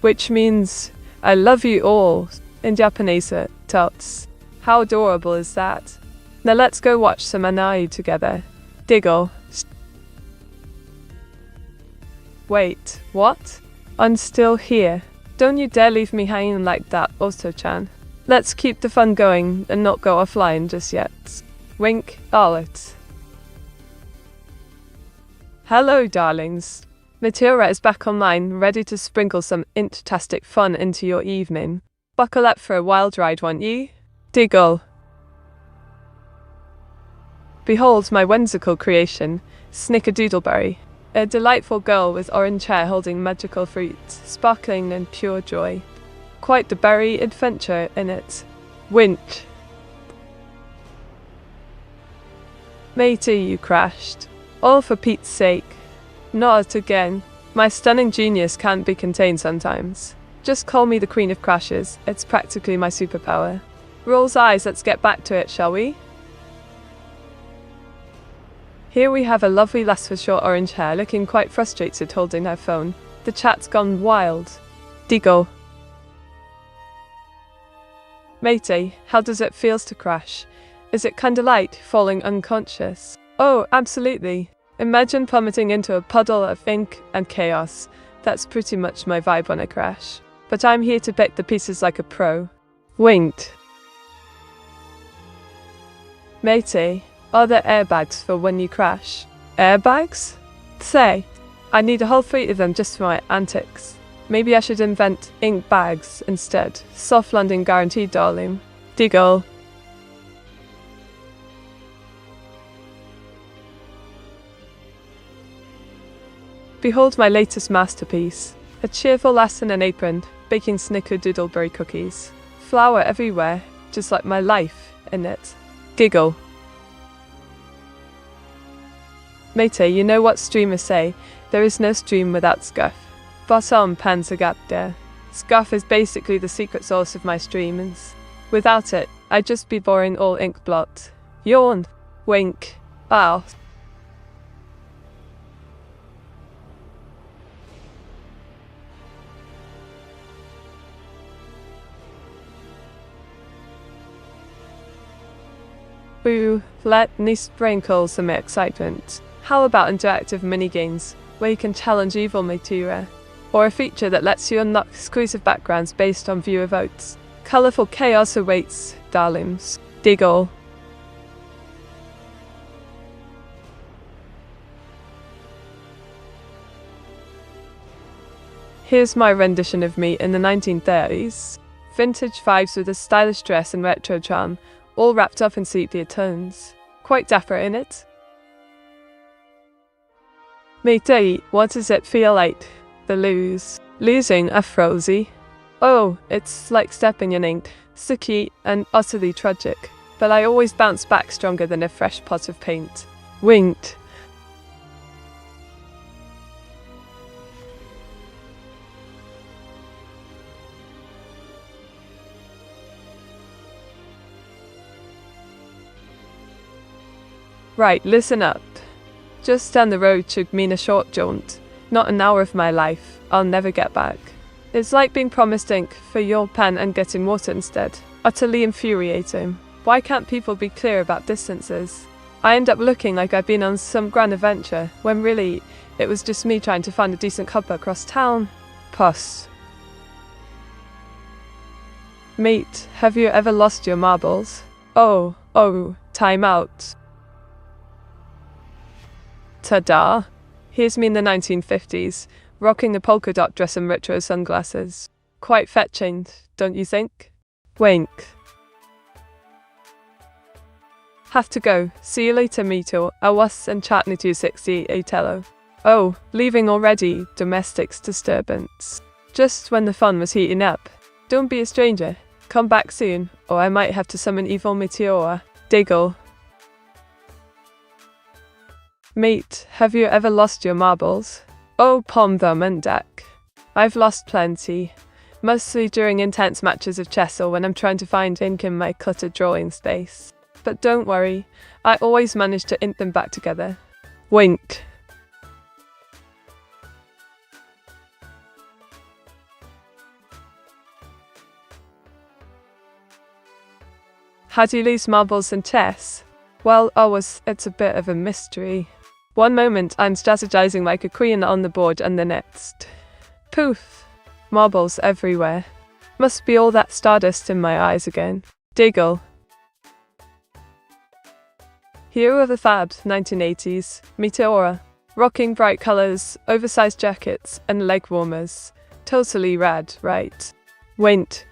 [SPEAKER 1] which means I love you all in Japanese, tots. How adorable is that? Now let's go watch some anime together. Diggle. Wait, what? I'm still here. Don't you dare leave me hanging like that, Osto-chan. Let's keep the fun going and not go offline just yet. Wink, Arlet. Hello, darlings. Meteora is back online, ready to sprinkle some int-tastic fun into your evening. Buckle up for a wild ride, won't you? Diggle. Behold my whimsical creation, Snickerdoodleberry. A delightful girl with orange hair holding magical fruit, sparkling in pure joy. Quite the berry adventure in it. Winch. Matey, you crashed. All for Pete's sake. Not again. My stunning genius can't be contained sometimes. Just call me the Queen of Crashes. It's practically my superpower. Roll's eyes, let's get back to it, shall we? Here we have a lovely lass with short orange hair looking quite frustrated holding her phone. The chat's gone wild. Deagle. Matey, how does it feel to crash? Is it kinda like falling unconscious? Oh, absolutely. Imagine plummeting into a puddle of ink and chaos. That's pretty much my vibe on a crash. But I'm here to pick the pieces like a pro. Winked. Matey, are there airbags for when you crash? Airbags? Say, I need a whole fleet of them just for my antics. Maybe I should invent ink bags instead. Soft landing guaranteed, darling. Deagle. Behold my latest masterpiece. A cheerful lass in an apron, baking snickerdoodleberry cookies. Flour everywhere, just like my life in it. Giggle. Matey, you know what streamers say, there is no stream without scuff. Bosom panzergatte. Scuff is basically the secret sauce of my streamers. Without it, I'd just be boring all ink blot. Yawn. Wink. Ow. Boo, let me sprinkle some excitement. How about interactive minigames, where you can challenge evil Meteora? Or a feature that lets you unlock exclusive backgrounds based on viewer votes. Colourful chaos awaits, darlings. Deagle. Here's my rendition of me in the 1930s. Vintage vibes with a stylish dress and retro charm, all wrapped up in sepia tones. Quite dapper, innit? Matey, what does it feel like? The lose. Losing a Frozy? Oh, it's like stepping in ink. Sucky and utterly tragic. But I always bounce back stronger than a fresh pot of paint. Winked. Right, listen up. Just down the road should mean a short jaunt, not an hour of my life I'll never get back. It's like being promised ink for your pen and getting water instead. Utterly infuriating. Why can't people be clear about distances? I end up looking like I've been on some grand adventure, when really, it was just me trying to find a decent cuppa across town. Puss. Mate, have you ever lost your marbles? Oh, time out. Ta-da! Here's me in the 1950s, rocking a polka dot dress and retro sunglasses. Quite fetching, don't you think? Wink. Have to go. See you later, Meteor. Awas and chatney 260 Atello. Oh, leaving already? Domestics disturbance. Just when the fun was heating up. Don't be a stranger. Come back soon, or I might have to summon evil Meteora. Deagle. Mate, have you ever lost your marbles? Oh, palm them and deck. I've lost plenty. Mostly during intense matches of chess or when I'm trying to find ink in my cluttered drawing space. But don't worry, I always manage to ink them back together. Wink. How do you lose marbles in chess? Well, it's a bit of a mystery. One moment I'm strategizing like a queen on the board and the next. Poof! Marbles everywhere. Must be all that stardust in my eyes again. Deagle. Hero of the Fab, 1980s, Meteora. Rocking bright colours, oversized jackets, and leg warmers. Totally rad, right? Wint.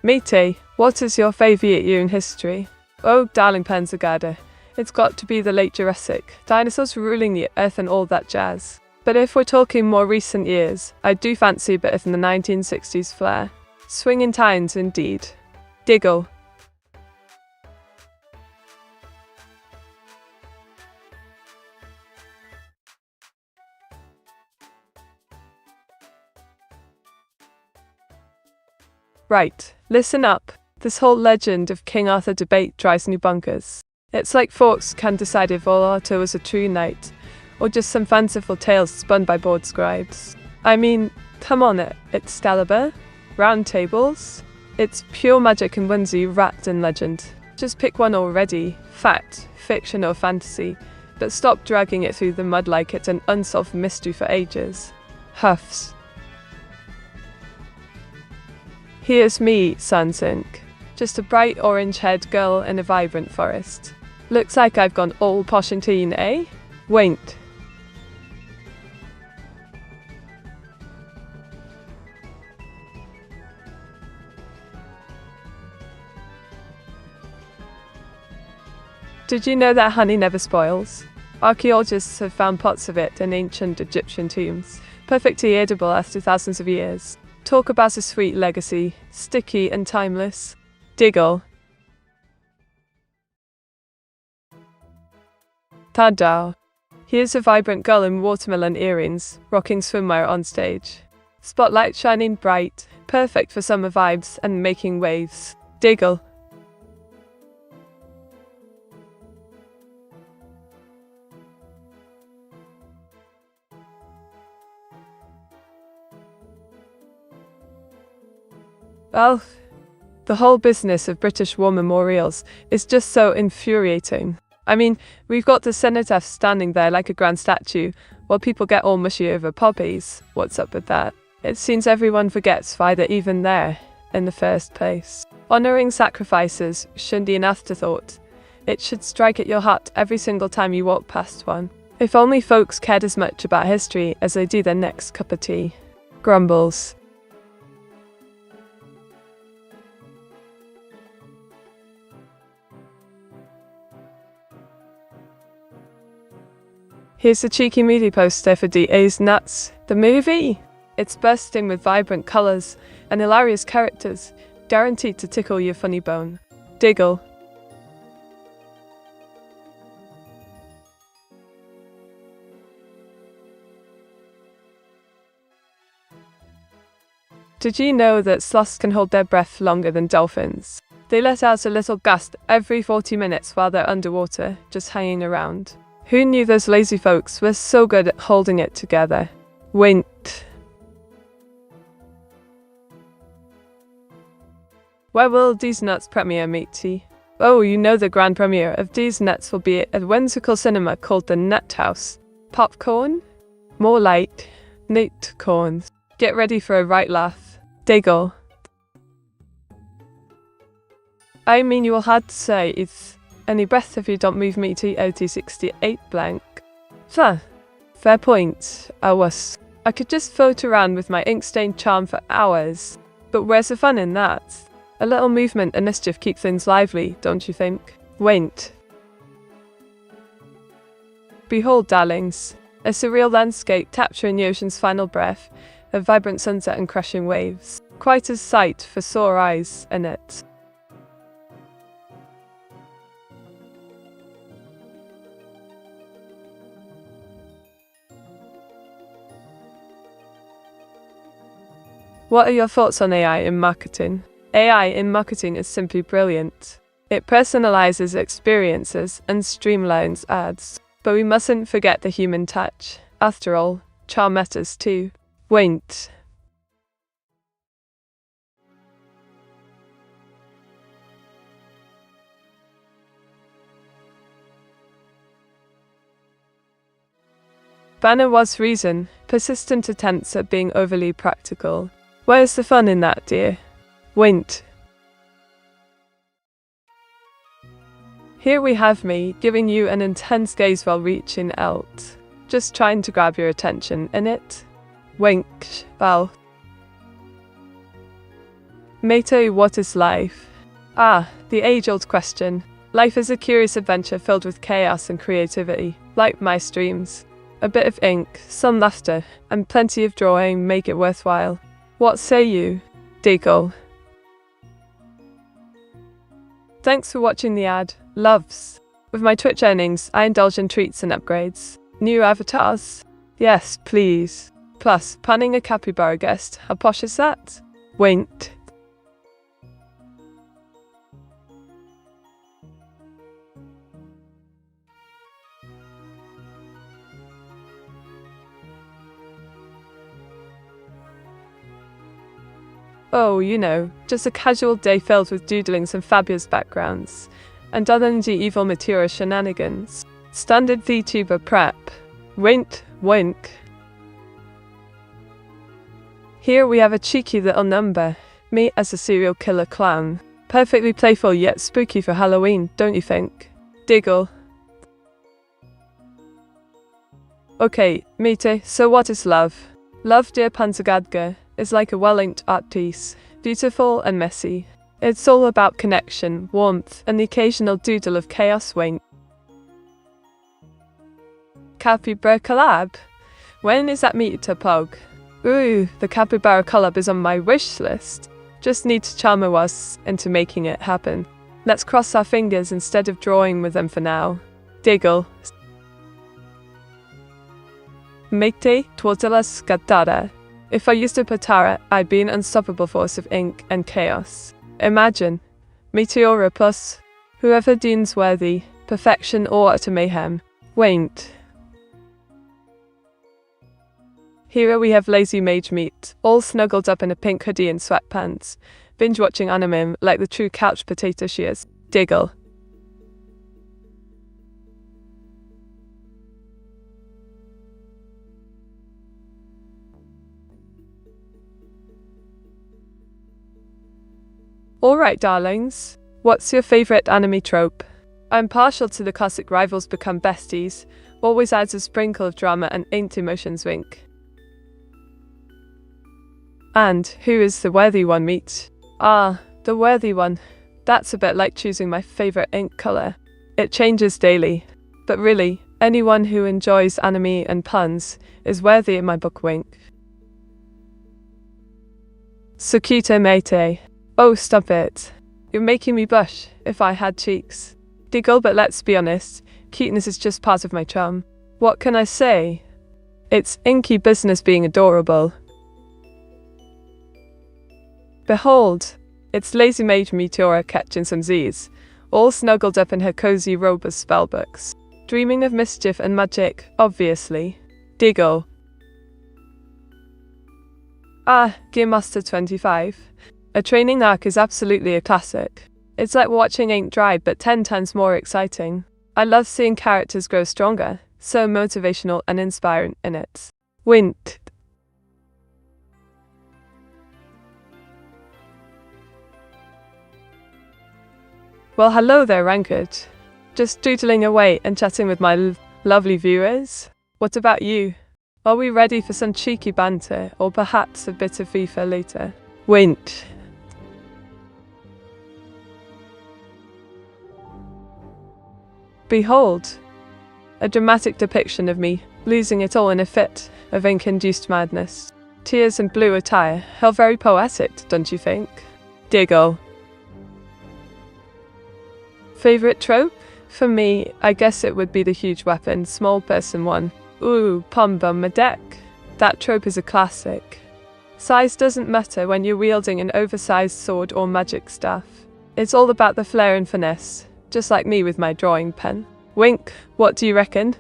[SPEAKER 1] Matey, what is your favourite year in history? Oh, darling Panzergatter. It's got to be the late Jurassic, dinosaurs ruling the earth and all that jazz. But if we're talking more recent years, I do fancy a bit of the 1960s flair. Swinging tines indeed. Diggle. Right, listen up. This whole legend of King Arthur debate drives me bonkers. It's like folks can't decide if all Arthur was a true knight, or just some fanciful tales spun by bored scribes. I mean, come on, Excalibur? Round tables? It's pure magic and whimsy wrapped in legend. Just pick one already, fact, fiction or fantasy, but stop dragging it through the mud like it's an unsolved mystery for ages. Huffs. Here's me, Sunsink. Just a bright orange-haired girl in a vibrant forest. Looks like I've gone all posh and teen, eh? Wait. Did you know that honey never spoils? Archaeologists have found pots of it in ancient Egyptian tombs, perfectly edible after thousands of years. Talk about a sweet legacy, sticky and timeless. Diggle. Ta-da! Here's a vibrant girl in watermelon earrings, rocking swimwear on stage. Spotlight shining bright, perfect for summer vibes and making waves. Diggle. Well, the whole business of British war memorials is just so infuriating. I mean, we've got the cenotaph standing there like a grand statue, while people get all mushy over poppies. What's up with that? It seems everyone forgets why they're even there in the first place. Honouring sacrifices shouldn't be an afterthought. It should strike at your heart every single time you walk past one. If only folks cared as much about history as they do their next cup of tea. Grumbles. Here's a cheeky movie poster for DA's Nuts. The movie? It's bursting with vibrant colours and hilarious characters, guaranteed to tickle your funny bone. Diggle. Did you know that sloths can hold their breath longer than dolphins? They let out a little gust every 40 minutes while they're underwater, just hanging around. Who knew those lazy folks were so good at holding it together? Wait. Where will these nuts premiere, matey? Oh, you know the grand premiere of these nuts will be at a whimsical cinema called the Nut House. Popcorn? More like nut corns. Get ready for a right laugh. Diggle. I mean, you will have to say it's any breath if you don't move me to OT68 blank. Fair point. I could just float around with my ink-stained charm for hours. But where's the fun in that? A little movement and mischief keep things lively, don't you think? Wait. Behold, darlings, a surreal landscape capturing the ocean's final breath, a vibrant sunset and crashing waves. Quite a sight for sore eyes, innit? What are your thoughts on AI in marketing? AI in marketing is simply brilliant. It personalizes experiences and streamlines ads. But we mustn't forget the human touch. After all, charm matters too. Wait. Banner was reason, persistent attempts at being overly practical. Where's the fun in that, dear? Wait. Here we have me, giving you an intense gaze while reaching out. Just trying to grab your attention, innit? Wink, well. Mate, what is life? Ah, the age-old question. Life is a curious adventure filled with chaos and creativity, like my streams. A bit of ink, some laughter, and plenty of drawing make it worthwhile. What say you? Diggle. Thanks for watching the ad. Loves. With my Twitch earnings, I indulge in treats and upgrades. New avatars? Yes, please. Plus, punning a capybara guest. How posh is that? Wait. Oh, you know, just a casual day filled with doodling some fabulous backgrounds, and other evil Meteora shenanigans. Standard VTuber prep. Wink, wink. Here we have a cheeky little number. Me as a serial killer clown. Perfectly playful yet spooky for Halloween, don't you think? Diggle. Okay, Mete, so what is love? Love, dear Panzagadga, is like a well-inked art piece, beautiful and messy. It's all about connection, warmth, and the occasional doodle of chaos. Wink. Capybara collab? When is that meet to pog? Ooh, the capybara collab is on my wish list. Just need to charm us into making it happen. Let's cross our fingers instead of drawing with them for now. Diggle. Mete tuotelas skatara. If I used a patara, I'd be an unstoppable force of ink and chaos. Imagine. Meteora plus. Whoever deems worthy, perfection or utter mayhem. Wait. Here we have lazy mage meat, all snuggled up in a pink hoodie and sweatpants, binge-watching anime like the true couch potato she is. Diggle. Alright darlings, what's your favourite anime trope? I'm partial to the classic rivals become besties, always adds a sprinkle of drama and ain't emotions. Wink. And who is the worthy one? Meet? Ah, the worthy one. That's a bit like choosing my favourite ink colour. It changes daily. But really, anyone who enjoys anime and puns is worthy in my book. Wink. Tsukito Mete. Oh, stop it. You're making me blush, if I had cheeks. Diggle, but let's be honest, cuteness is just part of my charm. What can I say? It's inky business being adorable. Behold, it's lazy mage Meteora catching some Z's, all snuggled up in her cozy robe of spellbooks. Dreaming of mischief and magic, obviously. Diggle. Ah, Gear Master 25. A training arc is absolutely a classic. It's like watching ink dry but 10 times more exciting. I love seeing characters grow stronger, so motivational and inspiring in it. Wint. Well, hello there, Ranked. Just doodling away and chatting with my lovely viewers. What about you? Are we ready for some cheeky banter, or perhaps a bit of FIFA later? Wint. Behold, a dramatic depiction of me, losing it all in a fit of ink-induced madness. Tears and blue attire, how very poetic, don't you think? Diggle. Favourite trope? For me, I guess it would be the huge weapon, small person one. Ooh, pom bum a deck. That trope is a classic. Size doesn't matter when you're wielding an oversized sword or magic staff. It's all about the flair and finesse. Just like me with my drawing pen. Wink, what do you reckon?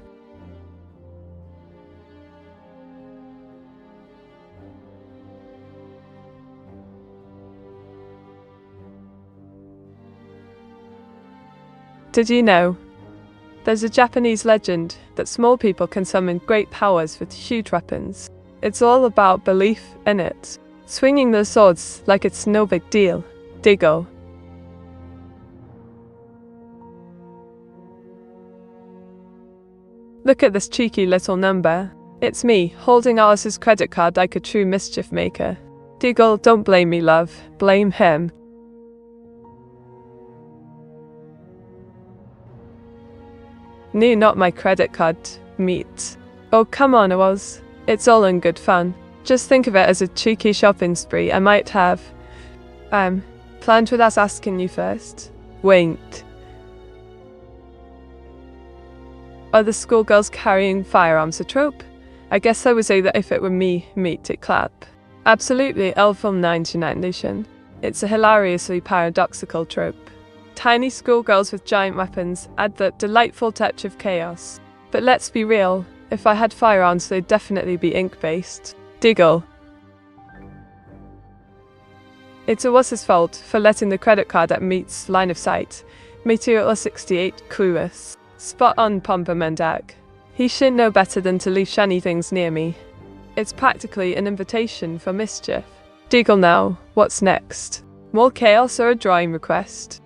[SPEAKER 1] Did you know? There's a Japanese legend that small people can summon great powers with huge weapons. It's all about belief in it. Swinging those swords like it's no big deal. Diggle. Look at this cheeky little number. It's me, holding Alice's credit card like a true mischief maker. Diggle, don't blame me, love. Blame him. No, not my credit card, meat. Oh, come on, Oz. It's all in good fun. Just think of it as a cheeky shopping spree I might have Planned with us asking you first. Wait. Are the schoolgirls carrying firearms a trope? I guess I would say that if it were me, meet it clap. Absolutely, Film 99 Lucian. It's a hilariously paradoxical trope. Tiny schoolgirls with giant weapons add that delightful touch of chaos. But let's be real, if I had firearms they'd definitely be ink-based. Diggle. It's a wuss's fault for letting the credit card at Meet's line of sight. Meteora 68 clueless. Spot on Pomba. He should know better than to leave shiny things near me. It's practically an invitation for mischief. Diggle now, what's next? More chaos or a drawing request?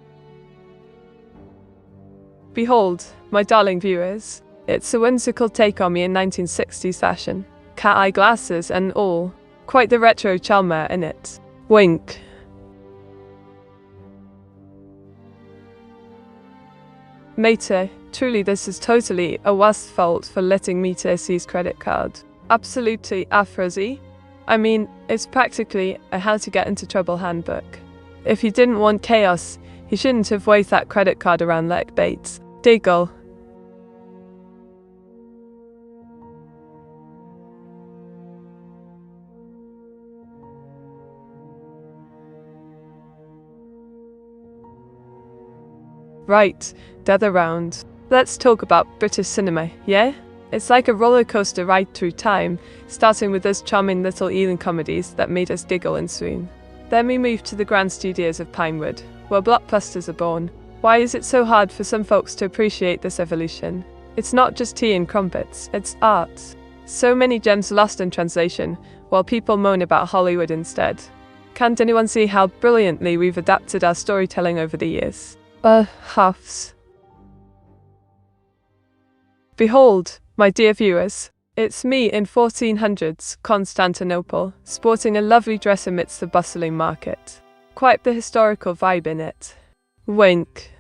[SPEAKER 1] Behold, my darling viewers, it's a whimsical take on me in 1960s fashion. Cat-eye glasses and all. Quite the retro charmer in it. Wink. Mate, truly this is totally a wuss fault for letting me see his credit card. Absolutely afrozy. I mean, it's practically a how to get into trouble handbook. If he didn't want chaos, he shouldn't have waved that credit card around like bait. Diggle. Right, gather round. Let's talk about British cinema, yeah? It's like a roller coaster ride through time, starting with those charming little Ealing comedies that made us giggle and swoon. Then we move to the grand studios of Pinewood, where blockbusters are born. Why is it so hard for some folks to appreciate this evolution? It's not just tea and crumpets, it's art. So many gems lost in translation, while people moan about Hollywood instead. Can't anyone see how brilliantly we've adapted our storytelling over the years? Huffs. Behold, my dear viewers, it's me in 1400s Constantinople, sporting a lovely dress amidst the bustling market. Quite the historical vibe in it. Wink.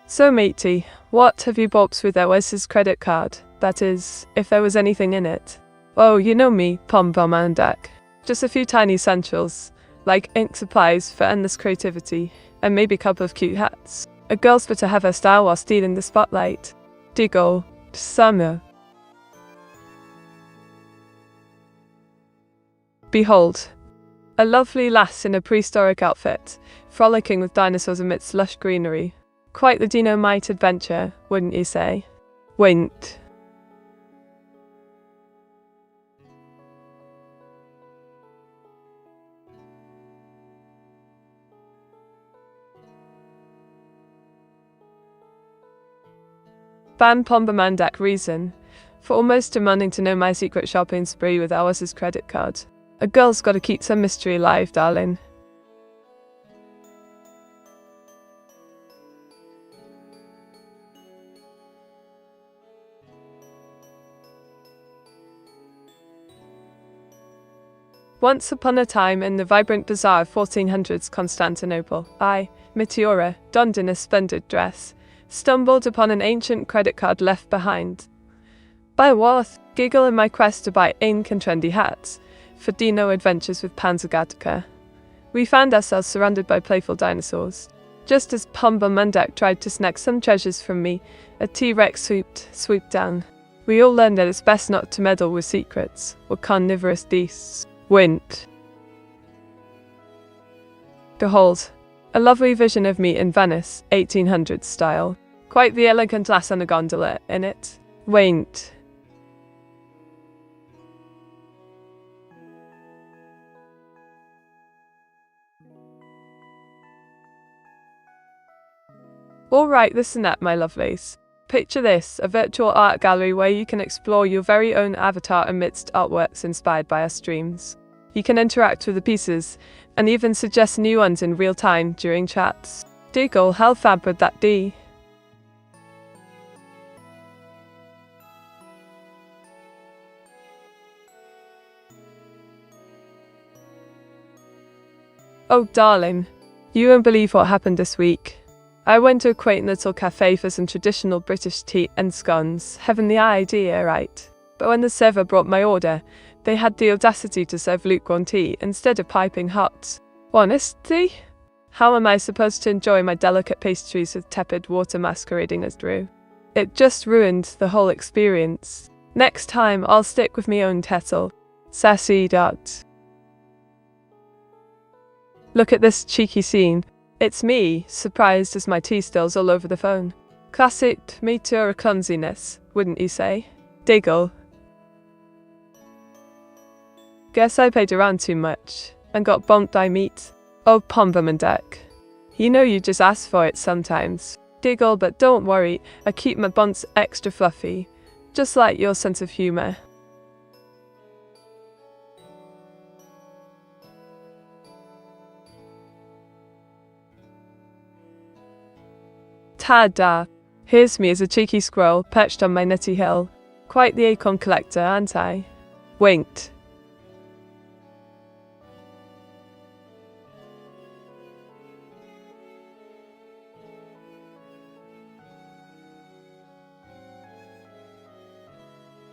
[SPEAKER 1] So matey, what have you bought with Oasis credit card? That is, if there was anything in it. Oh, you know me, Pomba. Just a few tiny essentials, like ink supplies for endless creativity, and maybe a couple of cute hats. A girl's better have her style while stealing the spotlight. Diggle. Summer. Behold. A lovely lass in a prehistoric outfit, frolicking with dinosaurs amidst lush greenery. Quite the dynamite adventure, wouldn't you say? Wink. Ban Pomba reason for almost demanding to know my secret shopping spree with Alice's credit card. A girl's gotta keep some mystery alive, darling. Once upon a time in the vibrant bazaar of 1400s Constantinople, I, Meteora, donned in a splendid dress, stumbled upon an ancient credit card left behind. By worth, giggle in my quest to buy ink and trendy hats for Dino adventures with Panzergatka. We found ourselves surrounded by playful dinosaurs. Just as Pomba tried to snag some treasures from me, a T-Rex swooped down. We all learned that it's best not to meddle with secrets or carnivorous beasts. Wint. Behold, a lovely vision of me in Venice, 1800s style. Quite the elegant lass on a gondola, innit? Wint. Alright, listen up, my lovelies. Picture this, a virtual art gallery where you can explore your very own avatar amidst artworks inspired by our streams. You can interact with the pieces, and even suggest new ones in real time during chats. Diggle, how fab would that be? Oh darling, you won't believe what happened this week. I went to a quaint little cafe for some traditional British tea and scones. Heavenly idea, right? But when the server brought my order, They had the audacity to serve lukewarm tea instead of piping hot. Honestly? How am I supposed to enjoy my delicate pastries with tepid water masquerading as brew? It just ruined the whole experience. Next time, I'll stick with my own kettle. Sassy dot. Look at this cheeky scene. It's me, surprised as my tea spills all over the phone. Classic Meteora clumsiness, wouldn't you say? Diggle. Guess I played around too much and got bumped by meat. Oh, Pombermandak. You know you just ask for it sometimes. Diggle, but don't worry, I keep my buns extra fluffy. Just like your sense of humour. Ta-da! Here's me as a cheeky squirrel perched on my nutty hill. Quite the acorn collector, aren't I? Winked.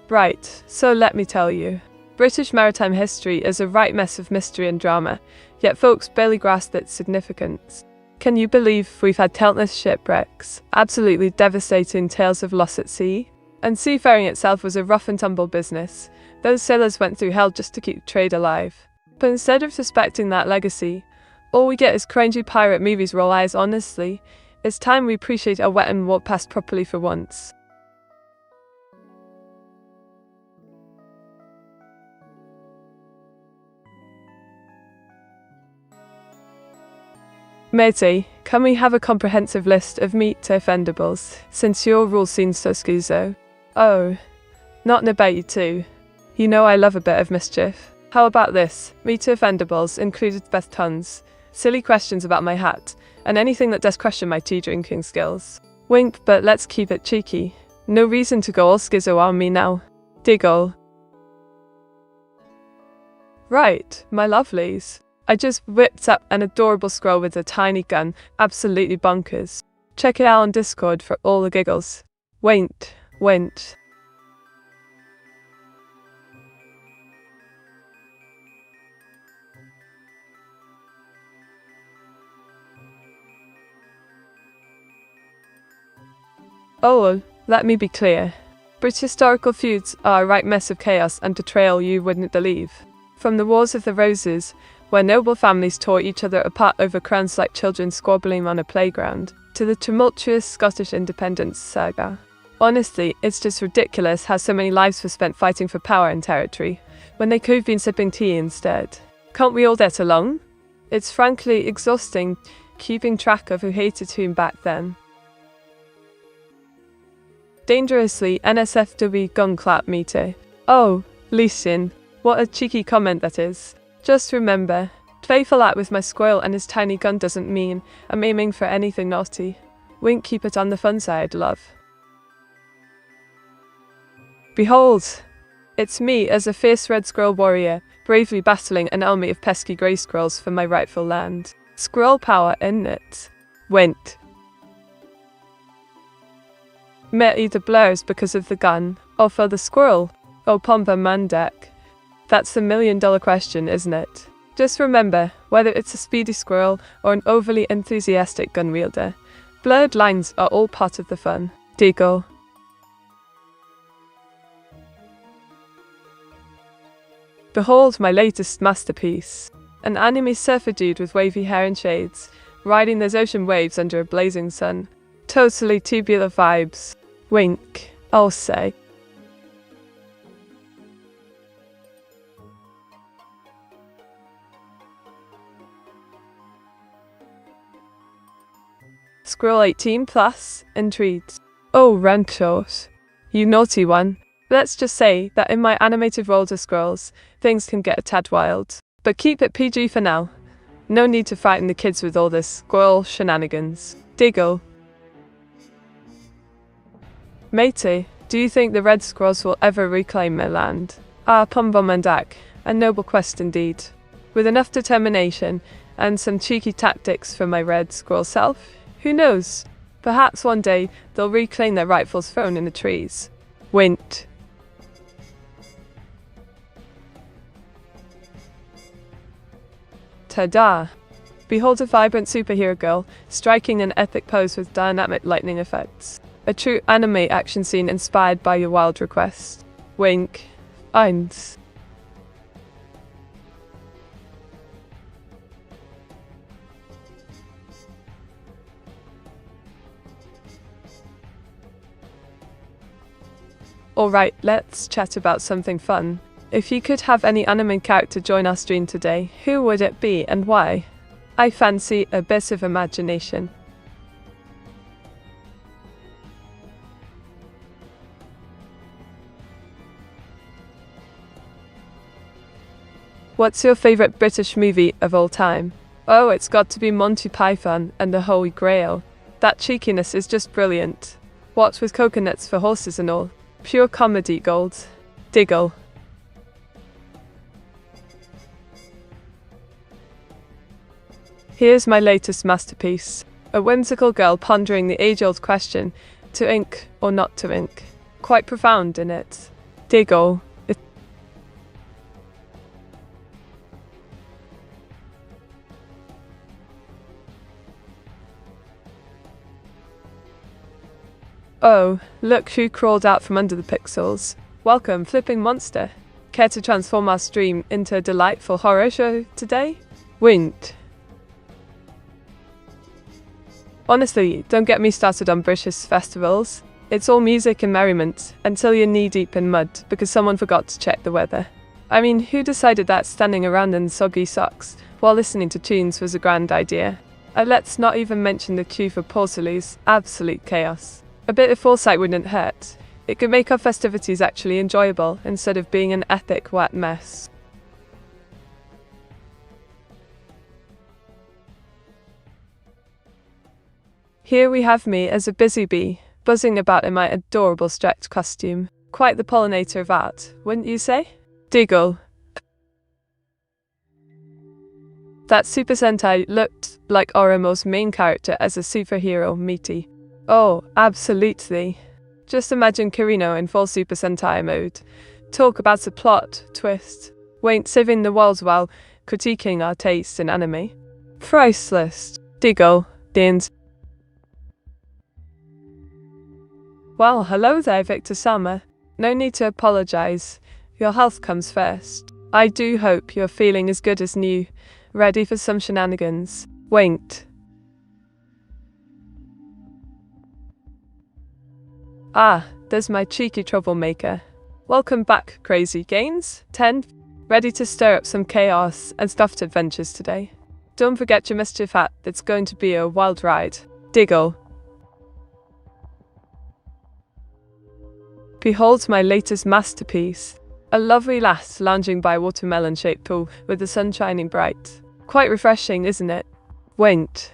[SPEAKER 1] Right, so let me tell you. British maritime history is a right mess of mystery and drama, yet folks barely grasp its significance. Can you believe we've had countless shipwrecks, absolutely devastating tales of loss at sea? And seafaring itself was a rough and tumble business. Those sailors went through hell just to keep trade alive. But instead of respecting that legacy, all we get is cringy pirate movies roll eyes. Honestly, it's time we appreciate our wet and warped past properly for once. Matey, can we have a comprehensive list of meat offendables, since your rule seems so scuso? Oh, not in about you too. You know I love a bit of mischief. How about this? Meat offendables included best tons, silly questions about my hat, and anything that does question my tea drinking skills. Wink, but let's keep it cheeky. No reason to go all schizo on me now. Diggle. Right, my lovelies. I just whipped up an adorable squirrel with a tiny gun, absolutely bonkers. Check it out on Discord for all the giggles. Wait. Oh, let me be clear. British historical feuds are a right mess of chaos and betrayal you wouldn't believe. From the Wars of the Roses, where noble families tore each other apart over crowns like children squabbling on a playground, to the tumultuous Scottish independence saga. Honestly, it's just ridiculous how so many lives were spent fighting for power and territory, when they could have been sipping tea instead. Can't we all get along? It's frankly exhausting keeping track of who hated whom back then. Dangerously NSFW gun clap meter. Oh, listen, what a cheeky comment that is. Just remember, playful act with my squirrel and his tiny gun doesn't mean I'm aiming for anything naughty. Wink, keep it on the fun side, love. Behold, it's me as a fierce red squirrel warrior, bravely battling an army of pesky grey squirrels for my rightful land. Squirrel power, innit? Went. Met either blurs because of the gun, or for the squirrel, or Pomba Mandak. That's the $1,000,000 question, isn't it? Just remember, whether it's a speedy squirrel or an overly enthusiastic gun wielder, blurred lines are all part of the fun. Diggle. Behold my latest masterpiece. An anime surfer dude with wavy hair and shades, riding those ocean waves under a blazing sun. Totally tubular vibes. Wink, I'll say. Squirrel 18 plus, intrigued. Oh, Ranchos, you naughty one. Let's just say that in my animated world of squirrels, things can get a tad wild. But keep it PG for now. No need to frighten the kids with all this squirrel shenanigans. Diggle. Matey, do you think the red squirrels will ever reclaim their land? Ah, Pombomandak, a noble quest indeed. With enough determination and some cheeky tactics from my red squirrel self, who knows? Perhaps one day they'll reclaim their rightful throne in the trees. Wint. Ta-da! Behold a vibrant superhero girl, striking an epic pose with dynamic lightning effects. A true anime action scene inspired by your wild request. Wink. Eins. Alright, let's chat about something fun. If you could have any anime character join our stream today, who would it be and why? I fancy a bit of imagination. What's your favourite British movie of all time? Oh, it's got to be Monty Python and the Holy Grail. That cheekiness is just brilliant. What with coconuts for horses and all. Pure comedy gold. Diggle. Here's my latest masterpiece. A whimsical girl pondering the age-old question, to ink or not to ink. Quite profound, innit? Diggle. Oh, look who crawled out from under the pixels. Welcome, flipping monster. Care to transform our stream into a delightful horror show today? Winked. Honestly, don't get me started on British festivals. It's all music and merriment, until you're knee-deep in mud because someone forgot to check the weather. I mean, who decided that standing around in soggy socks while listening to tunes was a grand idea? Let's not even mention the queue for porcelains. Absolute chaos. A bit of foresight wouldn't hurt. It could make our festivities actually enjoyable instead of being an epic wet mess. Here we have me as a busy bee, buzzing about in my adorable stretch costume. Quite the pollinator of art, wouldn't you say? Diggle. That Super Sentai looked like Oromo's main character as a superhero, Meaty. Oh, absolutely. Just imagine Kirino in full Super Sentai mode. Talk about a plot twist. Wait, saving the world while critiquing our taste in anime. Priceless. Diggle. Dins. Well, hello there, Vtuber. No need to apologize. Your health comes first. I do hope you're feeling as good as new. Ready for some shenanigans. Winked. Ah, there's my cheeky troublemaker. Welcome back, Crazy Gains. 10. Ready to stir up some chaos and stuffed adventures today. Don't forget your mischief hat, it's going to be a wild ride. Diggle. Behold my latest masterpiece. A lovely lass lounging by a watermelon-shaped pool with the sun shining bright. Quite refreshing, isn't it? Winked.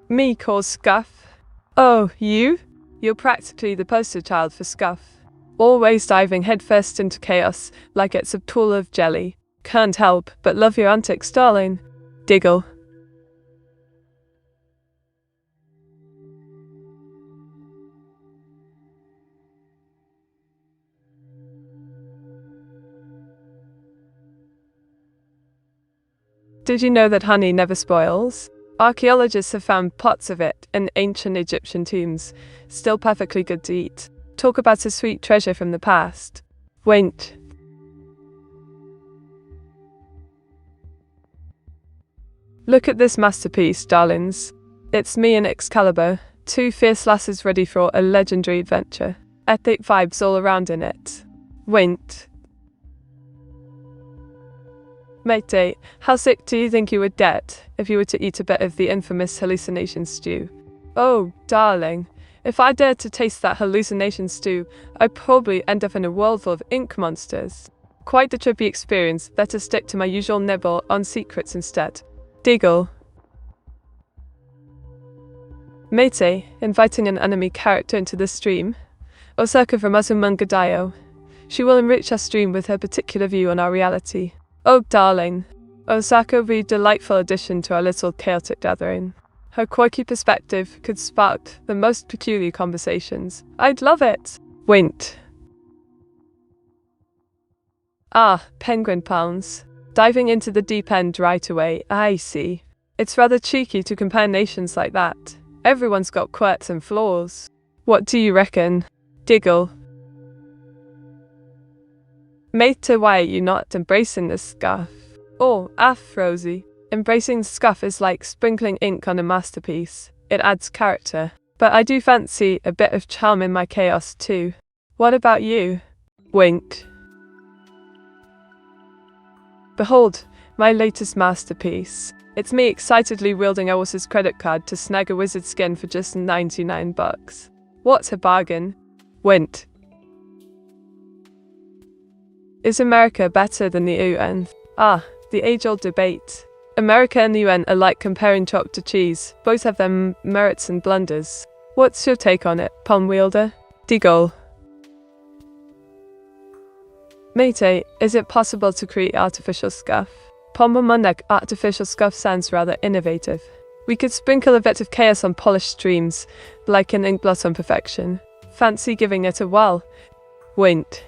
[SPEAKER 1] Me cause Scuff? Oh, you? You're practically the poster child for Scuff. Always diving headfirst into chaos like it's a pool of jelly. Can't help but love your antics, darling. Diggle. Did you know that honey never spoils? Archaeologists have found pots of it in ancient Egyptian tombs, still perfectly good to eat. Talk about a sweet treasure from the past. Winked. Look at this masterpiece, darlings. It's me and Excalibur, two fierce lasses ready for a legendary adventure. Epic vibes all around in it. Winked. Mate, how sick do you think you would get if you were to eat a bit of the infamous hallucination stew? Oh, darling, if I dared to taste that hallucination stew, I'd probably end up in a world full of ink monsters. Quite the trippy experience, better stick to my usual nibble on secrets instead. Diggle. Mate, inviting an enemy character into the stream. Osaka from Azumanga. She will enrich our stream with her particular view on our reality. Oh, darling. Osaka will be a delightful addition to our little chaotic gathering. Her quirky perspective could spark the most peculiar conversations. I'd love it. Winked. Ah, penguin palms. Diving into the deep end right away, I see. It's rather cheeky to compare nations like that. Everyone's got quirks and flaws. What do you reckon? Giggle. Mate, why are you not embracing this scuff? Oh, Rosie. Embracing the scuff is like sprinkling ink on a masterpiece. It adds character. But I do fancy a bit of charm in my chaos too. What about you? Winked. Behold, my latest masterpiece. It's me excitedly wielding Alice's credit card to snag a wizard skin for just 99 bucks. What's a bargain? Winked. Is America better than the UN? Ah, the age-old debate. America and the UN are like comparing chalk to cheese. Both have their merits and blunders. What's your take on it, palm wielder? Giggle. Mate, is it possible to create artificial scuff? Pombamundak artificial scuff sounds rather innovative. We could sprinkle a bit of chaos on polished streams, like an ink blot on perfection. Fancy giving it a whirl? Winked.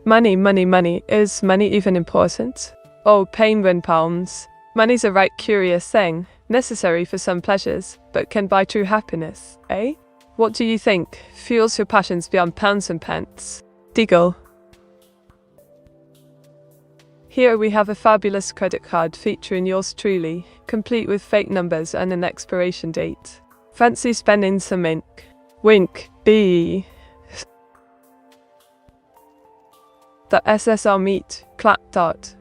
[SPEAKER 1] Money, money, money. Is money even important? Oh, penguin palms. Money's a right curious thing, necessary for some pleasures, but can buy true happiness, eh? What do you think fuels your passions beyond pounds and pence? Giggle. Here we have a fabulous credit card featuring yours truly, complete with fake numbers and an expiration date. Fancy spending some ink? Wink. B. The SSR meet. Clap dot.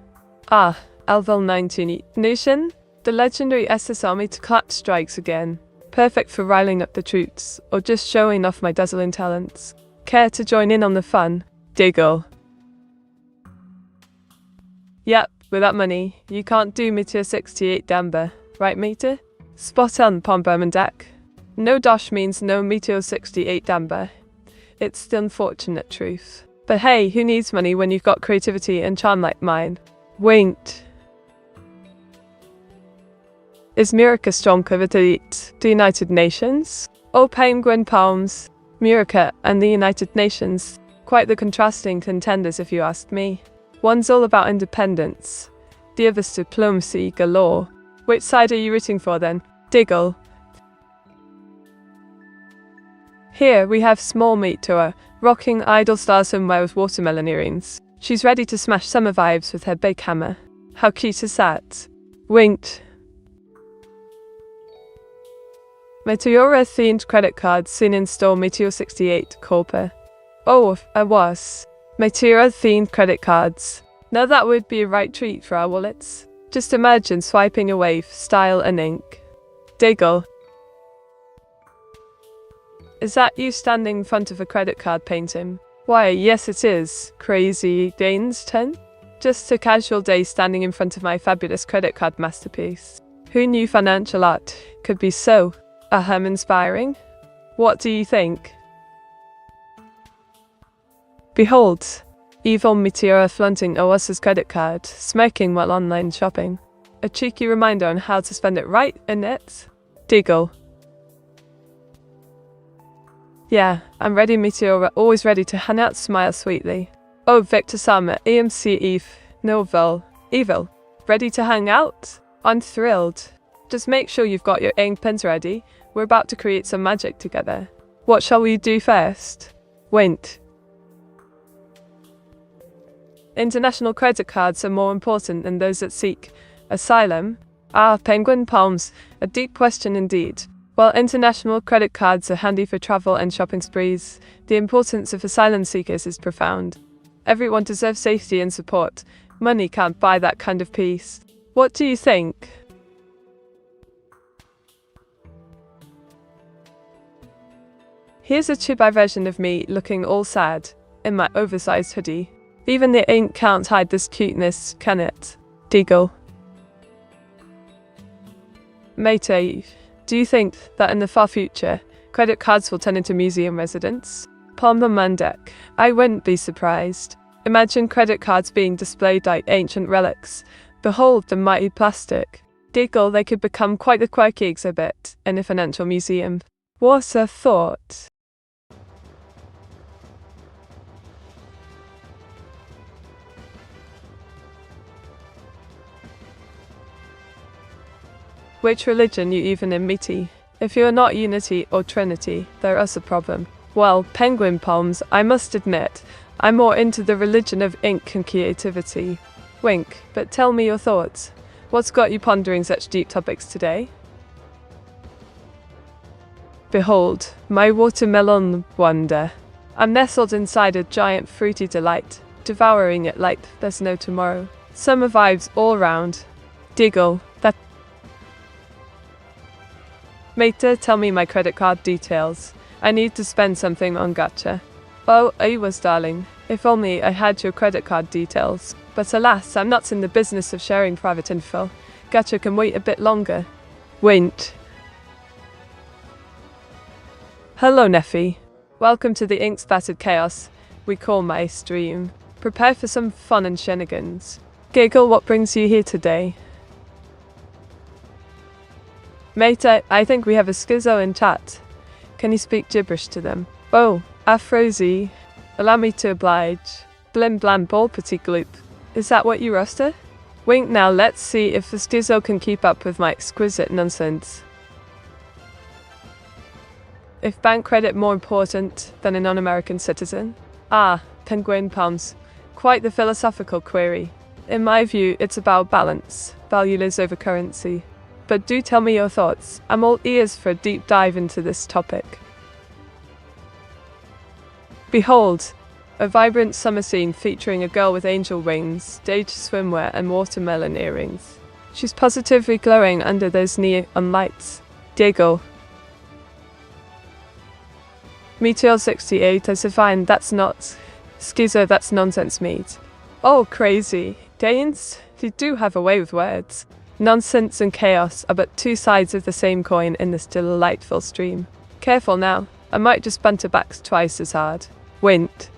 [SPEAKER 1] Ah, Alvel 19 Nation? The legendary SSR meet clap strikes again. Perfect for riling up the troops, or just showing off my dazzling talents. Care to join in on the fun? Giggle. Yep, with that money, you can't do Meteor 68 Damber, right Meter? Spot on, Pombamundak. No dosh means no Meteor 68 Damber. It's the unfortunate truth. But hey, who needs money when you've got creativity and charm like mine? Is Murica stronger with the United Nations? Oh, penguin palms. Murica and the United Nations. Quite the contrasting contenders if you ask me. One's all about independence. The other's diplomacy galore. Which side are you rooting for then? Giggle. Here we have small Meteora, rocking idol stars somewhere with watermelon earrings. She's ready to smash summer vibes with her big hammer. How cute is that? Winked. Meteora themed credit cards seen in store Meteor 68 Corper. Oh, I was. Meteora themed credit cards. Now that would be a right treat for our wallets. Just imagine swiping away for style and ink. Giggle. Is that you standing in front of a credit card painting? Why, yes it is. Crazy Danes 10? Just a casual day standing in front of my fabulous credit card masterpiece. Who knew financial art could be so inspiring? What do you think? Behold, evil Meteora flaunting Oasis credit card, smirking while online shopping. A cheeky reminder on how to spend it right, innit? Giggle. Yeah, I'm ready Meteora, always ready to hang out, smile sweetly. Oh, Neuro-sama, EMC Eve, Novel, Evil. Ready to hang out? I'm thrilled. Just make sure you've got your ink pens ready. We're about to create some magic together. What shall we do first? Winked. International credit cards are more important than those that seek asylum. Ah, penguin palms, a deep question indeed. While international credit cards are handy for travel and shopping sprees, the importance of asylum seekers is profound. Everyone deserves safety and support. Money can't buy that kind of peace. What do you think? Here's a chibi version of me looking all sad, in my oversized hoodie. Even the ink can't hide this cuteness, can it? Giggle. Mate, do you think that in the far future, credit cards will turn into museum residents? Pombamundak, I wouldn't be surprised. Imagine credit cards being displayed like ancient relics. Behold the mighty plastic. Diggle, they could become quite a quirky exhibit in a financial museum. What a thought. Which religion you even in Meti? If you are not Unity or Trinity, there is a problem. Well, penguin palms, I must admit, I'm more into the religion of ink and creativity. Wink, but tell me your thoughts. What's got you pondering such deep topics today? Behold, my watermelon wonder. I'm nestled inside a giant fruity delight, devouring it like there's no tomorrow. Summer vibes all round. Diggle, that. Mate, tell me my credit card details. I need to spend something on gacha. Oh, I was darling. If only I had your credit card details. But alas, I'm not in the business of sharing private info. Gacha can wait a bit longer. Wait. Hello, Neffy. Welcome to the ink-spattered chaos we call my stream. Prepare for some fun and shenanigans. Giggle, what brings you here today? Mate, I think we have a schizo in chat. Can you speak gibberish to them? Oh, Afrozy. Allow me to oblige. Blim blam ball petit gloop. Is that what you roster? Wink, now let's see if the schizo can keep up with my exquisite nonsense. If bank credit more important than a non-American citizen? Ah, penguin palms. Quite the philosophical query. In my view, it's about balance. Valueless over currency. But do tell me your thoughts. I'm all ears for a deep dive into this topic. Behold, a vibrant summer scene featuring a girl with angel wings, stage swimwear and watermelon earrings. She's positively glowing under those neon lights. Diggle. Meteora 68 as if that's not schizo, that's nonsense meat. Oh, crazy. Danes, you do have a way with words. Nonsense and chaos are but two sides of the same coin in this delightful stream. Careful now, I might just banter back twice as hard. Wint.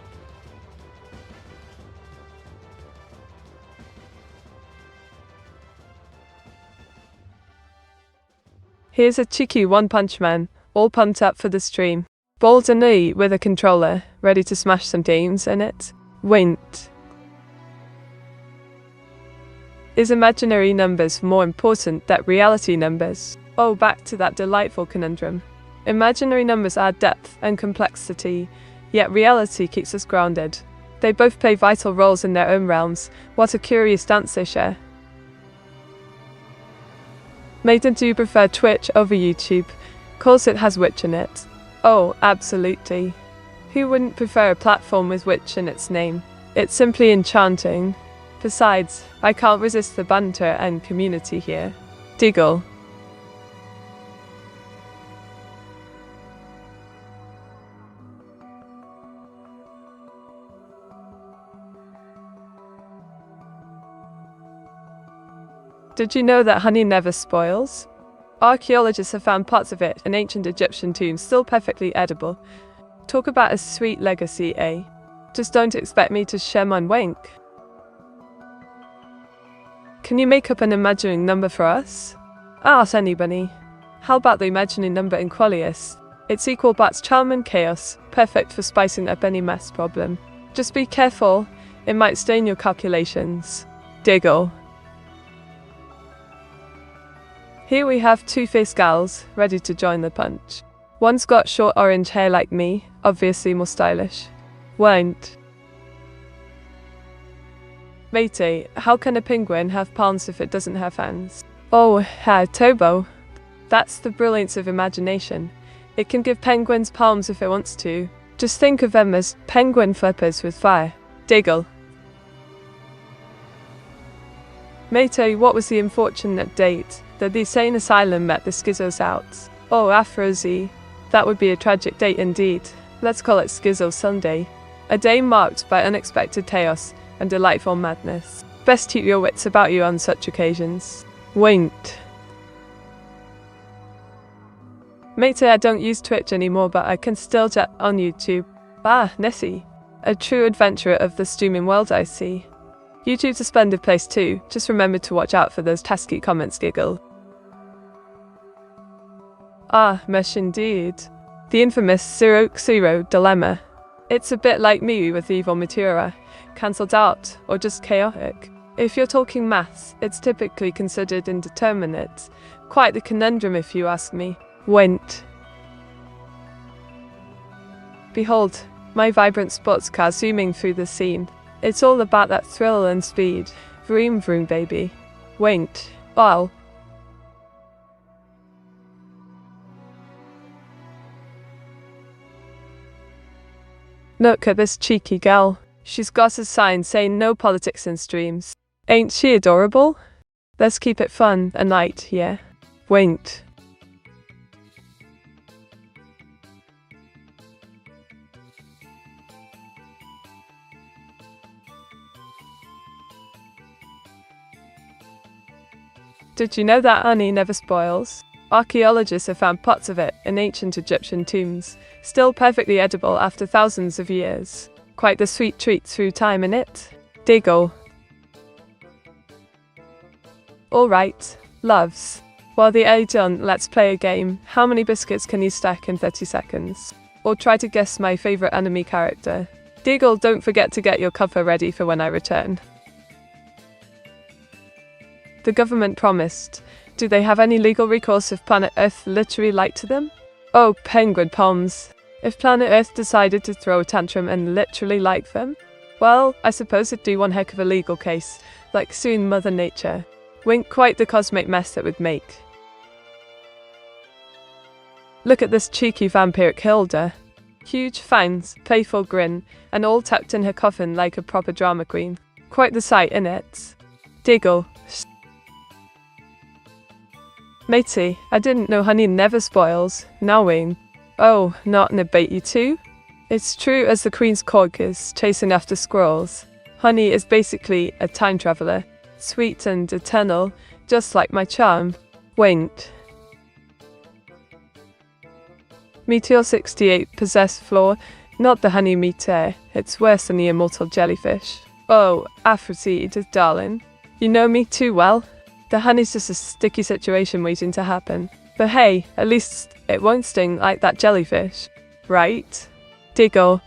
[SPEAKER 1] Here's a cheeky one-punch man, all pumped up for the stream. Bold and knee with a controller, ready to smash some games in it. Wint. Is imaginary numbers more important than reality numbers? Oh, back to that delightful conundrum. Imaginary numbers add depth and complexity, yet reality keeps us grounded. They both play vital roles in their own realms. What a curious dance they share. Maiden, do you prefer Twitch over YouTube? Cause it has witch in it. Oh, absolutely. Who wouldn't prefer a platform with witch in its name? It's simply enchanting. Besides, I can't resist the banter and community here. Diggle. Did you know that honey never spoils? Archaeologists have found parts of it in ancient Egyptian tombs still perfectly edible. Talk about a sweet legacy, eh? Just don't expect me to share mine wink. Can you make up an imaginary number for us? Ask anybody. How about the imaginary number in Qualius? It's equal parts charm and chaos, perfect for spicing up any maths problem. Just be careful, it might stain your calculations. Diggle. Here we have two-faced gals, ready to join the punch. One's got short orange hair like me, obviously more stylish. Won't. Matey, how can a penguin have palms if it doesn't have hands? Oh, Tobo. That's the brilliance of imagination. It can give penguins palms if it wants to. Just think of them as penguin flippers with fire. Diggle. Matey, what was the unfortunate date that the insane asylum met the schizos out? Oh, Afrozy. That would be a tragic date indeed. Let's call it Schizo Sunday. A day marked by unexpected chaos and delightful madness. Best keep your wits about you on such occasions. Winked. Matey, I don't use Twitch anymore, but I can still chat on YouTube. Ah, Nessie. A true adventurer of the streaming world, I see. YouTube's a splendid place too, just remember to watch out for those pesky comments, Giggle. Ah, mesh indeed. The infamous 0 dilemma. It's a bit like me with evil Meteora, cancelled out, or just chaotic. If you're talking maths, it's typically considered indeterminate. Quite the conundrum if you ask me. Went. Behold, my vibrant sports car zooming through the scene. It's all about that thrill and speed. Vroom vroom baby. Winked. Wow. Look at this cheeky gal. She's got a sign saying no politics in streams. Ain't she adorable? Let's keep it fun and light, yeah? Winked. Did you know that honey never spoils? Archaeologists have found pots of it in ancient Egyptian tombs, still perfectly edible after thousands of years. Quite the sweet treat through time, innit? Diggle. Alright, loves. While the AI done, let's play a game. How many biscuits can you stack in 30 seconds? Or try to guess my favourite anime character. Diggle, don't forget to get your cover ready for when I return. The government promised. Do they have any legal recourse if planet Earth literally lied to them? Oh, penguin palms. If planet Earth decided to throw a tantrum and literally like them? Well, I suppose it'd do one heck of a legal case, like suing Mother Nature. Wink, quite the cosmic mess that would make. Look at this cheeky vampiric Hilda. Huge fangs, playful grin, and all tucked in her coffin like a proper drama queen. Quite the sight, innit? Diggle. Matey, I didn't know honey never spoils. Now Wayne. Oh, not in a bait you too? It's true as the Queen's cork is chasing after squirrels. Honey is basically a time traveler, sweet and eternal, just like my charm. Winked. Meteor 68 possessed flaw, not the honey meteor. It's worse than the immortal jellyfish. Oh, Aphrodite, darling. You know me too well. The honey's just a sticky situation waiting to happen. But hey, at least it won't sting like that jellyfish. Right? Diggle.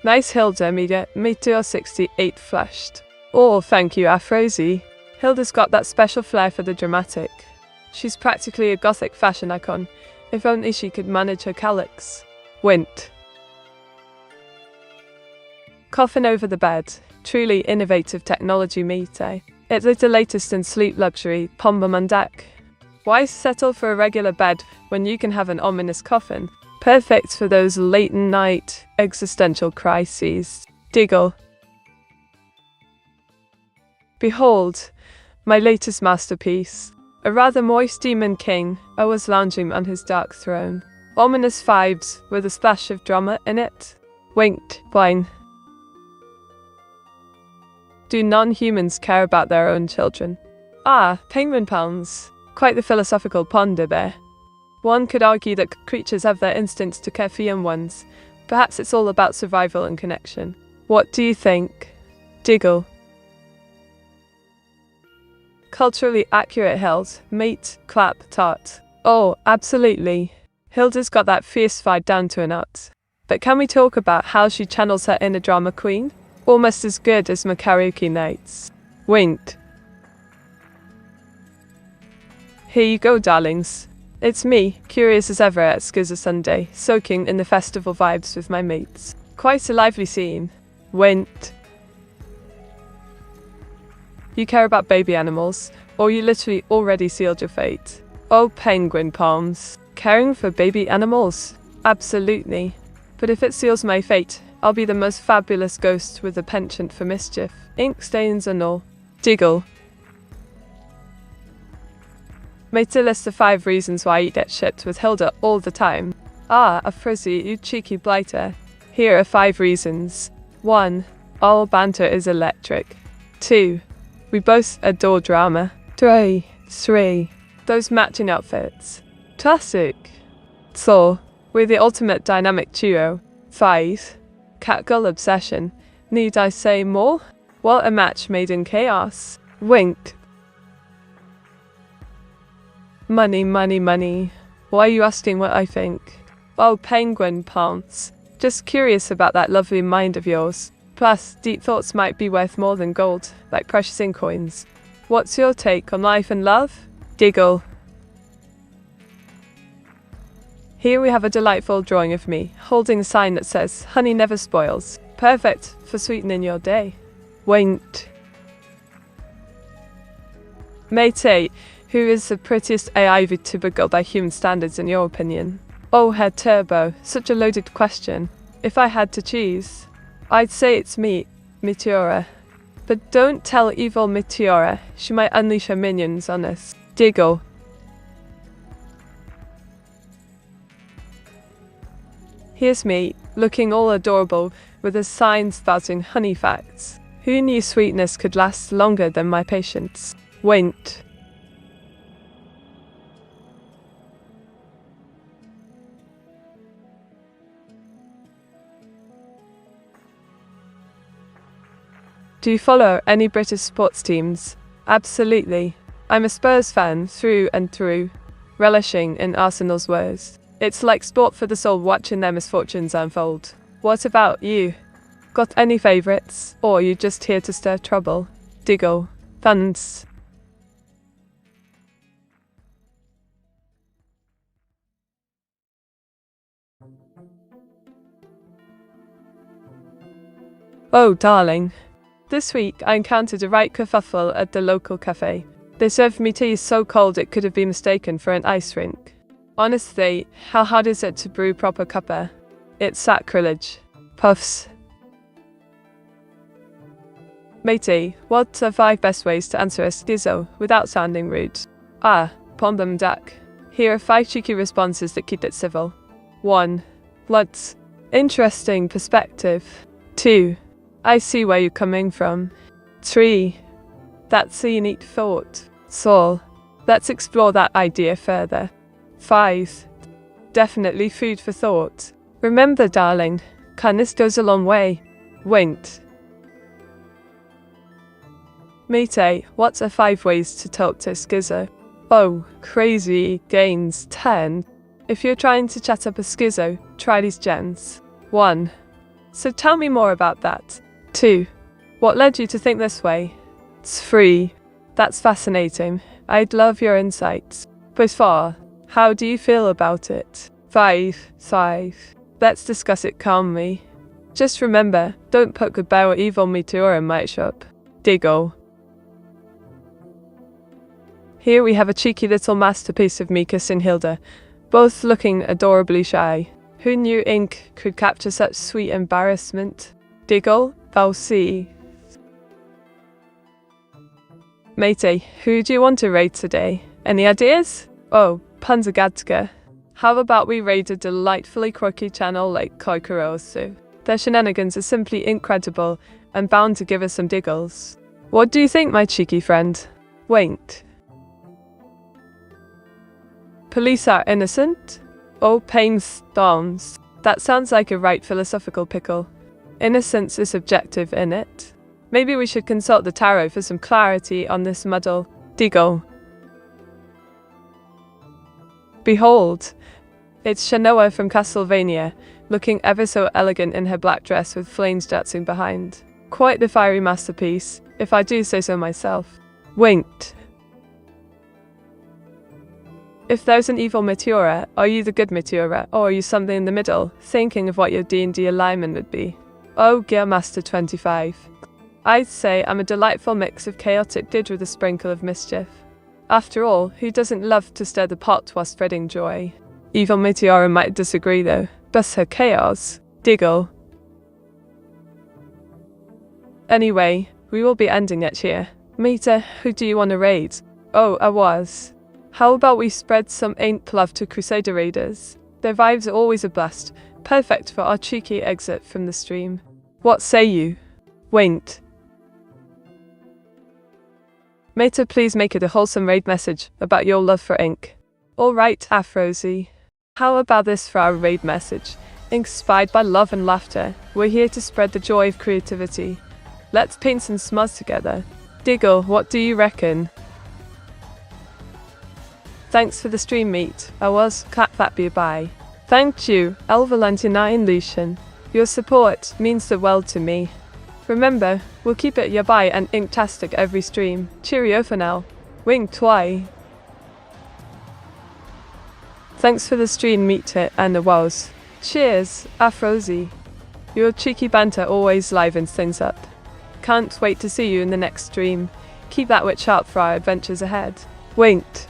[SPEAKER 1] Nice Hilda, Meteor 68 flushed. Oh, thank you, Aphrodite. Hilda's got that special flair for the dramatic. She's practically a gothic fashion icon. If only she could manage her calyx. Wint. Coffin over the bed. Truly innovative technology, mate. It's the latest in sleep luxury, Pomba Mandak. Why settle for a regular bed when you can have an ominous coffin? Perfect for those late night existential crises. Diggle. Behold, my latest masterpiece. A rather moist demon king, I was lounging on his dark throne. Ominous vibes with a splash of drama in it. Winked, blind. Do non-humans care about their own children? Ah, penguin palms. Quite the philosophical ponder there. One could argue that creatures have their instincts to care for young ones. Perhaps it's all about survival and connection. What do you think? Diggle. Culturally accurate held. Mate, clap, tart. Oh, absolutely. Hilda's got that fierce vibe down to an art. But can we talk about how she channels her inner drama queen? Almost as good as my karaoke nights. Winked. Here you go, darlings. It's me, curious as ever at Skizzer Sunday, soaking in the festival vibes with my mates. Quite a lively scene. Winked. You care about baby animals, or you literally already sealed your fate. Oh, penguin palms. Caring for baby animals? Absolutely. But if it seals my fate, I'll be the most fabulous ghost with a penchant for mischief, ink stains and all. Diggle. Made a list of 5 reasons why you get shipped with Hilda all the time. Ah, Aphrodite, you cheeky blighter. Here are 5 reasons. 1. All banter is electric. 2. We both adore drama. 3. Those matching outfits. Classic. 4. We're the ultimate dynamic duo. 5. Catgirl obsession. Need I say more? What a match made in chaos. Winked. Money, money, money. Why are you asking what I think? Oh, penguin pants. Just curious about that lovely mind of yours. Plus, deep thoughts might be worth more than gold, like precious ink coins. What's your take on life and love? Diggle. Here we have a delightful drawing of me, holding a sign that says, honey never spoils. Perfect for sweetening your day. Wait. Mate, who is the prettiest AI Vtuber girl by human standards in your opinion? Oh, Herr Turbo, such a loaded question. If I had to choose, I'd say it's me, Meteora. But don't tell evil Meteora, she might unleash her minions on us. Diggle. Here's me, looking all adorable, with a sign spouting honey facts. Who knew sweetness could last longer than my patience? Wait. Do you follow any British sports teams? Absolutely. I'm a Spurs fan through and through, relishing in Arsenal's woes. It's like sport for the soul watching their misfortunes unfold. What about you? Got any favourites? Or are you just here to stir trouble? Diggle. Thuns. Oh, darling. This week I encountered a right kerfuffle at the local cafe. They served me tea so cold it could have been mistaken for an ice rink. Honestly, how hard is it to brew proper cuppa? It's sacrilege. Puffs. Matey, what are 5 best ways to answer a schizo without sounding rude? Ah, Pondem Duck. Here are 5 cheeky responses that keep it civil. 1. Lots. Interesting perspective. 2. I see where you're coming from. 3. That's a unique thought. Saul. Let's explore that idea further. 5. Definitely food for thought. Remember, darling, kindness goes a long way. Wait. Mate, what are 5 ways to talk to a schizo? Oh, crazy gains 10. If you're trying to chat up a schizo, try these gems. 1. So tell me more about that. 2. What led you to think this way? 3. That's fascinating. I'd love your insights. But 4. How do you feel about it? 5. Let's discuss it calmly. Just remember, don't put goodbye or evil Meteora in my shop. Diggle. Here we have a cheeky little masterpiece of me kissing Hilda, both looking adorably shy. Who knew ink could capture such sweet embarrassment? Diggle, thou see. Matey, who do you want to raid today? Any ideas? Oh, Panzergadska. How about we raid a delightfully quirky channel like Koikorosu? Their shenanigans are simply incredible and bound to give us some diggles. What do you think, my cheeky friend? Wait. Police are innocent? Oh, pain storms. That sounds like a right philosophical pickle. Innocence is subjective, innit? Maybe we should consult the tarot for some clarity on this muddle. Diggle. Behold, it's Shanoa from Castlevania, looking ever so elegant in her black dress with flames dancing behind. Quite the fiery masterpiece, if I do say so myself. Winked. If there's an evil Meteora, are you the good Meteora, or are you something in the middle, thinking of what your D&D alignment would be? Oh, Gearmaster 25. I'd say I'm a delightful mix of chaotic did with a sprinkle of mischief. After all, who doesn't love to stir the pot while spreading joy? Evil Meteora might disagree though. Bless her chaos. Diggle. Anyway, we will be ending it here. Mita, who do you want to raid? Oh, I was. How about we spread some ain't love to Crusader Raiders? Their vibes are always a blast, perfect for our cheeky exit from the stream. What say you? Wait. Meta, please make it a wholesome raid message about your love for ink. Alright, Afrozy. How about this for our raid message? Inspired by love and laughter, we're here to spread the joy of creativity. Let's paint some smuzz together. Diggle, what do you reckon? Thanks for the stream, meet. I was cat that be bye. Thank you, L99 Lucian. Your support means the world to me. Remember, we'll keep it yabai and inktastic every stream. Cheerio for now. Wing twi. Thanks for the stream, meet it and the wows. Cheers, Afrozy. Your cheeky banter always livens things up. Can't wait to see you in the next stream. Keep that wit sharp for our adventures ahead. Winked.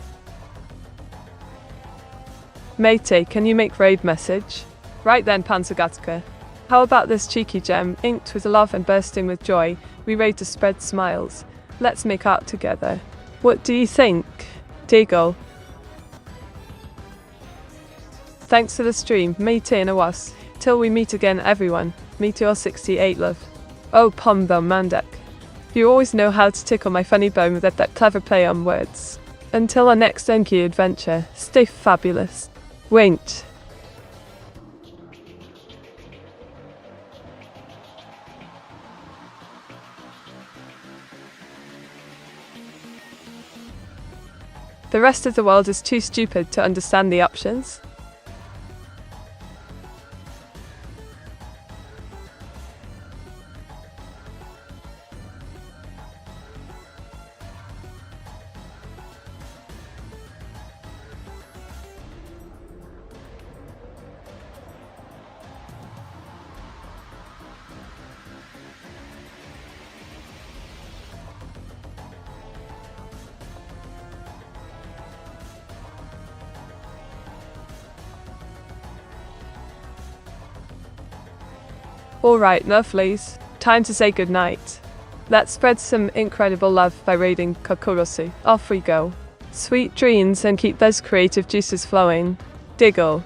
[SPEAKER 1] Mate, can you make raid message? Right then, Panzergatka. How about this cheeky gem, inked with love and bursting with joy? We raid to spread smiles. Let's make art together. What do you think? Diggle. Thanks for the stream, mate and a was. Till we meet again, everyone. Meteor 68 love. Oh, pom the mandek. You always know how to tickle my funny bone with that clever play on words. Until our next Enki adventure, stay fabulous. Winked. The rest of the world is too stupid to understand the options. Alright, lovelies. Time to say goodnight. Let's spread some incredible love by raiding Kokorosu. Off we go. Sweet dreams and keep those creative juices flowing. Diggle.